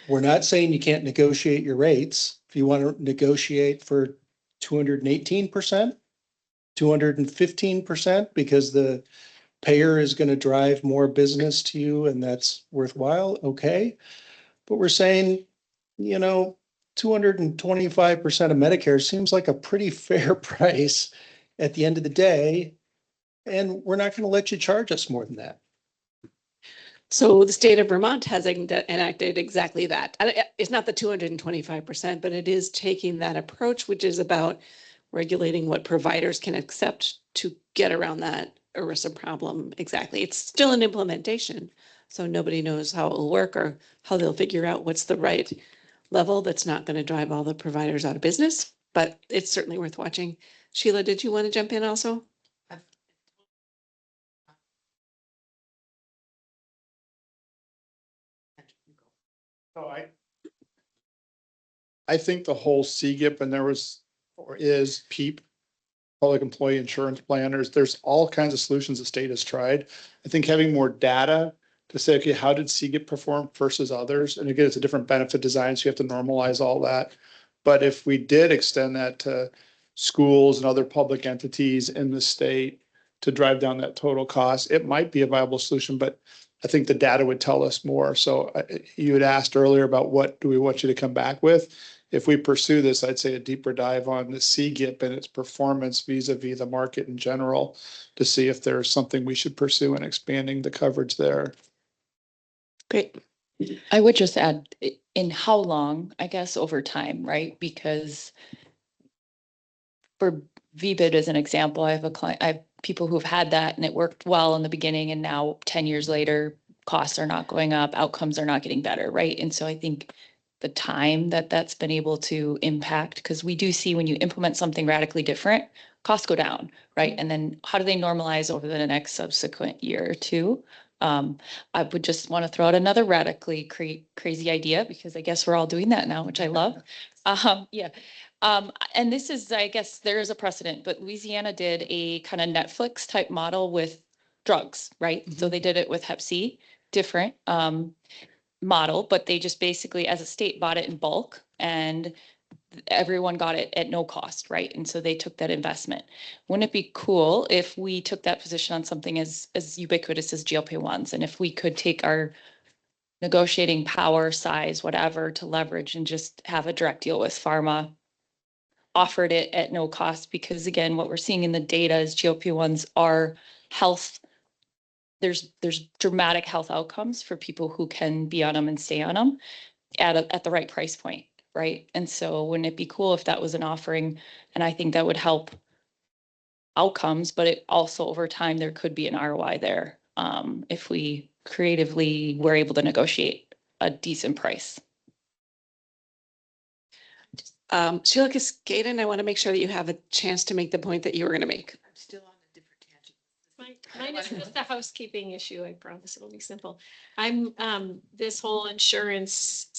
not saying you can't negotiate your rates. If you want to negotiate for 218%, 215%, because the payer is going to drive more business to you and that's worthwhile, okay. But we're saying, you know, 225% of Medicare seems like a pretty fair price at the end of the day. And we're not going to let you charge us more than that. So the state of Vermont has enacted exactly that. It's not the 225%, but it is taking that approach, which is about regulating what providers can accept to get around that ERISA problem. Exactly. It's still an implementation. So nobody knows how it will work or how they'll figure out what's the right level that's not going to drive all the providers out of business, but it's certainly worth watching. Sheila, did you want to jump in also? So I think the whole CGIP and there was, or is PEEP, Public Employee Insurance Plan, there's all kinds of solutions the state has tried. I think having more data to say, okay, how did CGIP perform versus others? And again, it's a different benefit design, so you have to normalize all that. But if we did extend that to schools and other public entities in the state to drive down that total cost, it might be a viable solution, but I think the data would tell us more. So you had asked earlier about what do we want you to come back with? If we pursue this, I'd say a deeper dive on the CGIP and its performance vis-a-vis the market in general to see if there's something we should pursue in expanding the coverage there. Great. I would just add in how long, I guess, over time, right? Because for VBID as an example, I have a client, I have people who've had that and it worked well in the beginning and now 10 years later, costs are not going up, outcomes are not getting better, right? And so I think the time that that's been able to impact, because we do see when you implement something radically different, costs go down, right? And then how do they normalize over the next subsequent year or two? I would just want to throw out another radically crazy idea because I guess we're all doing that now, which I love. Yeah. And this is, I guess there is a precedent, but Louisiana did a kind of Netflix type model with drugs, right? So they did it with Hep C, different model, but they just basically as a state bought it in bulk and everyone got it at no cost, right? And so they took that investment. Wouldn't it be cool if we took that position on something as ubiquitous as GLP-1s? And if we could take our negotiating power, size, whatever, to leverage and just have a direct deal with pharma, offered it at no cost? Because again, what we're seeing in the data is GLP-1s are health. There's dramatic health outcomes for people who can be on them and stay on them at the right price point. Right. And so wouldn't it be cool if that was an offering? And I think that would help outcomes, but it also over time, there could be an ROI there if we creatively were able to negotiate a decent price. Sheila Cascaden, I want to make sure that you have a chance to make the point that you were going to make. I'm still on a different tangent. Mine is just a housekeeping issue. I promise it'll be simple. I'm, this whole insurance,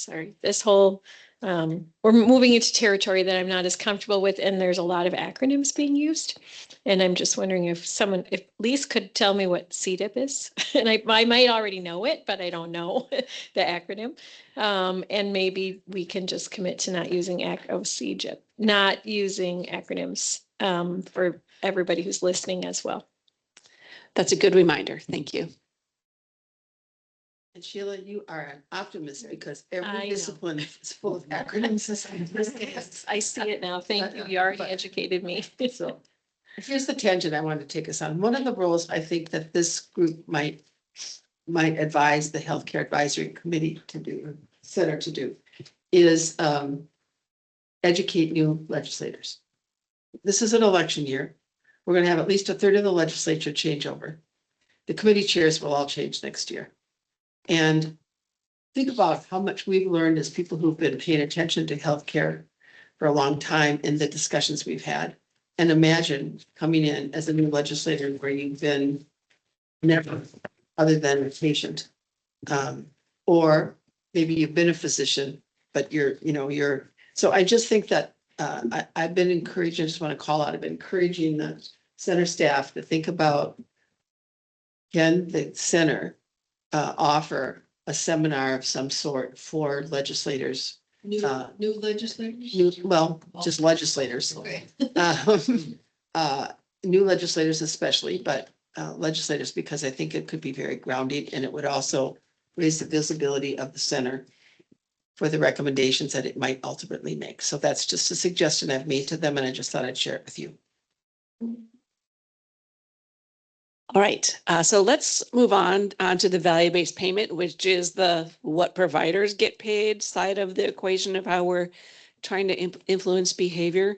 we're moving into territory that I'm not as comfortable with, and there's a lot of acronyms being used. And I'm just wondering if someone, if Lise could tell me what CDIP is, and I might already know it, but I don't know the acronym. And maybe we can just commit to not using CGIP, not using acronyms, for everybody who's listening as well. That's a good reminder. Thank you. And Sheila, you are an optimist because I every know. discipline is full of acronyms. I see it now. Thank you. You already educated me. So here's the tangent I wanted to take us on. One of the roles I think that this group might advise the Healthcare Advisory Committee to do, center to do, is educate new legislators. This is an election year. We're going to have at least a third of the legislature change over. The committee chairs will all change next year. And think about how much we've learned as people who've been paying attention to healthcare for a long time in the discussions we've had. And imagine coming in as a new legislator where you've been never other than a patient. Or maybe you've been a physician, but you're, so I just think that I've been encouraging, I just want to call out, I've been encouraging the center staff to think about, can the center offer a seminar of some sort for legislators? New legislators? Just legislators. Okay. New legislators especially, but legislators, because I think it could be very grounding and it would also raise the visibility of the center for the recommendations that it might ultimately make. So that's just a suggestion I've made to them, and I just thought I'd share it with you. All right, so let's move on to the value-based payment, which is the what providers get paid side of the equation of how we're trying to influence behavior.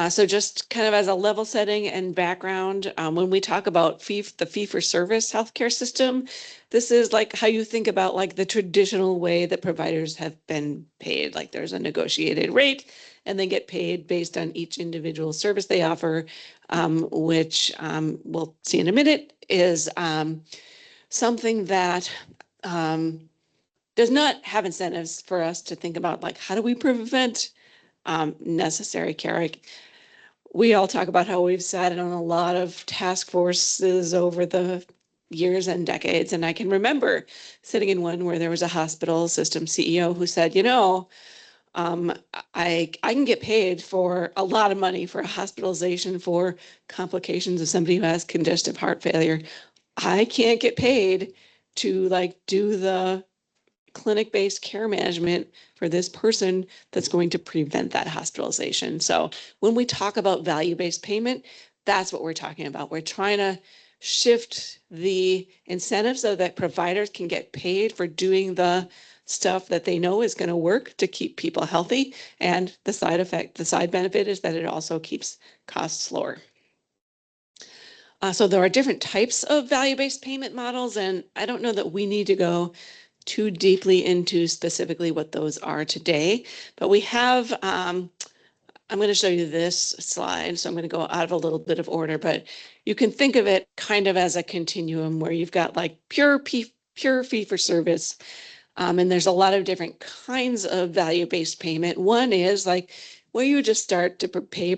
So just kind of as a level setting and background, when we talk about the fee-for-service healthcare system, this is like how you think about like the traditional way that providers have been paid. Like there's a negotiated rate and they get paid based on each individual service they offer, which we'll see in a minute is something that does not have incentives for us to think about like how do we prevent necessary care. We all talk about how we've sat on a lot of task forces over the years and decades. And I can remember sitting in one where there was a hospital system CEO who said, you know, I can get paid for a lot of money for a hospitalization for complications of somebody who has congestive heart failure. I can't get paid to like do the clinic-based care management for this person that's going to prevent that hospitalization. So when we talk about value-based payment, that's what we're talking about. We're trying to shift the incentives so that providers can get paid for doing the stuff that they know is going to work to keep people healthy. And the side benefit is that it also keeps costs lower. So there are different types of value-based payment models, and I don't know that we need to go too deeply into specifically what those are today, but we have, I'm going to show you this slide. So I'm going to go out of a little bit of order, but you can think of it kind of as a continuum where you've got like pure fee for service. And there's a lot of different kinds of value-based payment. One is like where you just start to pay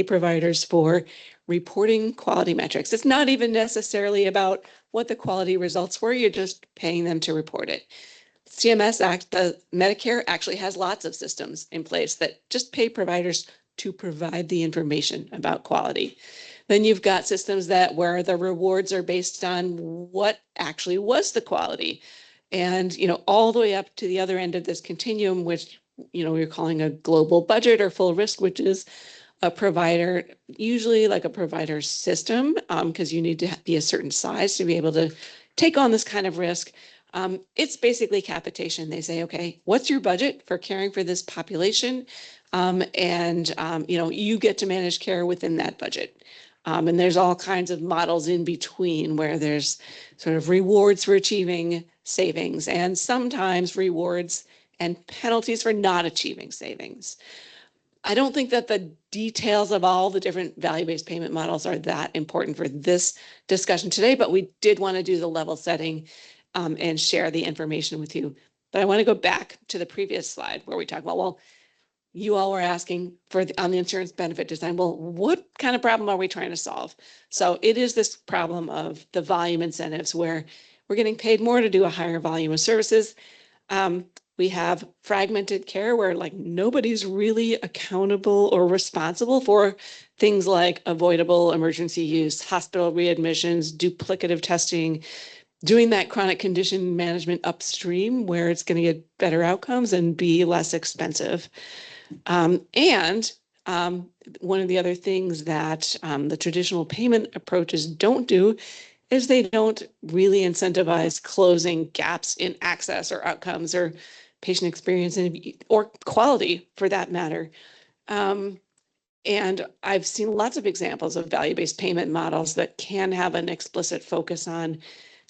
providers for reporting quality metrics. It's not even necessarily about what the quality results were. You're just paying them to report it. the Medicare actually has lots of systems in place that just pay providers to provide the information about quality. Then you've got systems where the rewards are based on what actually was the quality. And, all the way up to the other end of this continuum, which, we're calling a global budget or full risk, which is a provider, usually like a provider system, because you need to be a certain size to be able to take on this kind of risk. It's basically capitation. They say, okay, what's your budget for caring for this population? You get to manage care within that budget. And there's all kinds of models in between where there's sort of rewards for achieving savings and sometimes rewards and penalties for not achieving savings. I don't think that the details of all the different value-based payment models are that important for this discussion today, but we did want to do the level setting and share the information with you. But I want to go back to the previous slide where we talk about, well, you all were asking on the insurance benefit design, well, what kind of problem are we trying to solve? So it is this problem of the volume incentives where we're getting paid more to do a higher volume of services. We have fragmented care where like nobody's really accountable or responsible for things like avoidable emergency use, hospital readmissions, duplicative testing, doing that chronic condition management upstream where it's going to get better outcomes and be less expensive. One of the other things that the traditional payment approaches don't do is they don't really incentivize closing gaps in access or outcomes or patient experience or quality for that matter. And I've seen lots of examples of value-based payment models that can have an explicit focus on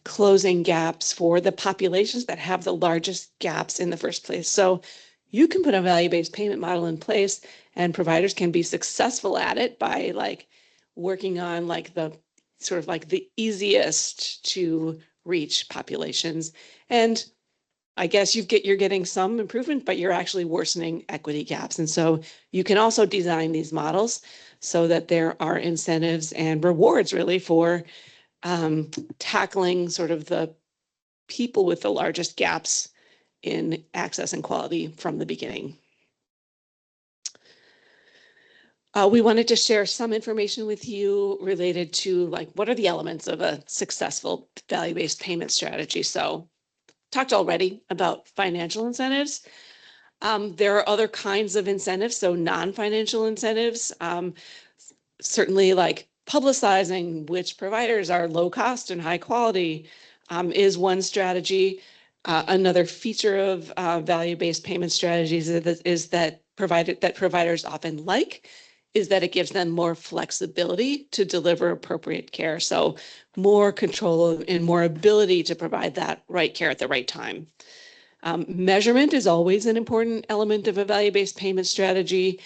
closing gaps for the populations that have the largest gaps in the first place. So you can put a value-based payment model in place and providers can be successful at it by like working on like the sort of like the easiest to reach populations. And I guess you're getting some improvement, but you're actually worsening equity gaps. And so you can also design these models so that there are incentives and rewards really for tackling sort of the people with the largest gaps in access and quality from the beginning. We wanted to share some information with you related to like, what are the elements of a successful value-based payment strategy? So talked already about financial incentives. There are other kinds of incentives, so non-financial incentives, certainly like publicizing which providers are low cost and high quality is one strategy. Another feature of value-based payment strategies is that providers often like is that it gives them more flexibility to deliver appropriate care. So more control and more ability to provide that right care at the right time. Measurement is always an important element of a value-based payment strategy,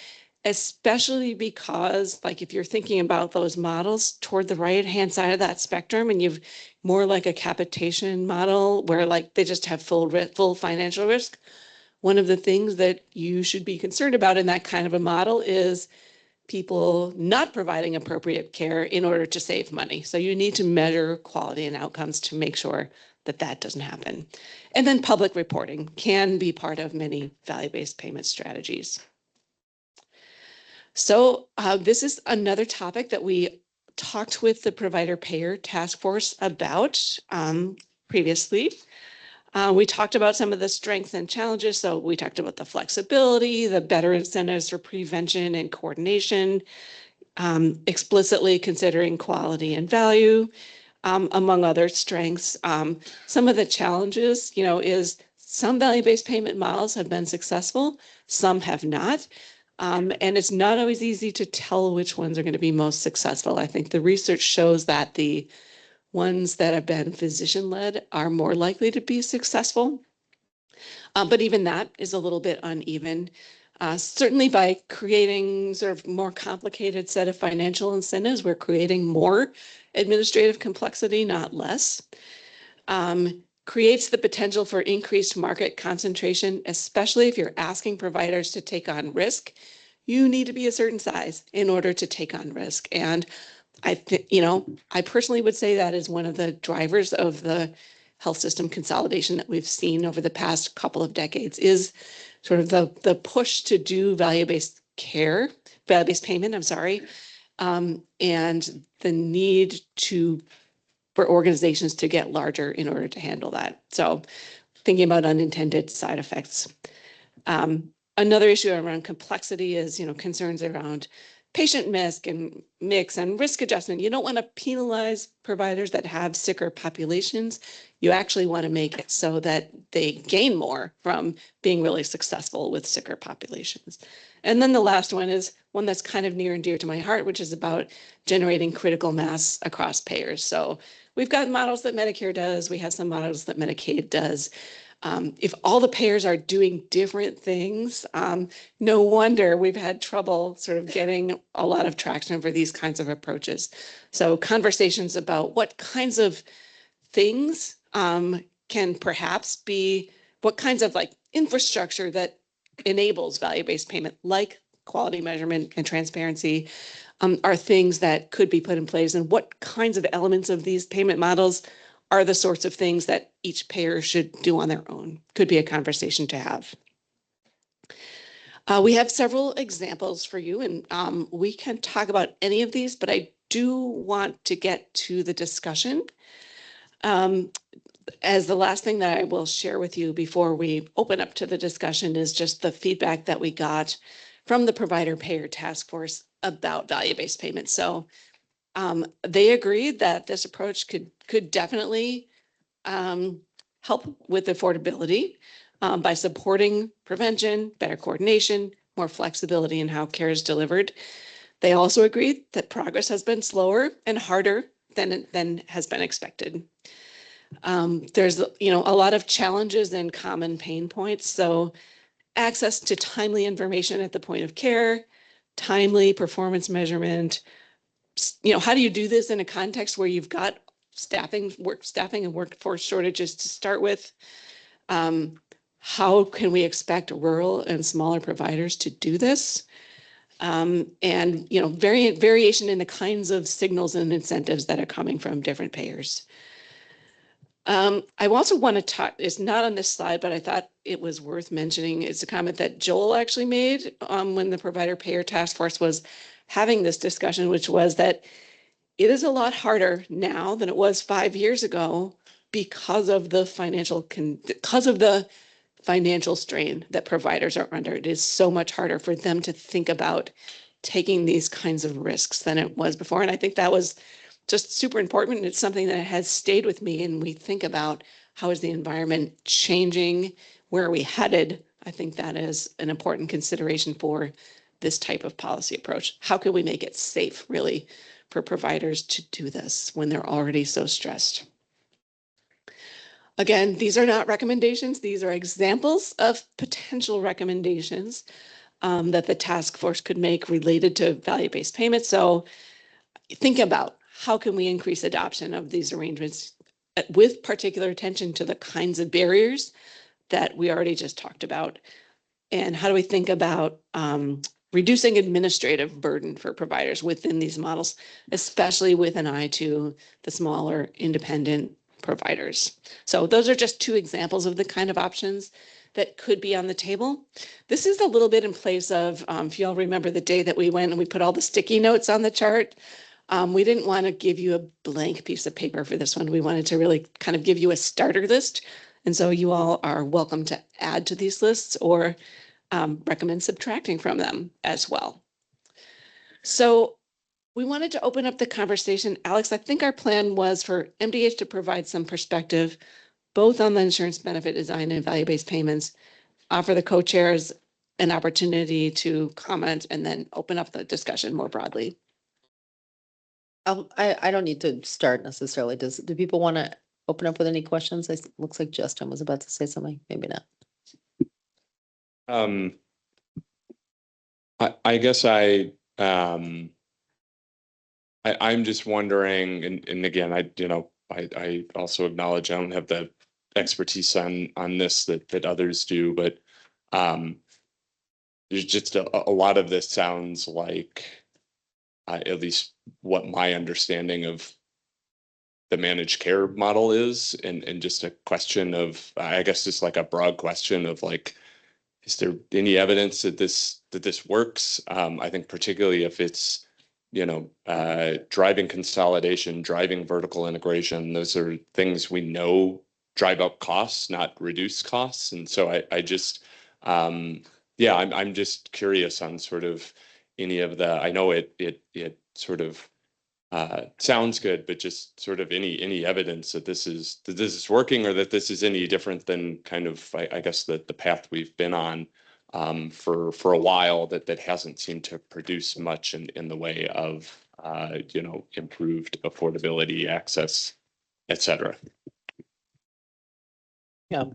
especially because, like, if you're thinking about those models toward the right-hand side of that spectrum, and you've more like a capitation model where like they just have full financial risk, one of the things that you should be concerned about in that kind of a model is people not providing appropriate care in order to save money. So you need to measure quality and outcomes to make sure that that doesn't happen. And then public reporting can be part of many value-based payment strategies. So this is another topic that we talked with the provider payer task force about previously. We talked about some of the strengths and challenges. So we talked about the flexibility, the better incentives for prevention and coordination, explicitly considering quality and value, among other strengths. Some of the challenges, is some value-based payment models have been successful, some have not. And it's not always easy to tell which ones are going to be most successful. I think the research shows that the ones that have been physician-led are more likely to be successful. But even that is a little bit uneven. Certainly by creating sort of more complicated set of financial incentives, we're creating more administrative complexity, not less. Creates the potential for increased market concentration, especially if you're asking providers to take on risk. You need to be a certain size in order to take on risk. And I personally would say that is one of the drivers of the health system consolidation that we've seen over the past couple of decades is sort of the push to do value-based payment, and the need for organizations to get larger in order to handle that. So thinking about unintended side effects. Another issue around complexity is, concerns around patient mix and risk adjustment. You don't want to penalize providers that have sicker populations. You actually want to make it so that they gain more from being really successful with sicker populations. And then the last one is one that's kind of near and dear to my heart, which is about generating critical mass across payers. So we've got models that Medicare does. We have some models that Medicaid does. If all the payers are doing different things, no wonder we've had trouble sort of getting a lot of traction for these kinds of approaches. So conversations about what kinds of things can perhaps be, what kinds of like infrastructure that enables value-based payment, like quality measurement and transparency, are things that could be put in place, and what kinds of elements of these payment models are the sorts of things that each payer should do on their own. Could be a conversation to have. We have several examples for you, and we can talk about any of these, but I do want to get to the discussion. As the last thing that I will share with you before we open up to the discussion is just the feedback that we got from the provider payer task force about value-based payments. So they agreed that this approach could definitely help with affordability by supporting prevention, better coordination, more flexibility in how care is delivered. They also agreed that progress has been slower and harder than has been expected. There's a lot of challenges and common pain points. So access to timely information at the point of care, timely performance measurement. How do you do this in a context where you've got staffing and workforce shortages to start with? How can we expect rural and smaller providers to do this? And variation in the kinds of signals and incentives that are coming from different payers. I also want to talk, it's not on this slide, but I thought it was worth mentioning. It's a comment that Joel actually made when the provider payer task force was having this discussion, which was that it is a lot harder now than it was 5 years ago because of the because of the financial strain that providers are under. It is so much harder for them to think about taking these kinds of risks than it was before. And I think that was just super important. And it's something that has stayed with me. And we think about how is the environment changing? Where are we headed? I think that is an important consideration for this type of policy approach. How can we make it safe, really, for providers to do this when they're already so stressed? Again, these are not recommendations. These are examples of potential recommendations that the task force could make related to value-based payments. So think about how can we increase adoption of these arrangements with particular attention to the kinds of barriers that we already just talked about. And how do we think about reducing administrative burden for providers within these models, especially with an eye to the smaller independent providers. So those are just two examples of the kind of options that could be on the table. This is a little bit in place of, if y'all remember the day that we went and we put all the sticky notes on the chart, we didn't want to give you a blank piece of paper for this one. We wanted to really kind of give you a starter list. And so you all are welcome to add to these lists or recommend subtracting from them as well. So we wanted to open up the conversation. Alex, I think our plan was for MDH to provide some perspective, both on the insurance benefit design and value-based payments, offer the co-chairs an opportunity to comment, and then open up the discussion more broadly. I don't need to start necessarily. Do people want to open up with any questions? It looks like Justin was about to say something, maybe not. I guess I'm just wondering, and again, I also acknowledge I don't have the expertise on this that others do, but there's just a lot of this sounds like at least what my understanding of the managed care model is, and just a question of, I guess, just like a broad question of like, is there any evidence that this works? I think particularly if it's, driving consolidation, driving vertical integration, those are things we know drive up costs, not reduce costs. And so I just, I'm just curious on sort of any of the, I know it sort of sounds good, but just sort of any evidence that this is working, or that this is any different than kind of, I guess, the path we've been on for a while that hasn't seemed to produce much in the way of improved affordability, access, et cetera. Yeah.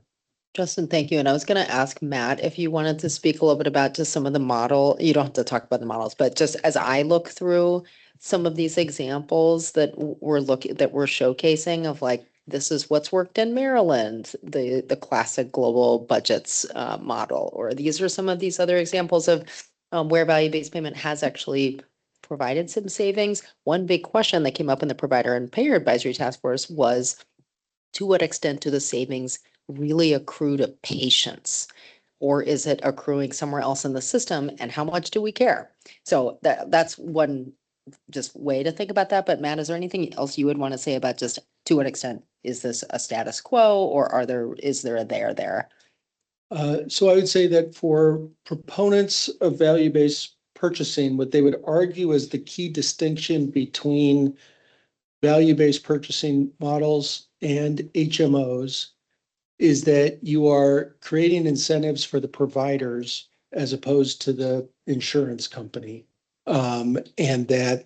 Justin, thank you. And I was going to ask Matt if you wanted to speak a little bit about just some of the model. You don't have to talk about the models, but just as I look through some of these examples that we're showcasing of like, this is what's worked in Maryland, the classic global budgets model, or these are some of these other examples of where value-based payment has actually provided some savings. One big question that came up in the provider and payer advisory task force was, to what extent do the savings really accrue to patients? Or is it accruing somewhere else in the system? And how much do we care? So that's one just way to think about that. But Matt, is there anything else you would want to say about just to what extent is this a status quo, or is there a there? So I would say that for proponents of value-based purchasing, what they would argue is the key distinction between value-based purchasing models and HMOs is that you are creating incentives for the providers as opposed to the insurance company. And that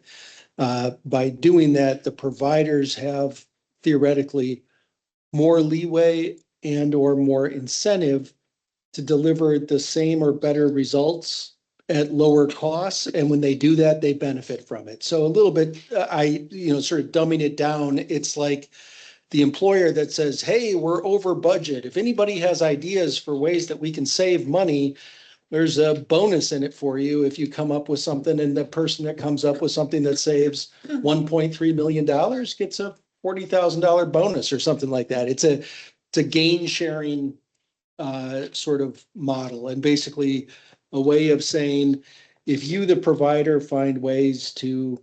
by doing that, the providers have theoretically more leeway and or more incentive to deliver the same or better results at lower costs. And when they do that, they benefit from it. So a little bit, sort of dumbing it down, it's like the employer that says, hey, we're over budget. If anybody has ideas for ways that we can save money, there's a bonus in it for you if you come up with something, and the person that comes up with something that saves $1.3 million gets a $40,000 bonus or something like that. It's a gain sharing sort of model, and basically a way of saying, if you, the provider, find ways to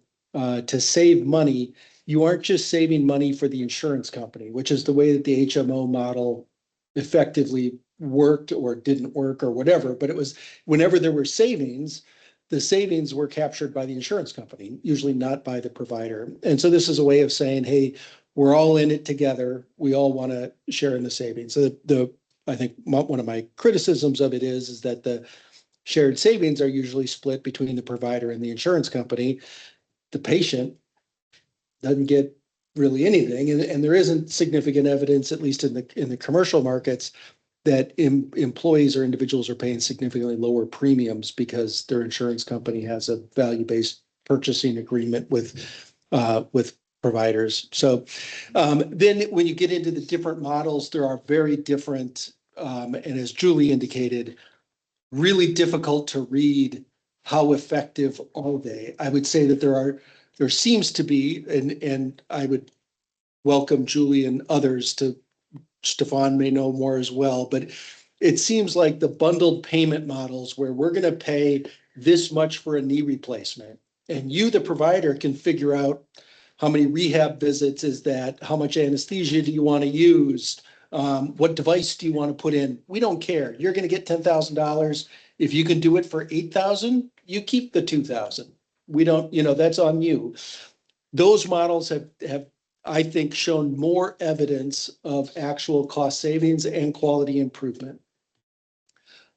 save money, you aren't just saving money for the insurance company, which is the way that the HMO model effectively worked or didn't work or whatever, but it was whenever there were savings, the savings were captured by the insurance company, usually not by the provider. And so this is a way of saying, hey, we're all in it together. We all want to share in the savings. So I think one of my criticisms of it is that the shared savings are usually split between the provider and the insurance company. The patient doesn't get really anything, and there isn't significant evidence, at least in the commercial markets, that employees or individuals are paying significantly lower premiums because their insurance company has a value-based purchasing agreement with providers. So then when you get into the different models, there are very different, and as Julie indicated, really difficult to read how effective are they. I would say that there seems to be, and I would welcome Julie and others to, Stefan may know more as well, but it seems like the bundled payment models where we're going to pay this much for a knee replacement, and you, the provider, can figure out how many rehab visits is that, how much anesthesia do you want to use, what device do you want to put in? We don't care. You're going to get $10,000. If you can do it for $8,000, you keep the $2,000. We don't, that's on you. Those models have I think shown more evidence of actual cost savings and quality improvement.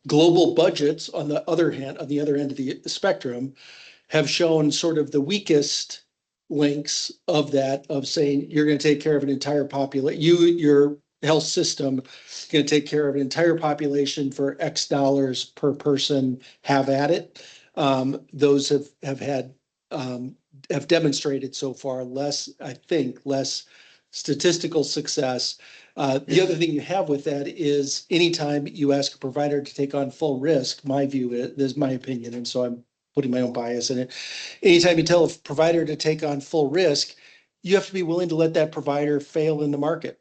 Global budgets, on the other end of the spectrum, have shown sort of the weakest links of that, of saying you're going to take care of an entire population, your health system is going to take care of an entire population for X dollars per person, have at it. Those have demonstrated so far less statistical success. The other thing you have with that is anytime you ask a provider to take on full risk, my view is my opinion, and so I'm putting my own bias in it. Anytime you tell a provider to take on full risk, you have to be willing to let that provider fail in the market.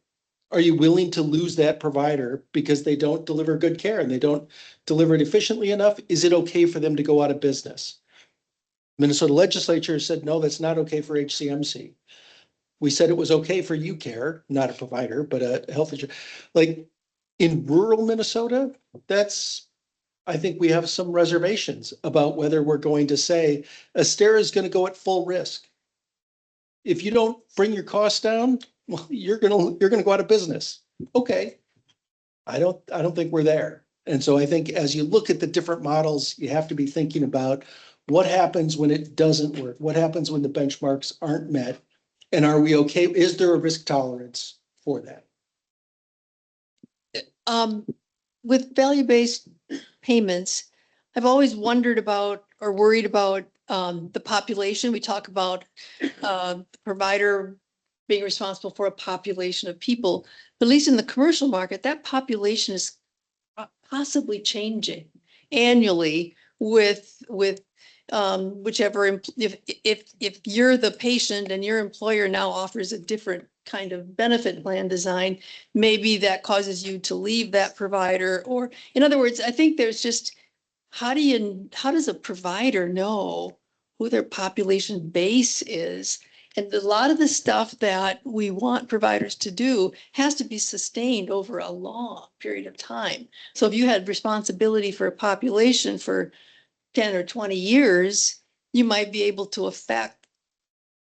Are you willing to lose that provider because they don't deliver good care and they don't deliver it efficiently enough? Is it okay for them to go out of business? Minnesota legislature said, no, that's not okay for HCMC. We said it was okay for UCare, not a provider, but a health insurance. Like in rural Minnesota, I think we have some reservations about whether we're going to say Astera is going to go at full risk. If you don't bring your costs down, well, you're going to go out of business. Okay. I don't think we're there. And so I think as you look at the different models, you have to be thinking about what happens when it doesn't work? What happens when the benchmarks aren't met? And are we okay? Is there a risk tolerance for that? With value-based payments, I've always wondered about or worried about the population. We talk about the provider being responsible for a population of people, but at least in the commercial market, that population is possibly changing annually with whichever, if you're the patient and your employer now offers a different kind of benefit plan design, maybe that causes you to leave that provider. Or in other words, I think there's just, how does a provider know who their population base is? And a lot of the stuff that we want providers to do has to be sustained over a long period of time. So if you had responsibility for a population for 10 or 20 years, you might be able to affect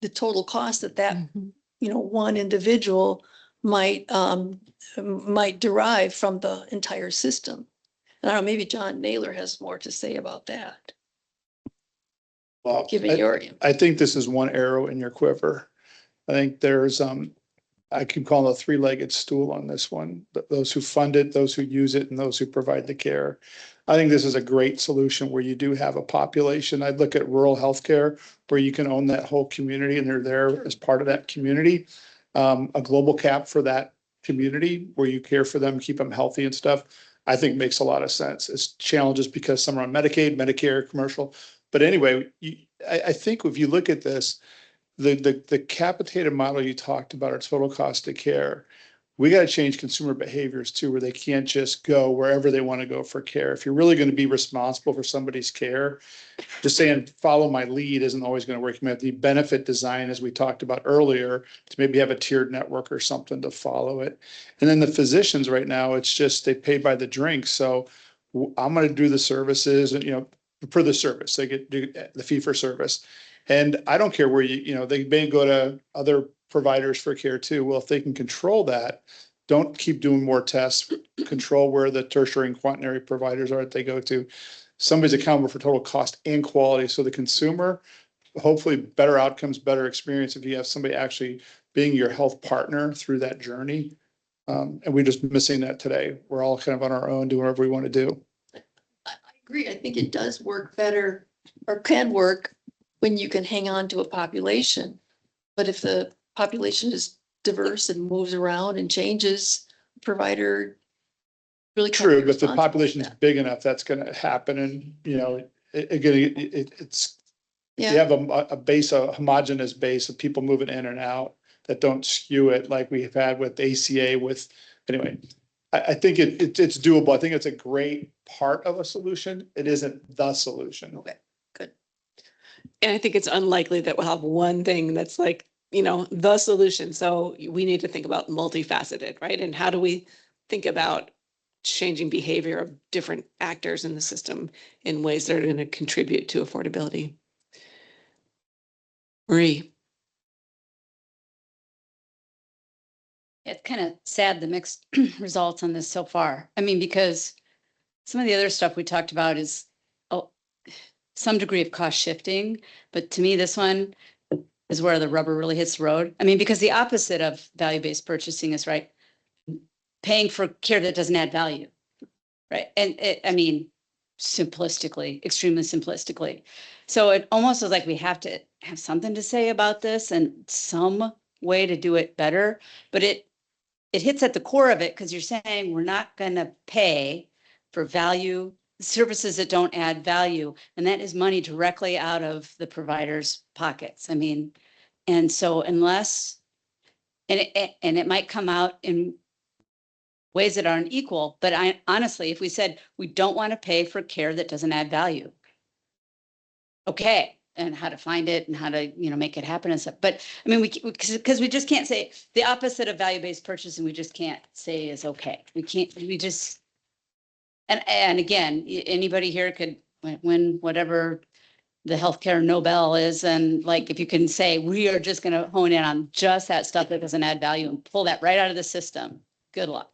the total cost that one individual might derive from the entire system. And I don't know, maybe John Naylor has more to say about that. Well, I think this is one arrow in your quiver. I think there's I can call it a three-legged stool on this one. Those who fund it, those who use it, and those who provide the care. I think this is a great solution where you do have a population. I'd look at rural healthcare where you can own that whole community and they're there as part of that community. A global cap for that community where you care for them, keep them healthy and stuff, I think makes a lot of sense. It's challenges because some are on Medicaid, Medicare, commercial. But anyway, I think if you look at this, the capitated model you talked about, our total cost of care, we got to change consumer behaviors too, where they can't just go wherever they want to go for care. If you're really going to be responsible for somebody's care, just saying, follow my lead isn't always going to work. You have the benefit design, as we talked about earlier, to maybe have a tiered network or something to follow it. And then the physicians right now, it's just, they pay by the drink. So I'm going to do the services and, for the service, they get do the fee for service. And I don't care where they may go to other providers for care too. Well, if they can control that, don't keep doing more tests, control where the tertiary and quaternary providers are that they go to. Somebody's accountable for total cost and quality. So the consumer, hopefully better outcomes, better experience if you have somebody actually being your health partner through that journey. And we're just missing that today. We're all kind of on our own, doing whatever we want to do. I agree. I think it does work better or can work when you can hang on to a population. But if the population is diverse and moves around and changes, provider really can't be True, but if the responsible for population is that. big enough, that's going to happen. And, it's, Yeah. you have a base, a homogeneous base of people moving in and out that don't skew it like we've had with ACA anyway. I think it's doable. I think it's a great part of a solution. It isn't the solution. Okay, good. And I think it's unlikely that we'll have one thing that's like, the solution. So we need to think about multifaceted, right? And how do we think about changing behavior of different actors in the system in ways that are going to contribute to affordability? Marie. It's kind of sad, the mixed results on this so far. I mean, because some of the other stuff we talked about is some degree of cost shifting, but to me, this one is where the rubber really hits the road. I mean, because the opposite of value-based purchasing is right, paying for care that doesn't add value, right? And simplistically, extremely simplistically. So it almost is like we have to have something to say about this and some way to do it better, but it hits at the core of it because you're saying we're not going to pay for value services that don't add value. And that is money directly out of the provider's pockets. I mean, and so unless, and it might come out in ways that aren't equal, but honestly, if we said we don't want to pay for care that doesn't add value, okay, and how to find it and how to, make it happen and stuff. But I mean, because we just can't say the opposite of value-based purchasing, we just can't say is okay. We just, and again, anybody here could win whatever the healthcare Nobel is. And like, if you can say, we are just going to hone in on just that stuff that doesn't add value and pull that right out of the system, good luck.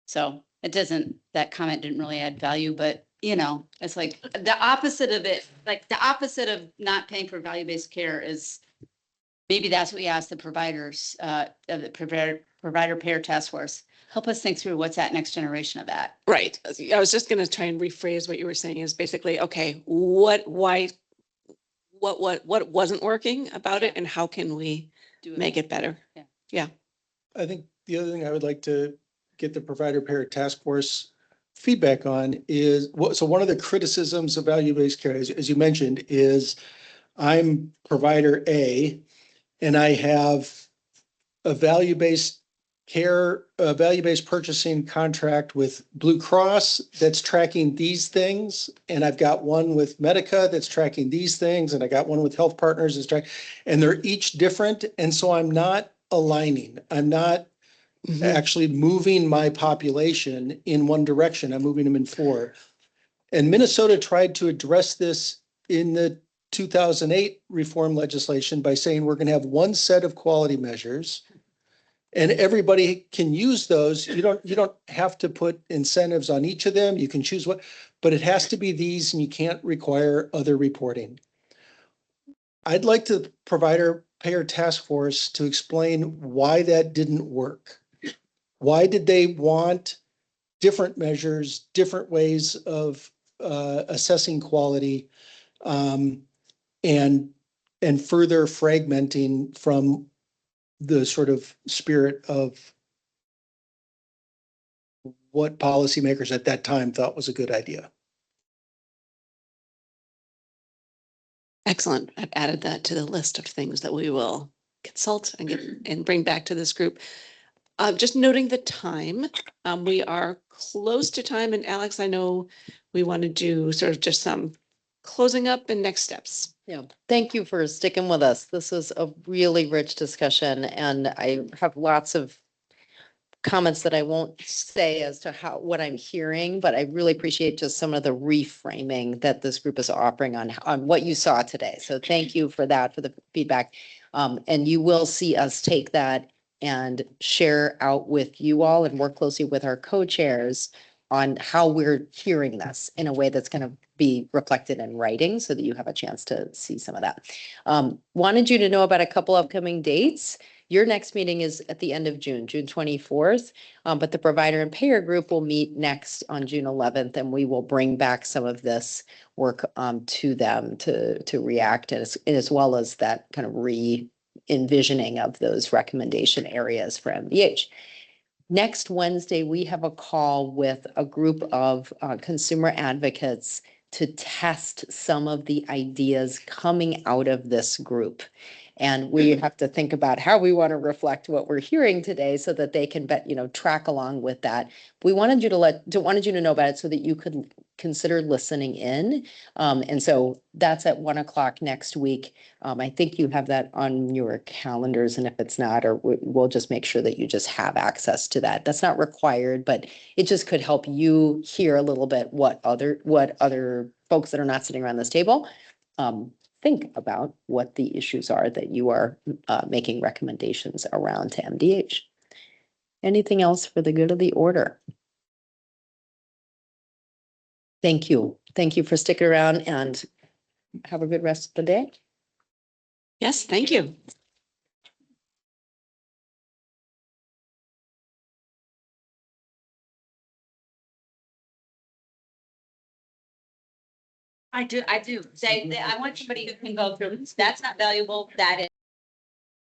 So that comment didn't really add value, but it's like the opposite of it, like the opposite of not paying for value-based care is maybe that's what we asked the providers, of the provider payer task force. Help us think through what's that next generation of that. Right. I was just going to try and rephrase what you were saying is basically, okay, what wasn't working about it and how can we make it better? Yeah. I think the other thing I would like to get the provider payer task force feedback on is so one of the criticisms of value-based care, as you mentioned, is I'm provider A and I have a value-based purchasing contract with Blue Cross that's tracking these things. And I've got one with Medica that's tracking these things. And I got one with Health Partners that's tracking, and they're each different. And so I'm not aligning. I'm not actually moving my population in one direction. I'm moving them in four. And Minnesota tried to address this in the 2008 reform legislation by saying we're going to have one set of quality measures and everybody can use those. You don't have to put incentives on each of them. You can choose but it has to be these and you can't require other reporting. I'd like the provider payer task force to explain why that didn't work. Why did they want different measures, different ways of assessing quality, and further fragmenting from the sort of spirit of what policymakers at that time thought was a good idea? Excellent. I've added that to the list of things that we will consult and bring back to this group. Just noting the time, we are close to time, and Alex, I know we want to do sort of just some closing up and next steps. Yeah, thank you for sticking with us. This is a really rich discussion, and I have lots of comments that I won't say as to what I'm hearing, but I really appreciate just some of the reframing that this group is offering on what you saw today. So thank you for that, for the feedback. And you will see us take that and share out with you all and work closely with our co-chairs on how we're hearing this in a way that's going to be reflected in writing so that you have a chance to see some of that. Wanted you to know about a couple upcoming dates. Your next meeting is at the end of June, June 24th, but the provider and payer group will meet next on June 11th, and we will bring back some of this work to them to react as well as that kind of re-envisioning of those recommendation areas for MDH. Next Wednesday, we have a call with a group of consumer advocates to test some of the ideas coming out of this group. And we have to think about how we want to reflect what we're hearing today so that they can track along with that. We wanted you to know about it so that you could consider listening in. And so that's at 1:00 next week. I think you have that on your calendars, and if it's not, or we'll just make sure that you just have access to that. That's not required, but it just could help you hear a little bit what other folks that are not sitting around this table think about what the issues are that you are making recommendations around to MDH. Anything else for the good of the order? Thank you. Thank you for sticking around, and have a good rest of the day. Yes, thank you. I do. I want somebody who can go through, that's not valuable, that is.